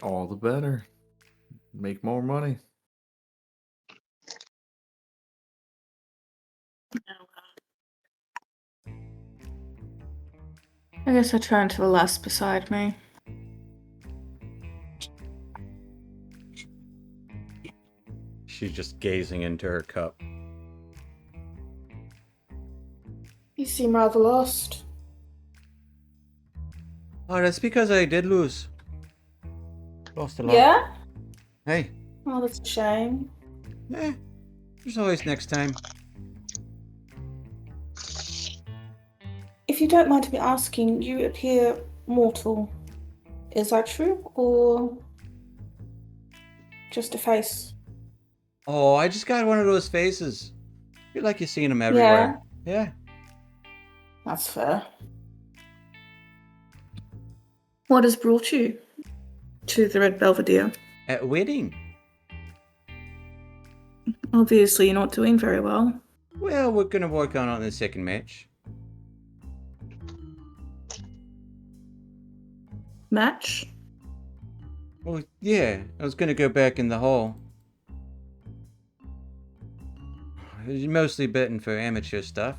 All the better. Make more money. I guess I turn to the lass beside me. She's just gazing into her cup. You seem rather lost. Oh, that's because I did lose. Lost a lot. Yeah? Hey, Oh, that's a shame. there's always next time. If you don't mind me asking, you appear mortal. Is that true, or just a face? Oh, I just got one of those faces. You're like you're seeing them everywhere. Yeah. That's fair. What has brought you to the Red Belvedere? At wedding. Obviously, you're not doing very well. Well, we're gonna work on it in the second match. Match? Well, yeah, I was gonna go back in the hall. I was mostly betting for amateur stuff.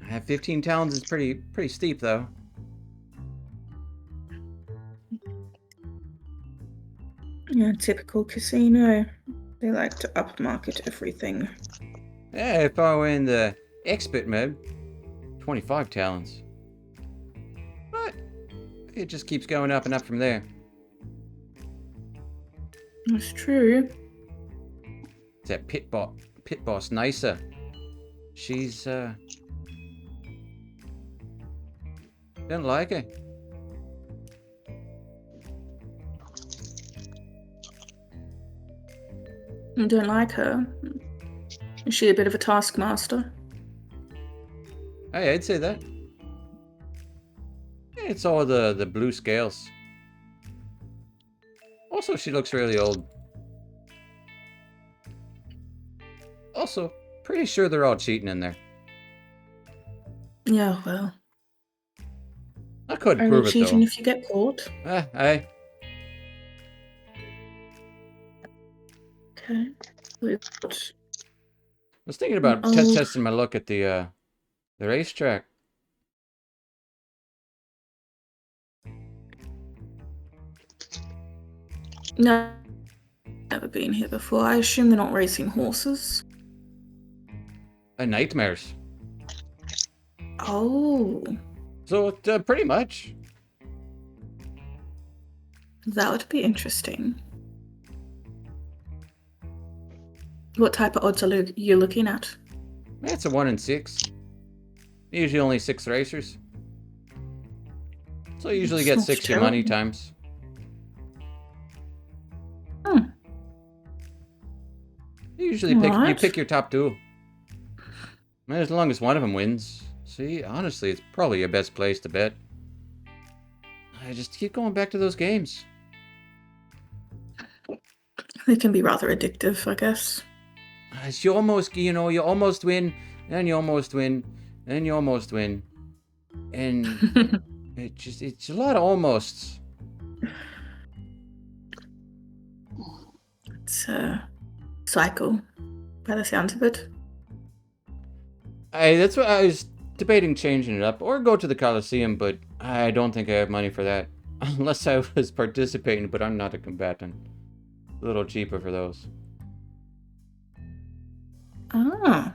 I have 15 talents is pretty steep though. Yeah, typical casino. They like to upmarket everything. Yeah, if I were in the expert mode, 25 talents. But it just keeps going up and up from there. That's true. It's that pit boss Nisa. She's don't like her. You don't like her? Is she a bit of a taskmaster? Hey, I'd say that. It's all the blue scales. Also, she looks really old. Also, pretty sure they're all cheating in there. Yeah, well. I couldn't Only prove it cheating though. if you get caught. Aye. Okay. I was thinking about testing my luck at the racetrack. No, never been here before. I assume they're not racing horses. Nightmares. Oh, So, pretty much. that would be interesting. What type of odds are you looking at? It's a 1 in 6. Usually only 6 racers. So I usually get It's not 60 money terrible. times. You usually you Alright. pick your top 2. As long as one of them wins. See, honestly, it's probably your best place to bet. I just keep going back to those games. They can be rather addictive, I guess. You almost, you almost win, and you almost win, and you almost win. And it's a lot of almosts. It's a cycle, by the sounds of it. That's what I was debating changing it up, or go to the Coliseum, but I don't think I have money for that. Unless I was participating, but I'm not a combatant. A little cheaper for those. Ah.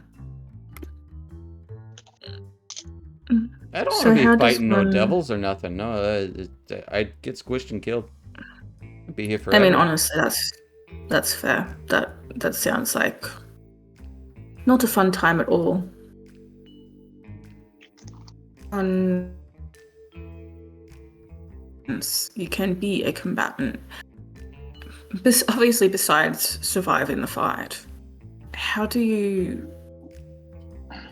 I don't So want to how be does fighting no one- devils or nothing. No, I'd get squished and killed. I'd be here I forever. mean, honestly, that's fair. That sounds like not a fun time at all. You can be a combatant. Obviously, besides surviving the fight, how do you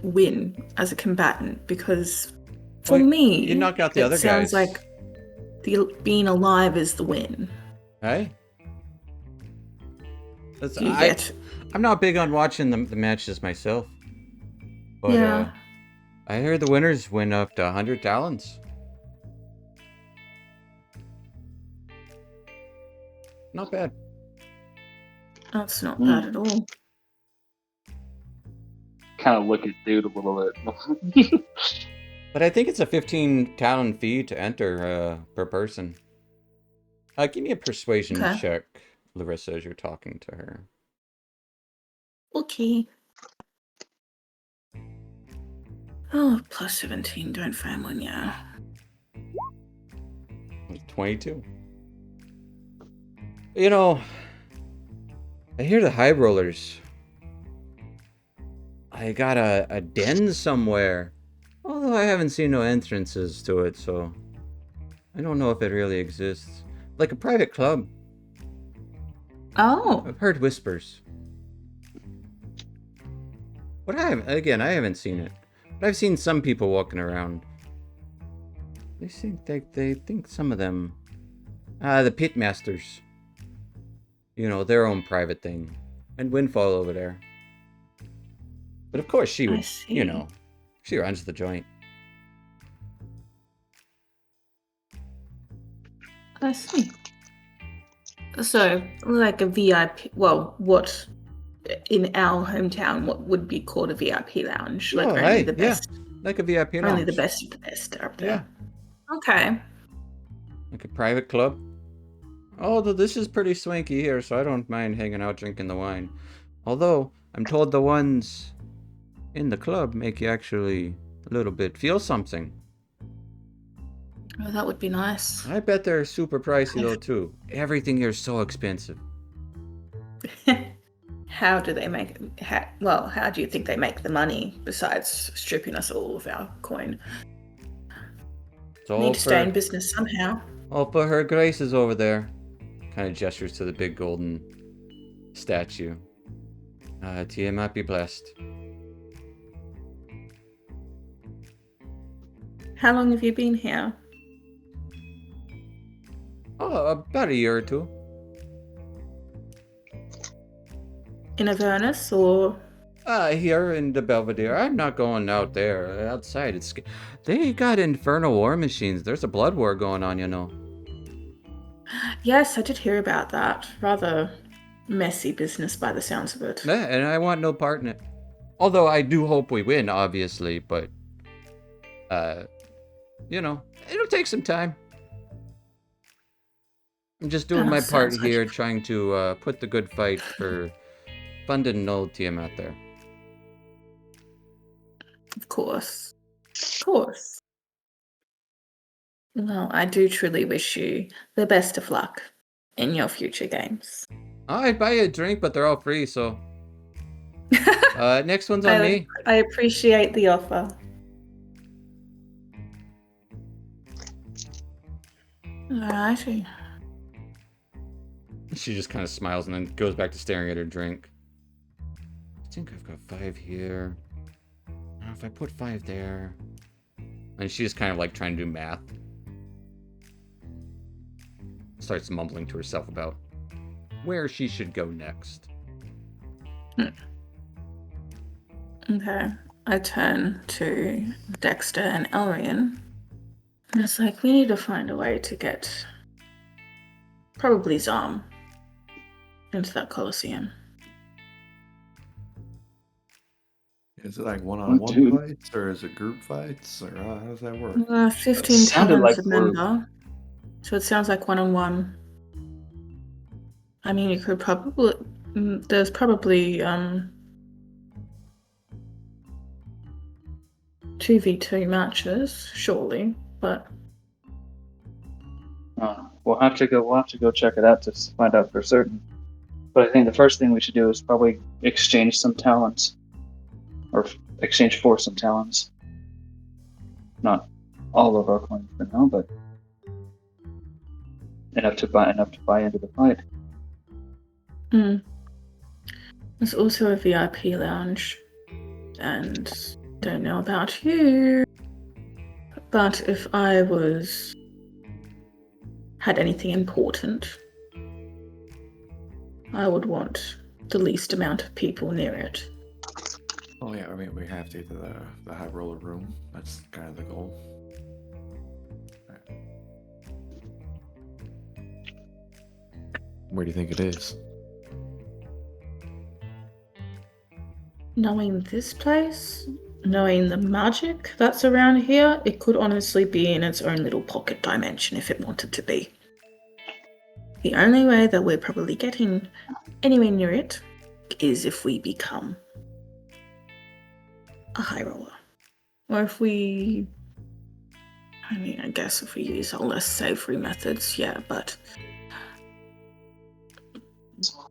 win as a combatant? Because for Well, me, you knock out the it other sounds guys. like being alive is the win. Hey? Do you get? I'm not big on watching the matches myself. But Yeah. I hear the winners win up to 100 talents. Not bad. That's not bad at all. Kind of look at dude a little bit. But I think it's a 15 talent fee to enter per person. Give me a persuasion Okay. check, Larissa, as you're talking to her. Okay. Oh, plus 17. Don't find one, yeah. 22. You know, I hear the high rollers. I got a den somewhere. Although I haven't seen no entrances to it, so I don't know if it really exists. Like a private club. Oh. I've heard whispers. But I haven't seen it. But I've seen some people walking around. They think some of them, the pitmasters. You know, their own private thing, and Windfall over there. But of course she I would, see. she runs the joint. I see. So, like a VIP, well, what in our hometown, what would be called a VIP lounge? Like only the best, like a VIP lounge. only the best of the best are up there. Yeah. Okay. Like a private club. Although this is pretty swanky here, so I don't mind hanging out drinking the wine. Although, I'm told the ones in the club make you actually a little bit feel something. Oh, that would be nice. I bet they're super pricey though too. Everything here is so expensive. How do they make? How do you think they make the money besides stripping us all of our coin? It's all Need to stay in for, business somehow. all for her graces over there. Kind of gestures to the big golden statue. Tiamat be blessed. How long have you been here? Oh, about a year or two. In Avernus or? Here in the Belvedere. I'm not going out there. Outside, they got infernal war machines. There's a blood war going on, you know. Yes, I did hear about that. Rather messy business by the sounds of it. Yeah, and I want no part in it. Although I do hope we win, obviously, but it'll take some time. I'm just doing my part sounds like- here, trying to put the good fight for funding old Tiamat there. Of course. Of course. Well, I do truly wish you the best of luck in your future games. I'd buy you a drink, but they're all free, so. Next one's on me. I appreciate the offer. Alrighty. She just kind of smiles and then goes back to staring at her drink. I think I've got 5 here. Now if I put 5 there. And she's kind of like trying to do math. starts mumbling to herself about where she should go next. Okay. I turn to Dexter and Elrian. And it's like, we need to find a way to get probably Zom into that Coliseum. Is it like Oh, one-on-one dude. fights, or is it group fights, or how does that work? 15 sounded talents like a we're- member. So it sounds like one-on-one. I mean, you could probably... There's probably 2v2 matches, surely, but... We'll have to go check it out to find out for certain. But I think the first thing we should do is probably exchange some talents, or exchange for some talents. Not all of our coins for now, but enough to buy into the fight. There's also a VIP lounge, and don't know about you, but if I had anything important, I would want the least amount of people near it. Oh yeah, I mean we have to get to the high roller room. That's kind of the goal. Right. Where do you think it is? Knowing this place, knowing the magic that's around here, it could honestly be in its own little pocket dimension if it wanted to be. The only way that we're probably getting anywhere near it is if we become a high roller. Or if we... I mean, I guess if we use our less savory methods, yeah, but...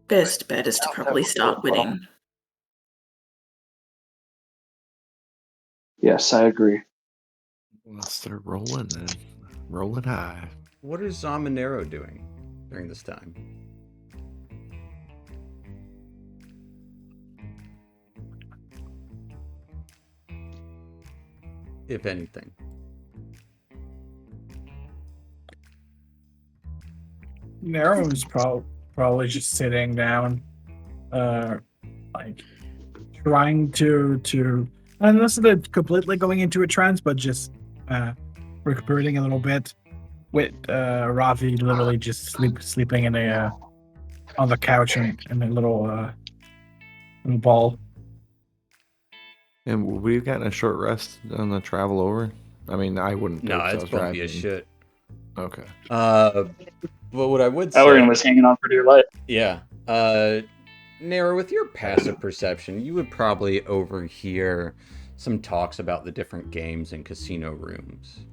Best bet is to probably start winning. Yes, I agree. Let's start rolling then. Rolling high. What is Zom and Nero doing during this time? If anything. Nero's probably just sitting down, like trying to unless they're completely going into a trance, but just recuperating a little bit. With Ravi literally just sleeping in a on the couch in a little ball. And we've gotten a short rest on the travel over. I mean, I wouldn't. No, 'cause I it's was bumpy as driving. shit. Okay. But what I would say... Elrian was hanging on for dear life. Yeah. Nero, with your passive perception, you would probably overhear some talks about the different games in casino rooms.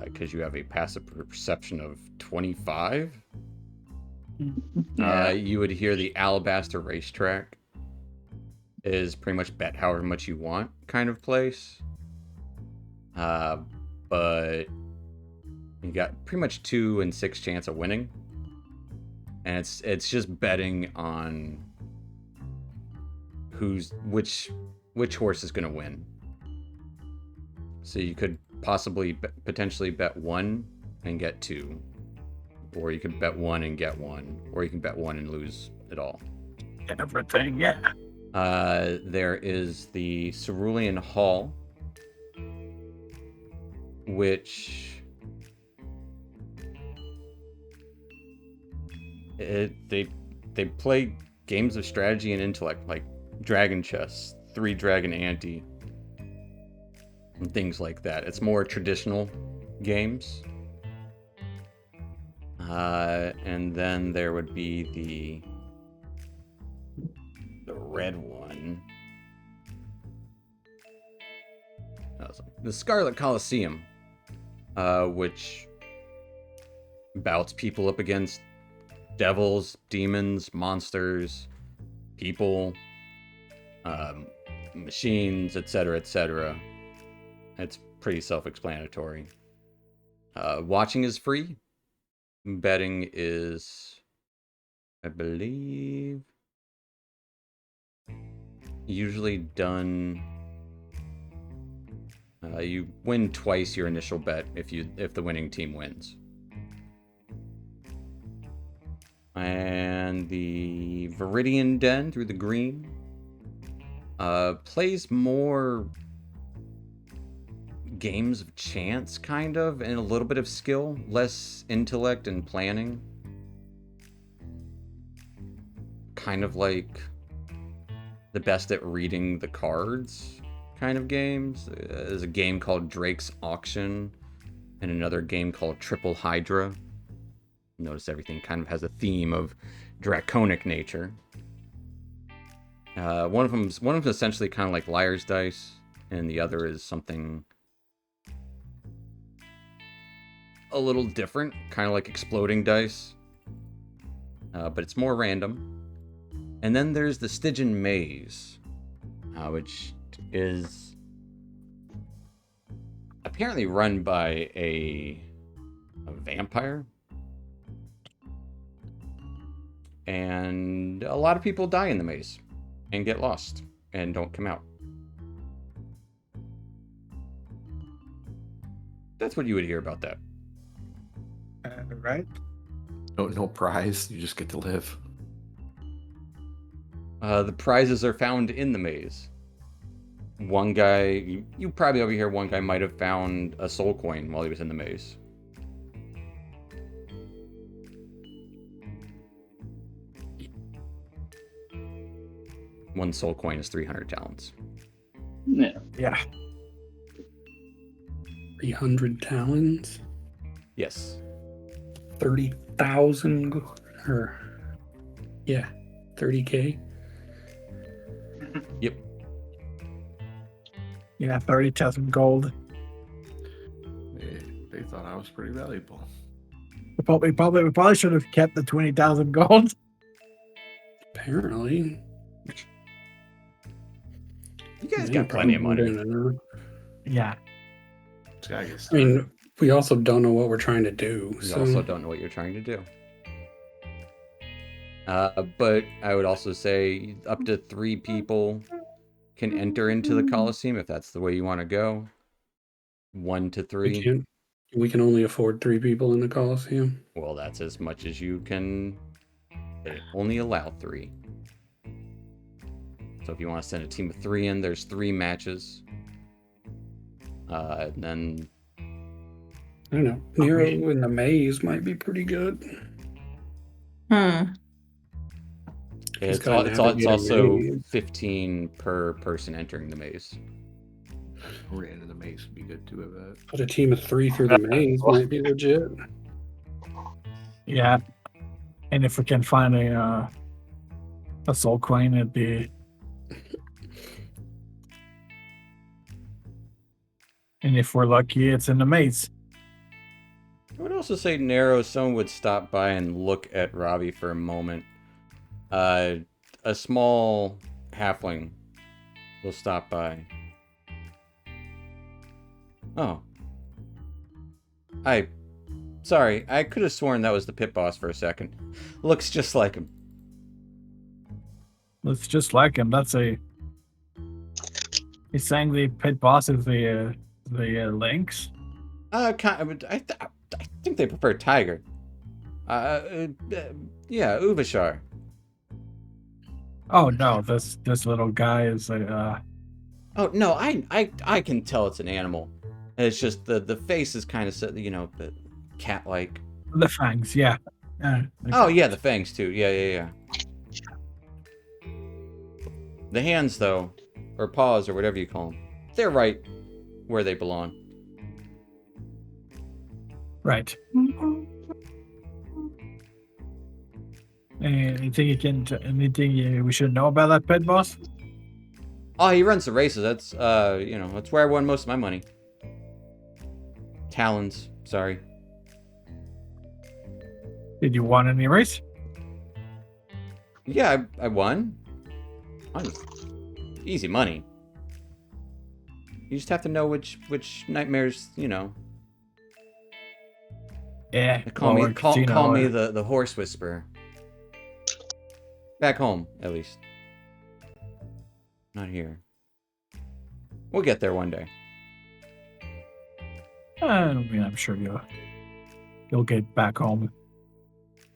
Because you have a passive perception of 25. Yeah. You would hear the Alabaster Racetrack is pretty much bet however much you want kind of place. But you got pretty much 2 in 6 chance of winning. And it's just betting on which horse is going to win. So you could possibly potentially bet 1 and get 2, or you could bet 1 and get 1, or you can bet 1 and lose it all. Everything, yeah. There is the Cerulean Hall, which they play games of strategy and intellect, like Dragon Chess, 3 Dragon Ante, and things like that. It's more traditional games. And then there would be the red one. The Scarlet Coliseum, which bouts people up against devils, demons, monsters, people, machines, etc., etc. It's pretty self-explanatory. Watching is free. Betting is, I believe, usually done. You win twice your initial bet if the winning team wins. And the Viridian Den through the green plays more games of chance, kind of, and a little bit of skill, less intellect and planning. Kind of like the best at reading the cards kind of games. There's a game called Drake's Auction and another game called Triple Hydra. Notice everything kind of has a theme of draconic nature. One of them's essentially kind of like Liar's Dice, and the other is something a little different, kind of like Exploding Dice, but it's more random. And then there's the Stygian Maze, which is apparently run by a vampire. And a lot of people die in the maze and get lost and don't come out. That's what you would hear about that. Right? No prize. You just get to live. The prizes are found in the maze. One guy, you probably over here, one guy might have found a soul coin while he was in the maze. One soul coin is 300 talents. Yeah. Yeah. 300 talons, Yes. 30,000, or yeah, 30K. Yep. Yeah, 30,000 gold. They thought I was pretty valuable. We probably should have kept the 20,000 gold. Apparently, You guys Yeah, got plenty of probably money. don't know. Yeah. I guess. I mean, we also don't know what we're trying to do. You So also don't know what you're trying to do. But I would also say up to 3 people can enter into the Colosseum if that's the way you want to go. 1 to 3. we can only afford 3 people in the Coliseum. Well, that's as much as you can. They only allow 3. So if you want to send a team of 3 in, there's 3 matches. And then I don't know. Nero in the maze might be pretty good. He's it's gotta navigate a also maze. 15 per person entering the maze. We're into the maze would be good too. Of that. But a team of 3 through the maze might be legit. Yeah. And if we can find a soul coin, it'd be. And if we're lucky, it's in the maze. I would also say Nero, someone would stop by and look at Robbie for a moment. A small halfling will stop by. Oh. Sorry, I could have sworn that was the pit boss for a second. Looks just like him. Looks just like him. He's saying the pit boss is the lynx. I think they prefer tiger. Yeah, Uvashar. Oh no, this little guy is a. Oh no, I can tell it's an animal. It's just the face is kind of cat-like. The fangs, yeah. Oh yeah, the fangs too. Yeah. The hands though, or paws or whatever you call them, they're right where they belong. Right. Anything we should know about that pit boss? Oh, he runs the races. That's that's where I won most of my money. Talons, sorry. Did you win any race? Yeah, I won. Easy money. You just have to know which nightmares, Yeah. Call me the horse whisperer. Back home, at least. Not here. We'll get there one day. I'm sure you'll get back home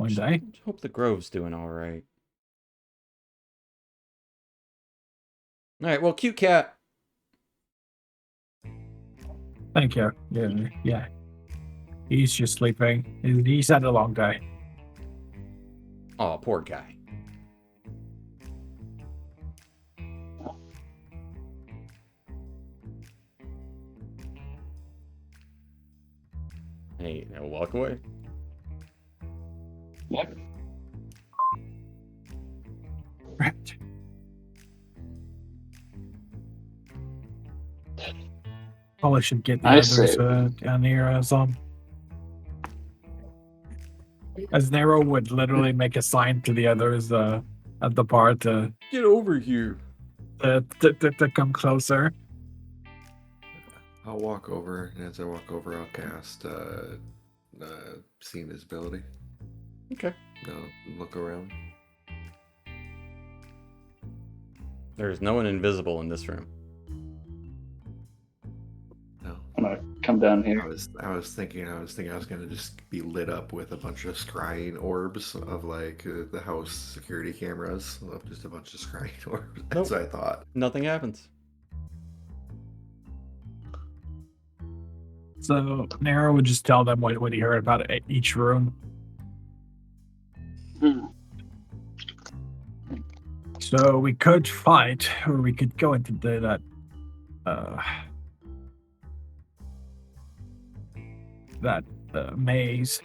one day. Hope the Grove's doing all right. All right, well, cute cat. Thank you. Yeah. He's just sleeping. He's had a long day. Oh, poor guy. Hey, now walk away. Yep. Right. Probably should get the I others say- down here as Nero would literally make a sign to the others at the bar to Get over here. to come closer. I'll walk over, and as I walk over, I'll cast see invisibility. Okay. Look around. There's no one invisible in this room. No. I'm gonna come down I here. was thinking I was gonna just be lit up with a bunch of scrying orbs of like the house security cameras, of just a bunch of scrying orbs. That's Nope. what I thought. Nothing happens. So Nero would just tell them what he heard about each room. Hmm. So we could fight, or we could go into that maze.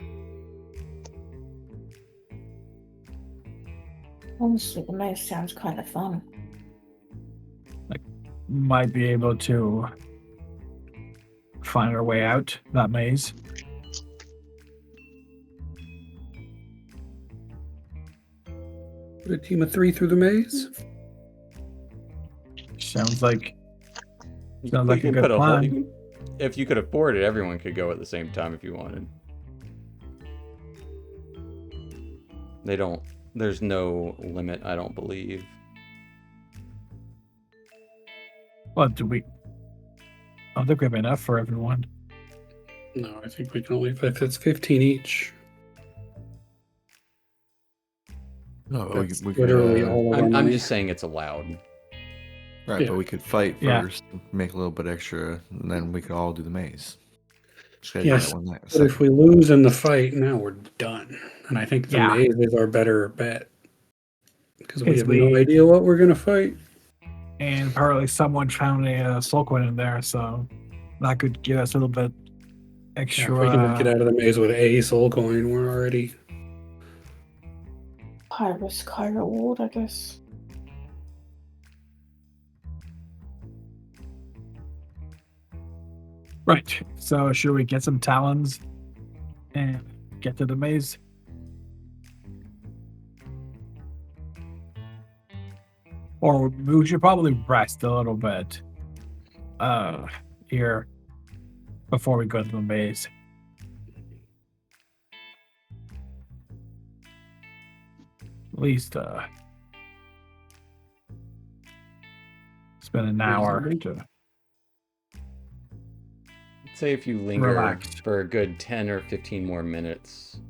Honestly, the maze sounds kind of fun. Might be able to find our way out that maze. Put a team of 3 through the maze. Sounds like We a can good put a whole- plan. you can- if you could afford it, everyone could go at the same time if you wanted. They don't. There's no limit, I don't believe. What do we? I don't think we have enough for everyone. No, I think we can only fit. It's 15 each. No, That's we could, literally all of our I'm money. just saying it's allowed. right, Yeah. but we could fight Yeah. first, make a little bit extra, and then we could all do the maze. Just gotta Yes, do that one night. But if we lose in the fight, now we're done. And I think the Yeah. maze is our better bet. Because we Because have no we- idea what we're going to fight. And apparently someone found a soul coin in there, so that could give us a little bit Yeah, extra. if we can get out of the maze with a soul coin, we're already. High risk, high reward, I guess. Right. So should we get some talons and get to the maze? Or we should probably rest a little bit here before we go to the maze. At least spend an hour to Say if you linger Relax. for a good 10 or 15 more minutes,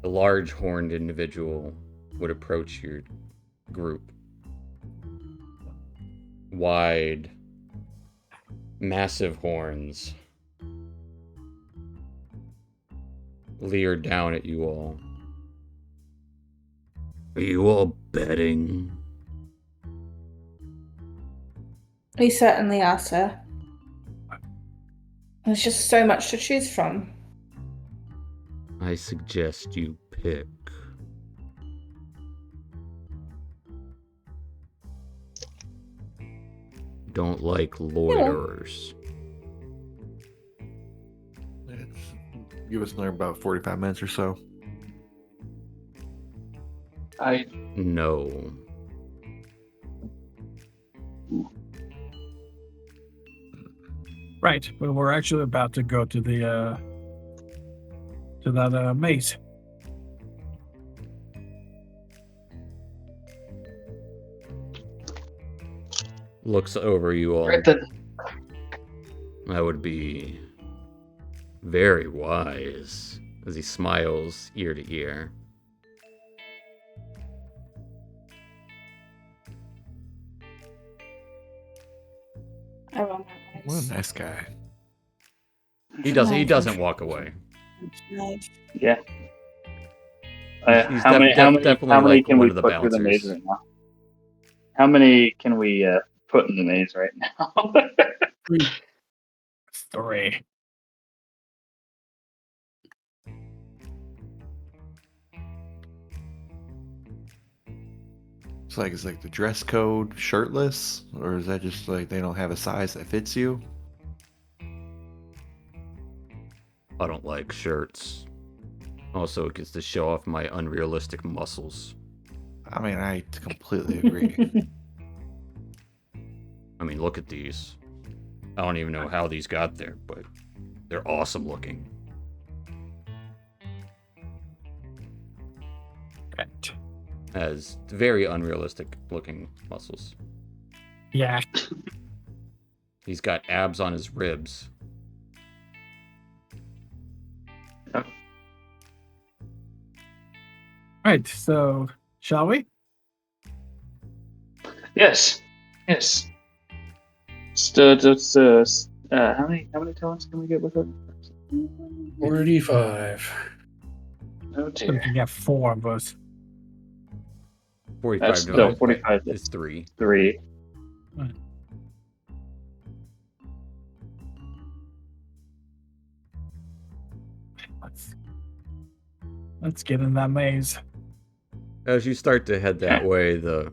the large horned individual would approach your group. Wide, massive horns leer down at you all. Are you all betting? We certainly are, sir. There's just so much to choose from. I suggest you pick. Don't like loiterers. Give us another about 45 minutes or so. I No. Right. Well, we're actually about to go to the that maze. Looks over you all. right then. That would be very wise, as he smiles ear to ear. I run my What a eyes. nice guy. He doesn't walk away. Nice. Yeah. He's How many? How many? definitely How many like can one we of the put through the maze bouncers. right now? How many can we put in the maze right now? 3. It's like the dress code shirtless, or is that just like they don't have a size that fits you? I don't like shirts. Also, it gets to show off my unrealistic muscles. I mean, I completely agree. I mean, look at these. I don't even know how these got there, but they're awesome looking. Right. As very unrealistic looking muscles. Yeah. He's got abs on his ribs. Right. So, shall we? Yes. Yes. How many talents can we get with it? 45. Oh We dear. can get 4 of us. 45 That's divided no 45 is 3. 3. Let's get in that maze. As you start to head that way, the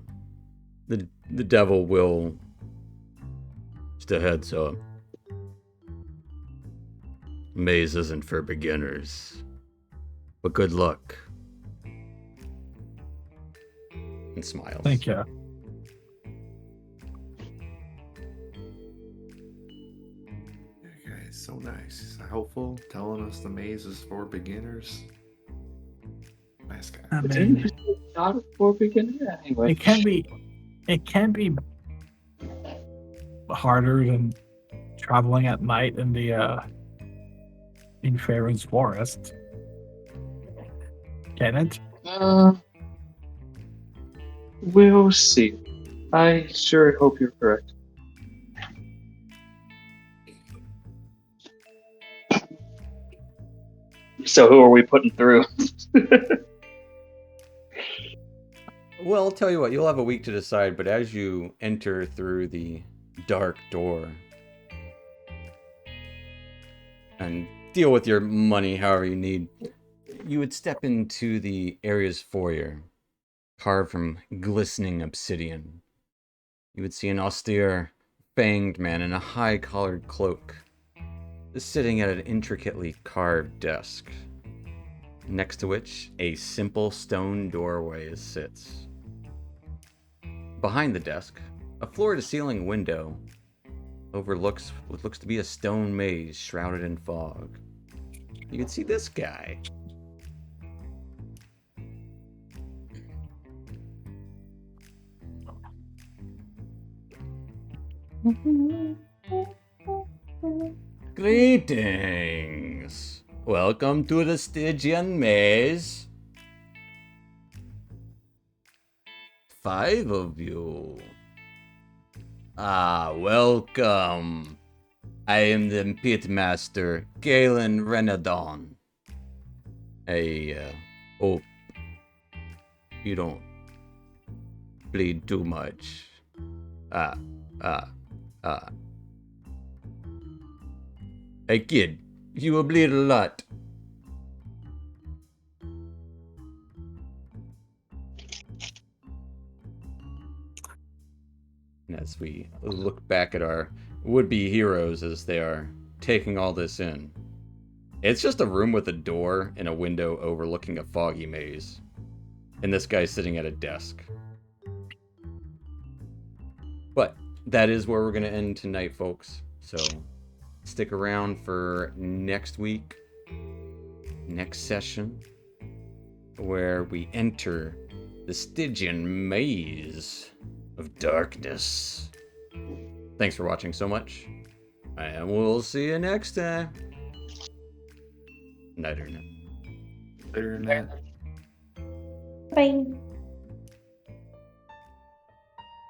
devil will just a heads up. Maze isn't for beginners. But good luck. And smiles. Thank you. That guy is so nice. He's helpful, telling us the maze is for beginners. Nice guy. I But mean, didn't you say not for beginner anyway? it can be harder than traveling at night in the in Faerun's forest. Can it? We'll see. I sure hope you're correct. So who are we putting through? Well, I'll tell you what, you'll have a week to decide, but as you enter through the dark door and deal with your money however you need, you would step into the area's foyer, carved from glistening obsidian. You would see an austere, fanged man in a high-collared cloak, sitting at an intricately carved desk, next to which a simple stone doorway sits. Behind the desk, a floor-to-ceiling window overlooks what looks to be a stone maze shrouded in fog. You can see this guy. Greetings. Welcome to the Stygian Maze. 5 of you. Welcome. I am the pitmaster, Galen Renadon. I hope you don't bleed too much. Hey kid, you will bleed a lot. And as we look back at our would-be heroes as they are taking all this in, it's just a room with a door and a window overlooking a foggy maze. And this guy's sitting at a desk. But that is where we're going to end tonight, folks. So stick around for next week, next session, where we enter the Stygian Maze of Darkness. Thanks for watching so much, and we'll see you next time. Night or night. Better than that. Bye.